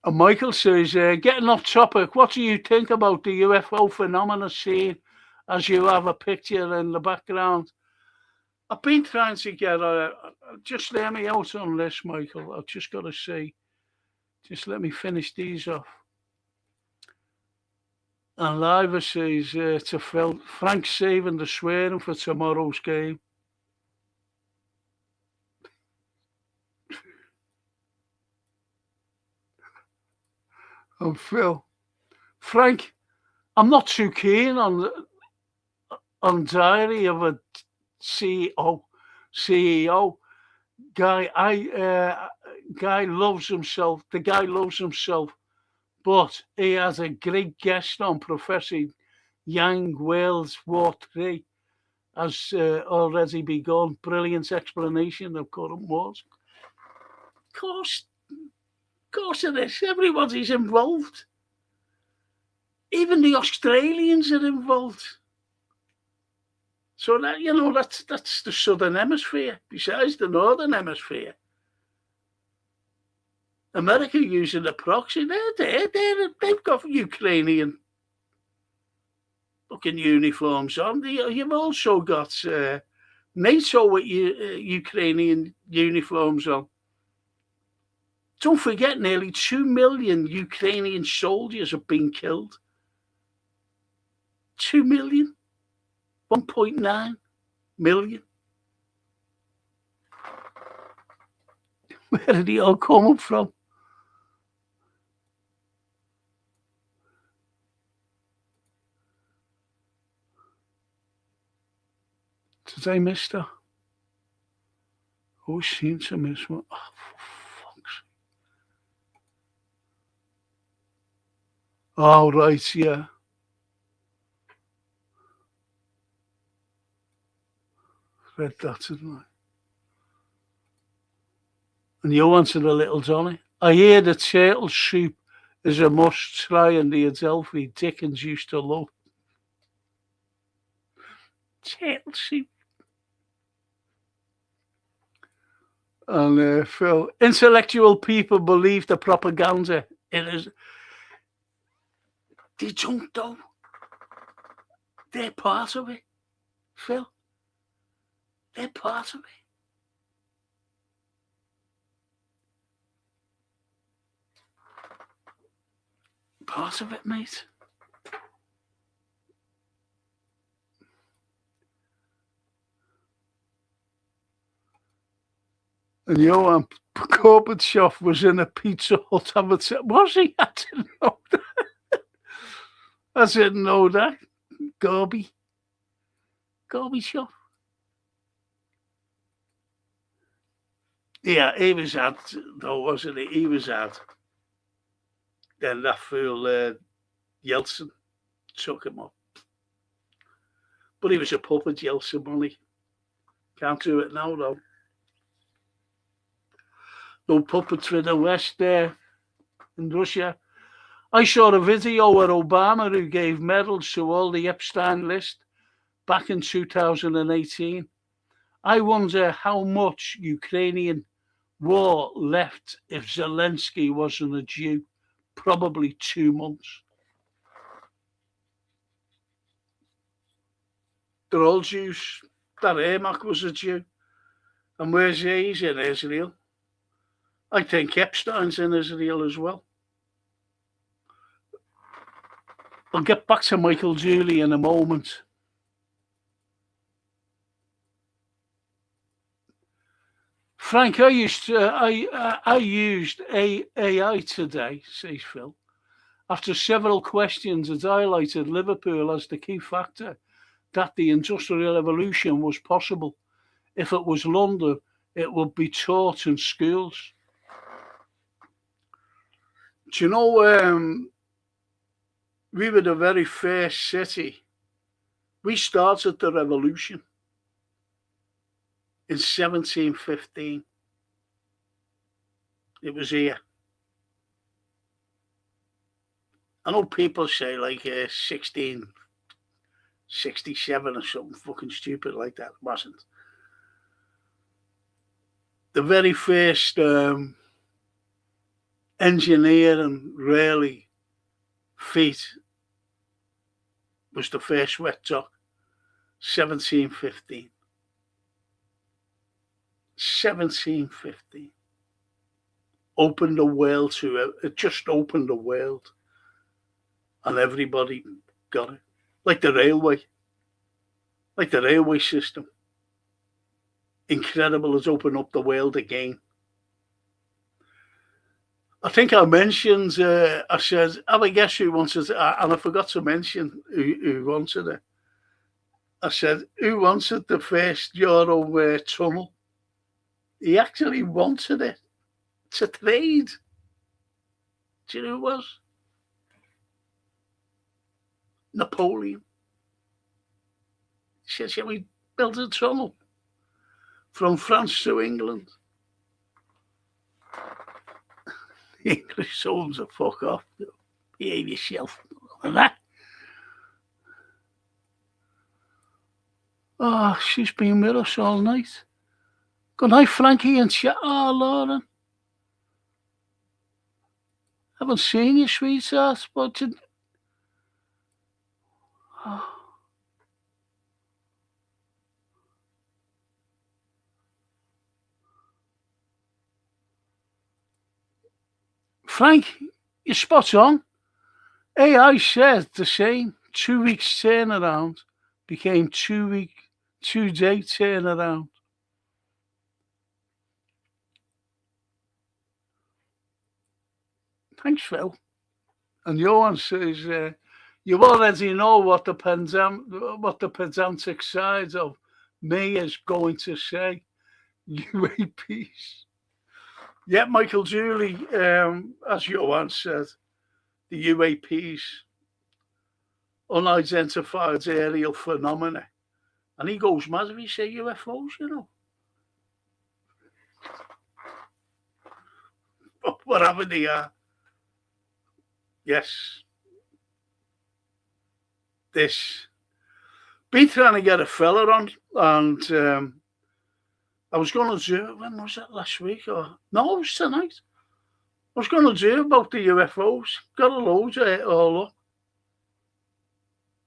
And Michael says, getting off topic, what do you think about the UFO phenomena scene as you have a picture in the background? I've been trying to get just let me out on this, Michael. I've just got to say, just let me finish these off. And Liva says to Phil, Frank's saving the swearing for tomorrow's game. And Phil, Frank, I'm not too keen on Diary of a CEO guy. Guy loves himself. The guy loves himself, but he has a great guest on, Professor Yang. World War III has already begun. Brilliant explanation of current wars. Of course it is. Everybody's involved. Even the Australians are involved. So that, you know, that's the southern hemisphere, besides the northern hemisphere. America using the proxy, they've got Ukrainian fucking uniforms on. You've also got NATO with Ukrainian uniforms on. Don't forget, nearly 2 million Ukrainian soldiers have been killed. 2 million? 1.9 million. Where did they all come from? Did I miss that? Oh, seemed to miss one. Oh, for fuck's sake. Oh, right, yeah. Read that, didn't I? And you wanted a little Johnny. I hear the turtle soup is a must try in the Adelphi. Dickens used to love turtle soup. And Phil, intellectual people believe the propaganda. It is. They don't though. They're part of it, Phil. They're part of it. Part of it, mate. And Johan Gorbachev was in a Pizza Hut. Was he? I didn't know that. I didn't know that. Gorby. Gorbachev. Yeah, he was had, though, wasn't he? He was had. Then that fool Yeltsin took him up. But he was a puppet, Yeltsin, money. Can't do it now, though. No puppetry in the West there, in Russia. I saw a video where Obama, who gave medals to all the Epstein list back in 2018. I wonder how much Ukrainian war left if Zelensky wasn't a Jew. Probably 2 months. They're all Jews. That Ermak was a Jew. And where's he? He's in Israel. I think Epstein's in Israel as well. I'll get back to Michael Dooley in a moment. Frank, I used AI today, says Phil. After several questions, it highlighted Liverpool as the key factor that the Industrial Revolution was possible. If it was London, it would be taught in schools. Do you know, we were the very first city. We started the revolution in 1715. It was here. I know people say like 1667 or something fucking stupid like that. It wasn't. The very first engineering really feat was the first wet dock, 1715. 1715. Opened the world to it. It just opened the world. And everybody got it. Like the railway system. Incredible, it's opened up the world again. I think I mentioned, I said, have a guess who wanted it? And I forgot to mention who wanted it. I said, who wanted the first Euro tunnel? He actually wanted it to trade. Do you know who it was? Napoleon. He said, shall we build a tunnel from France to England? The English told him to fuck off. Behave yourself. And that. Oh, she's been with us all night. Good night, Frankie and chat. Oh, Lauren. Haven't seen you, sweetheart, but you... Oh. Frank, you're spot on. AI said the same. 2 weeks turnaround became 2 day turnaround. Thanks, Phil. And Johan says, you already know what the pedantic side of me is going to say. UAPs. Yeah, Michael Dooley, as Johan said, the UAPs, unidentified aerial phenomena. And he goes mad if he say UFOs, you know. Whatever they are. Yes. This. Been trying to get a fella on, and I was going to do, when was that, last week? Or no, it was tonight. I was going to do about the UFOs. Got a load of it all up.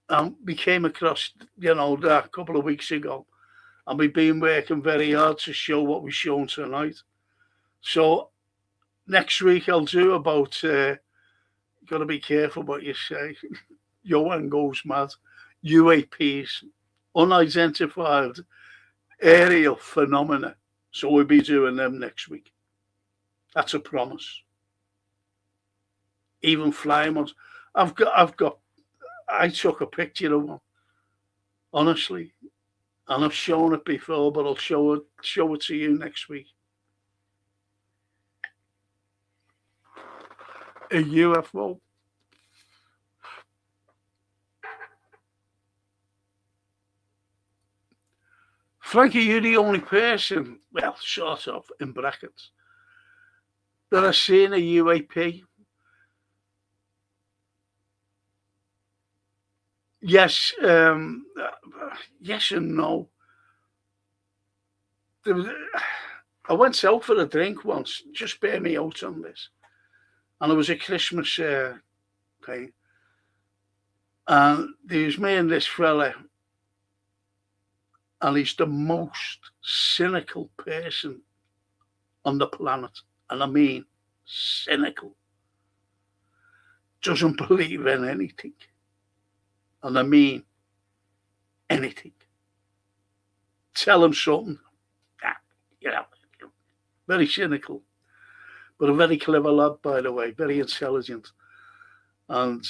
And we came across, you know, that a couple of weeks ago. And we've been working very hard to show what we're showing tonight. So next week I'll do about, got to be careful what you say. Johan goes mad. UAPs, unidentified aerial phenomena. So we'll be doing them next week. That's a promise. Even flying ones. I took a picture of one. Honestly, And I've shown it before, but I'll show it to you next week. A UFO. Frankie, you're the only person, well, sort of, in brackets, that has seen a UAP. Yes, yes and no. I went out for a drink once, just bear me out on this. And it was a Christmas thing. And there was me and this fella, and he's the most cynical person on the planet. And I mean cynical. Doesn't believe in anything. And I mean anything. Tell him something. Very cynical. But a very clever lad, by the way. Very intelligent. And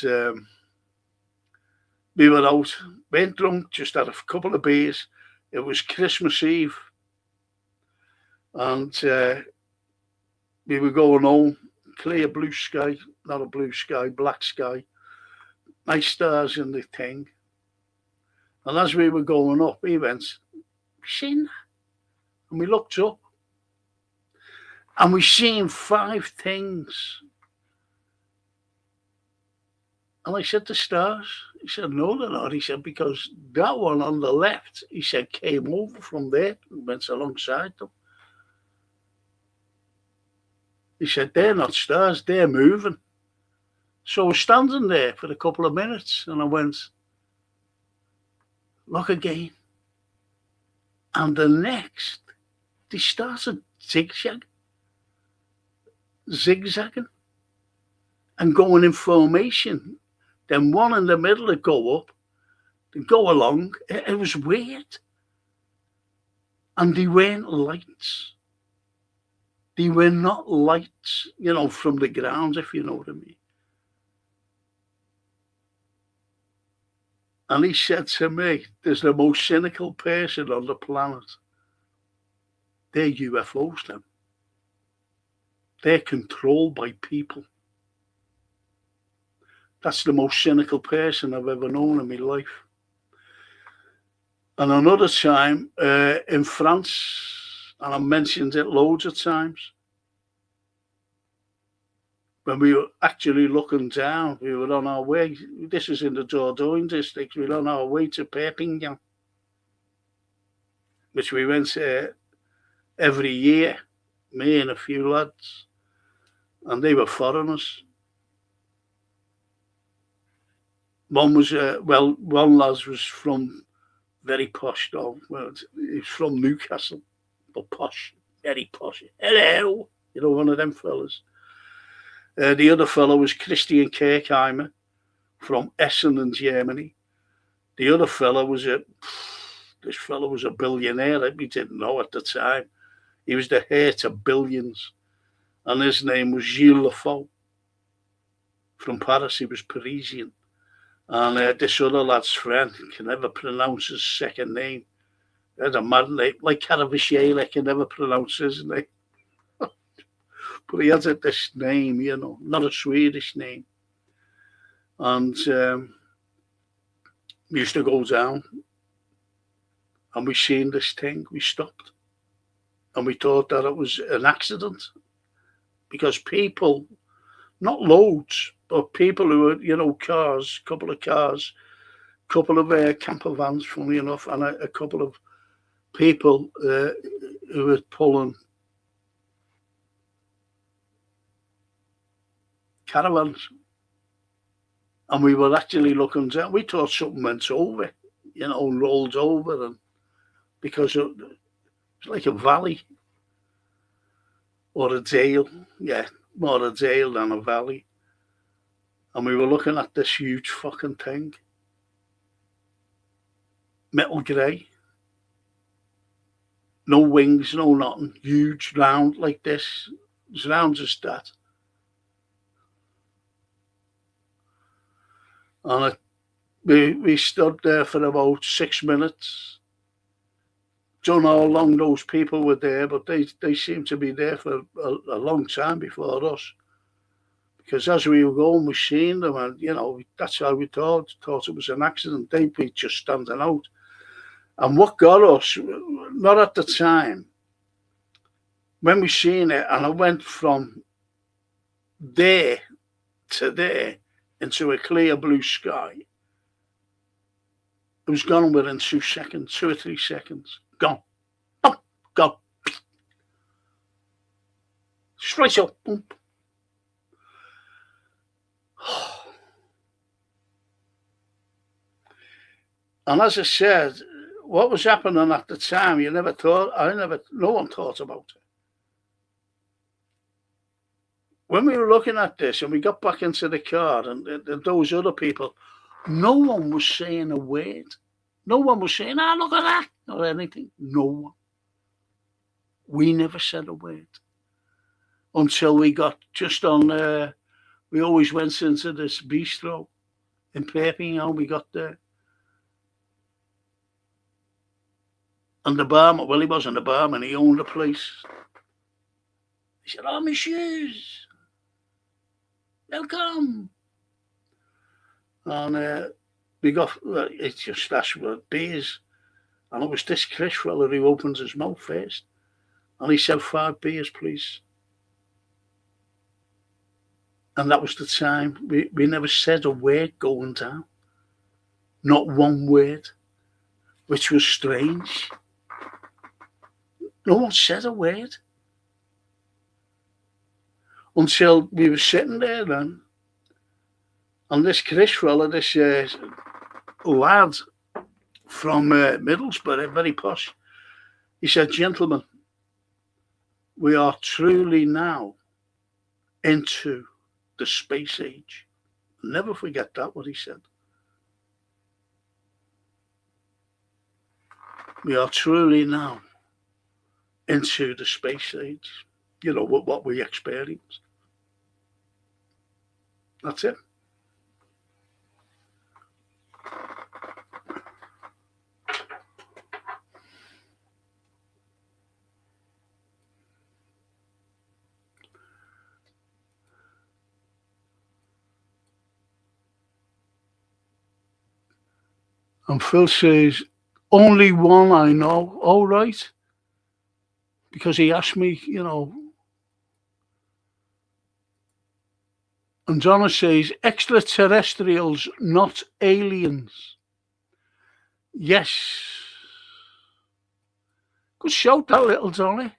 we were out, went drunk, just had a couple of beers. It was Christmas Eve. And we were going home. Clear blue sky. Not a blue sky, black sky. Nice stars in the thing. And as we were going up, we went, seen that? And we looked up. And we seen 5 things. And I said, the stars? He said, no, they're not. He said, because that one on the left, he said, came over from there and went alongside them. He said, they're not stars, they're moving. So I was standing there for a couple of minutes and I went, look again. And the next, they started zigzagging and going in formation. Then one in the middle would go up, they'd go along. It was weird. And they weren't lights. They were not lights, from the ground, if you know what I mean. And he said to me, there's the most cynical person on the planet. They're UFOs, then. They're controlled by people. That's the most cynical person I've ever known in my life. And another time in France, and I mentioned it loads of times, when we were actually looking down, we were on our way. This is in the Dordogne district. We were on our way to Perpignan, which we went every year, me and a few lads, and they were foreigners. One was, one lad was from very posh though. Well, he's from Newcastle, but posh, very posh. Hello, one of them fellas. The other fellow was Christian Kirkheimer from Essen in Germany. The other fellow was a billionaire. We didn't know at the time. He was the heir to billions. And his name was Gilles Lefaux. From Paris, he was Parisian. And this other lad's friend can never pronounce his second name. He had a mad name, like Caravicciale, can never pronounce his name. But he had this name, not a Swedish name. And we used to go down and we seen this thing. We stopped and we thought that it was an accident because people, not loads, but people who were, cars, couple of camper vans, funny enough, and a couple of people who were pulling caravans. And we were actually looking down. We thought something went over, rolled over, and because it was like a valley or a dale, more a dale than a valley. And we were looking at this huge fucking thing, metal grey, no wings, no nothing, huge, round like this, as round as that. And we stood there for about 6 minutes don't know how long those people were there, but they seemed to be there for a long time before us. Because as we were going, we seen them, and that's how we thought it was an accident. They'd be just standing out. And what got us, not at the time, when we seen it, and I went from there to there into a clear blue sky, it was gone within 2 seconds, 2 or 3 seconds. Gone. Boom, gone. Straight up. Boom. And as I said, what was happening at the time, no one thought about it. When we were looking at this and we got back into the car and those other people, no one was saying a word. No one was saying, look at that, or anything. No one. We never said a word until we got just on, we always went into this bistro in Perpignan. We got there. And the barman, well, he wasn't a barman, he owned the place. He said, messieurs, welcome. And we got, it's just asked for beers. And it was this Chris fella who opens his mouth first. And he said, 5 beers, please. And that was the time. We never said a word going down. Not one word, which was strange. No one said a word. Until we were sitting there then. And this Chris fella, this lad from Middlesbrough, very posh, he said, gentlemen, we are truly now into the space age. Never forget that, what he said. We are truly now into the space age, what we experienced. That's it. And Phil says, only one I know. All right. Because he asked me, And Donna says, extraterrestrials, not aliens. Yes. Good shout, that little Donny.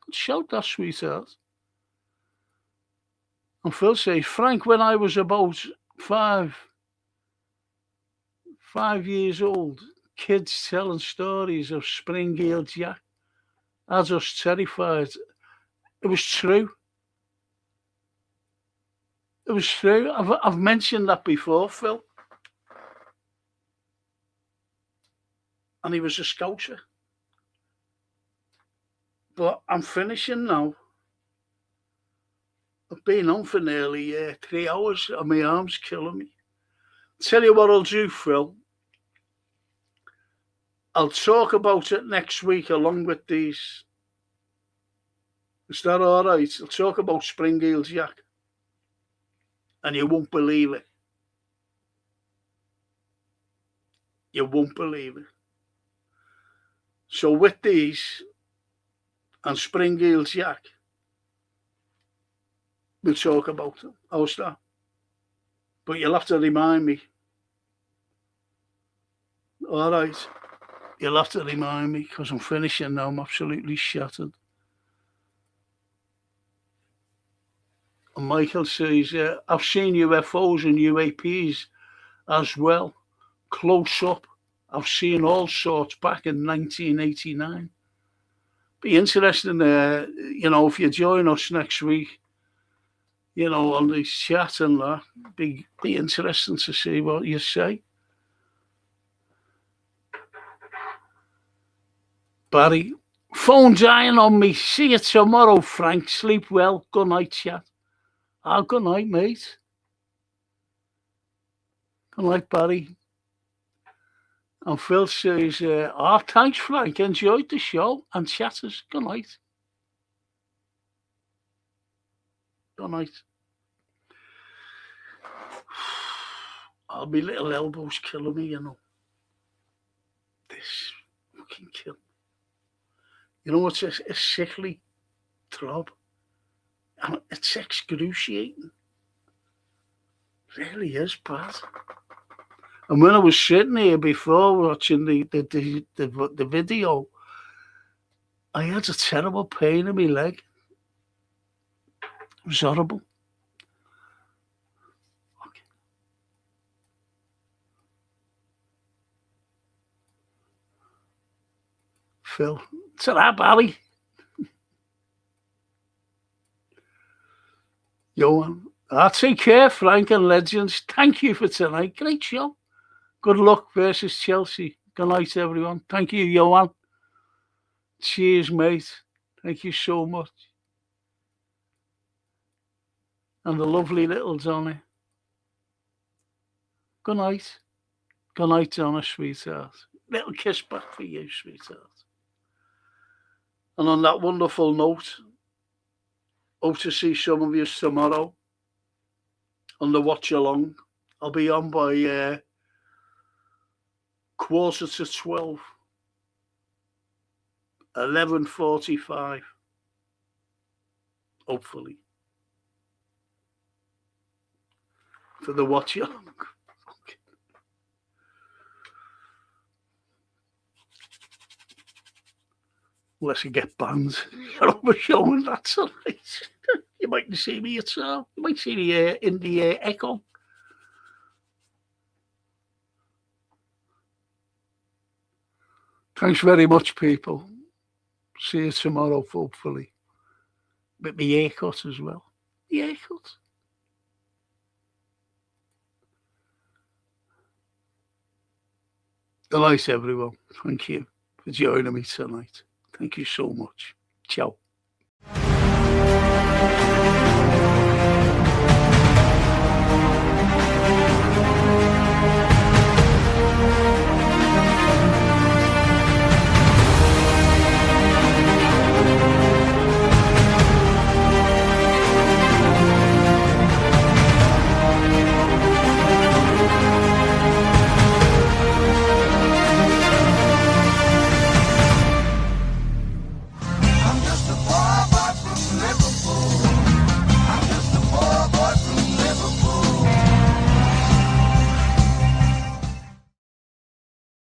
Good shout, that sweetheart. And Phil says, Frank, when I was about 5 years old, kids telling stories of Spring-Heeled Jack had us terrified. It was true. It was true. I've mentioned that before, Phil. And he was a scouser. But I'm finishing now. I've been on for nearly 3 hours and my arm's killing me. Tell you what I'll do, Phil. I'll talk about it next week along with these. Is that all right? I'll talk about Spring-Heeled Jack. And you won't believe it. You won't believe it. So with these and Spring-Heeled Jack, we'll talk about them. How's that? But you'll have to remind me. All right. You'll have to remind me because I'm finishing now. I'm absolutely shattered. And Michael says, I've seen UFOs and UAPs as well. Close up. I've seen all sorts back in 1989. Be interesting, if you join us next week, on the chat and that. Be interesting to see what you say. Barry, phone dying on me. See you tomorrow, Frank. Sleep well. Good night, chat. Good night, mate. Good night, Barry. And Phil says, oh, thanks, Frank. Enjoyed the show. And chatters. Good night. Good night. Oh, my little elbow's killing me, you know. This fucking kill. You know, it's a sickly throb. And it's excruciating. It really is bad. And when I was sitting here before watching the video, I had a terrible pain in my leg. It was horrible. Okay. Phil, ta-ra, Barry. Johan, take care, Frank and Legends. Thank you for tonight. Great show. Good luck versus Chelsea. Good night, everyone. Thank you, Johan. Cheers, mate. Thank you so much. And the lovely little Johnny. Good night. Good night, Donna, sweetheart. Little kiss back for you, sweetheart. And on that wonderful note, hope to see some of you tomorrow on the watch along. I'll be on by 11:45. 11:45. Hopefully. For the watch along. Okay. Unless you get banned. You're overshowing that tonight. You mightn't see me at all. You might see me in the echo. Thanks very much, people. See you tomorrow, hopefully. With my haircut as well. The haircut. Good night, everyone. Thank you for joining me tonight. Thank you so much. Ciao.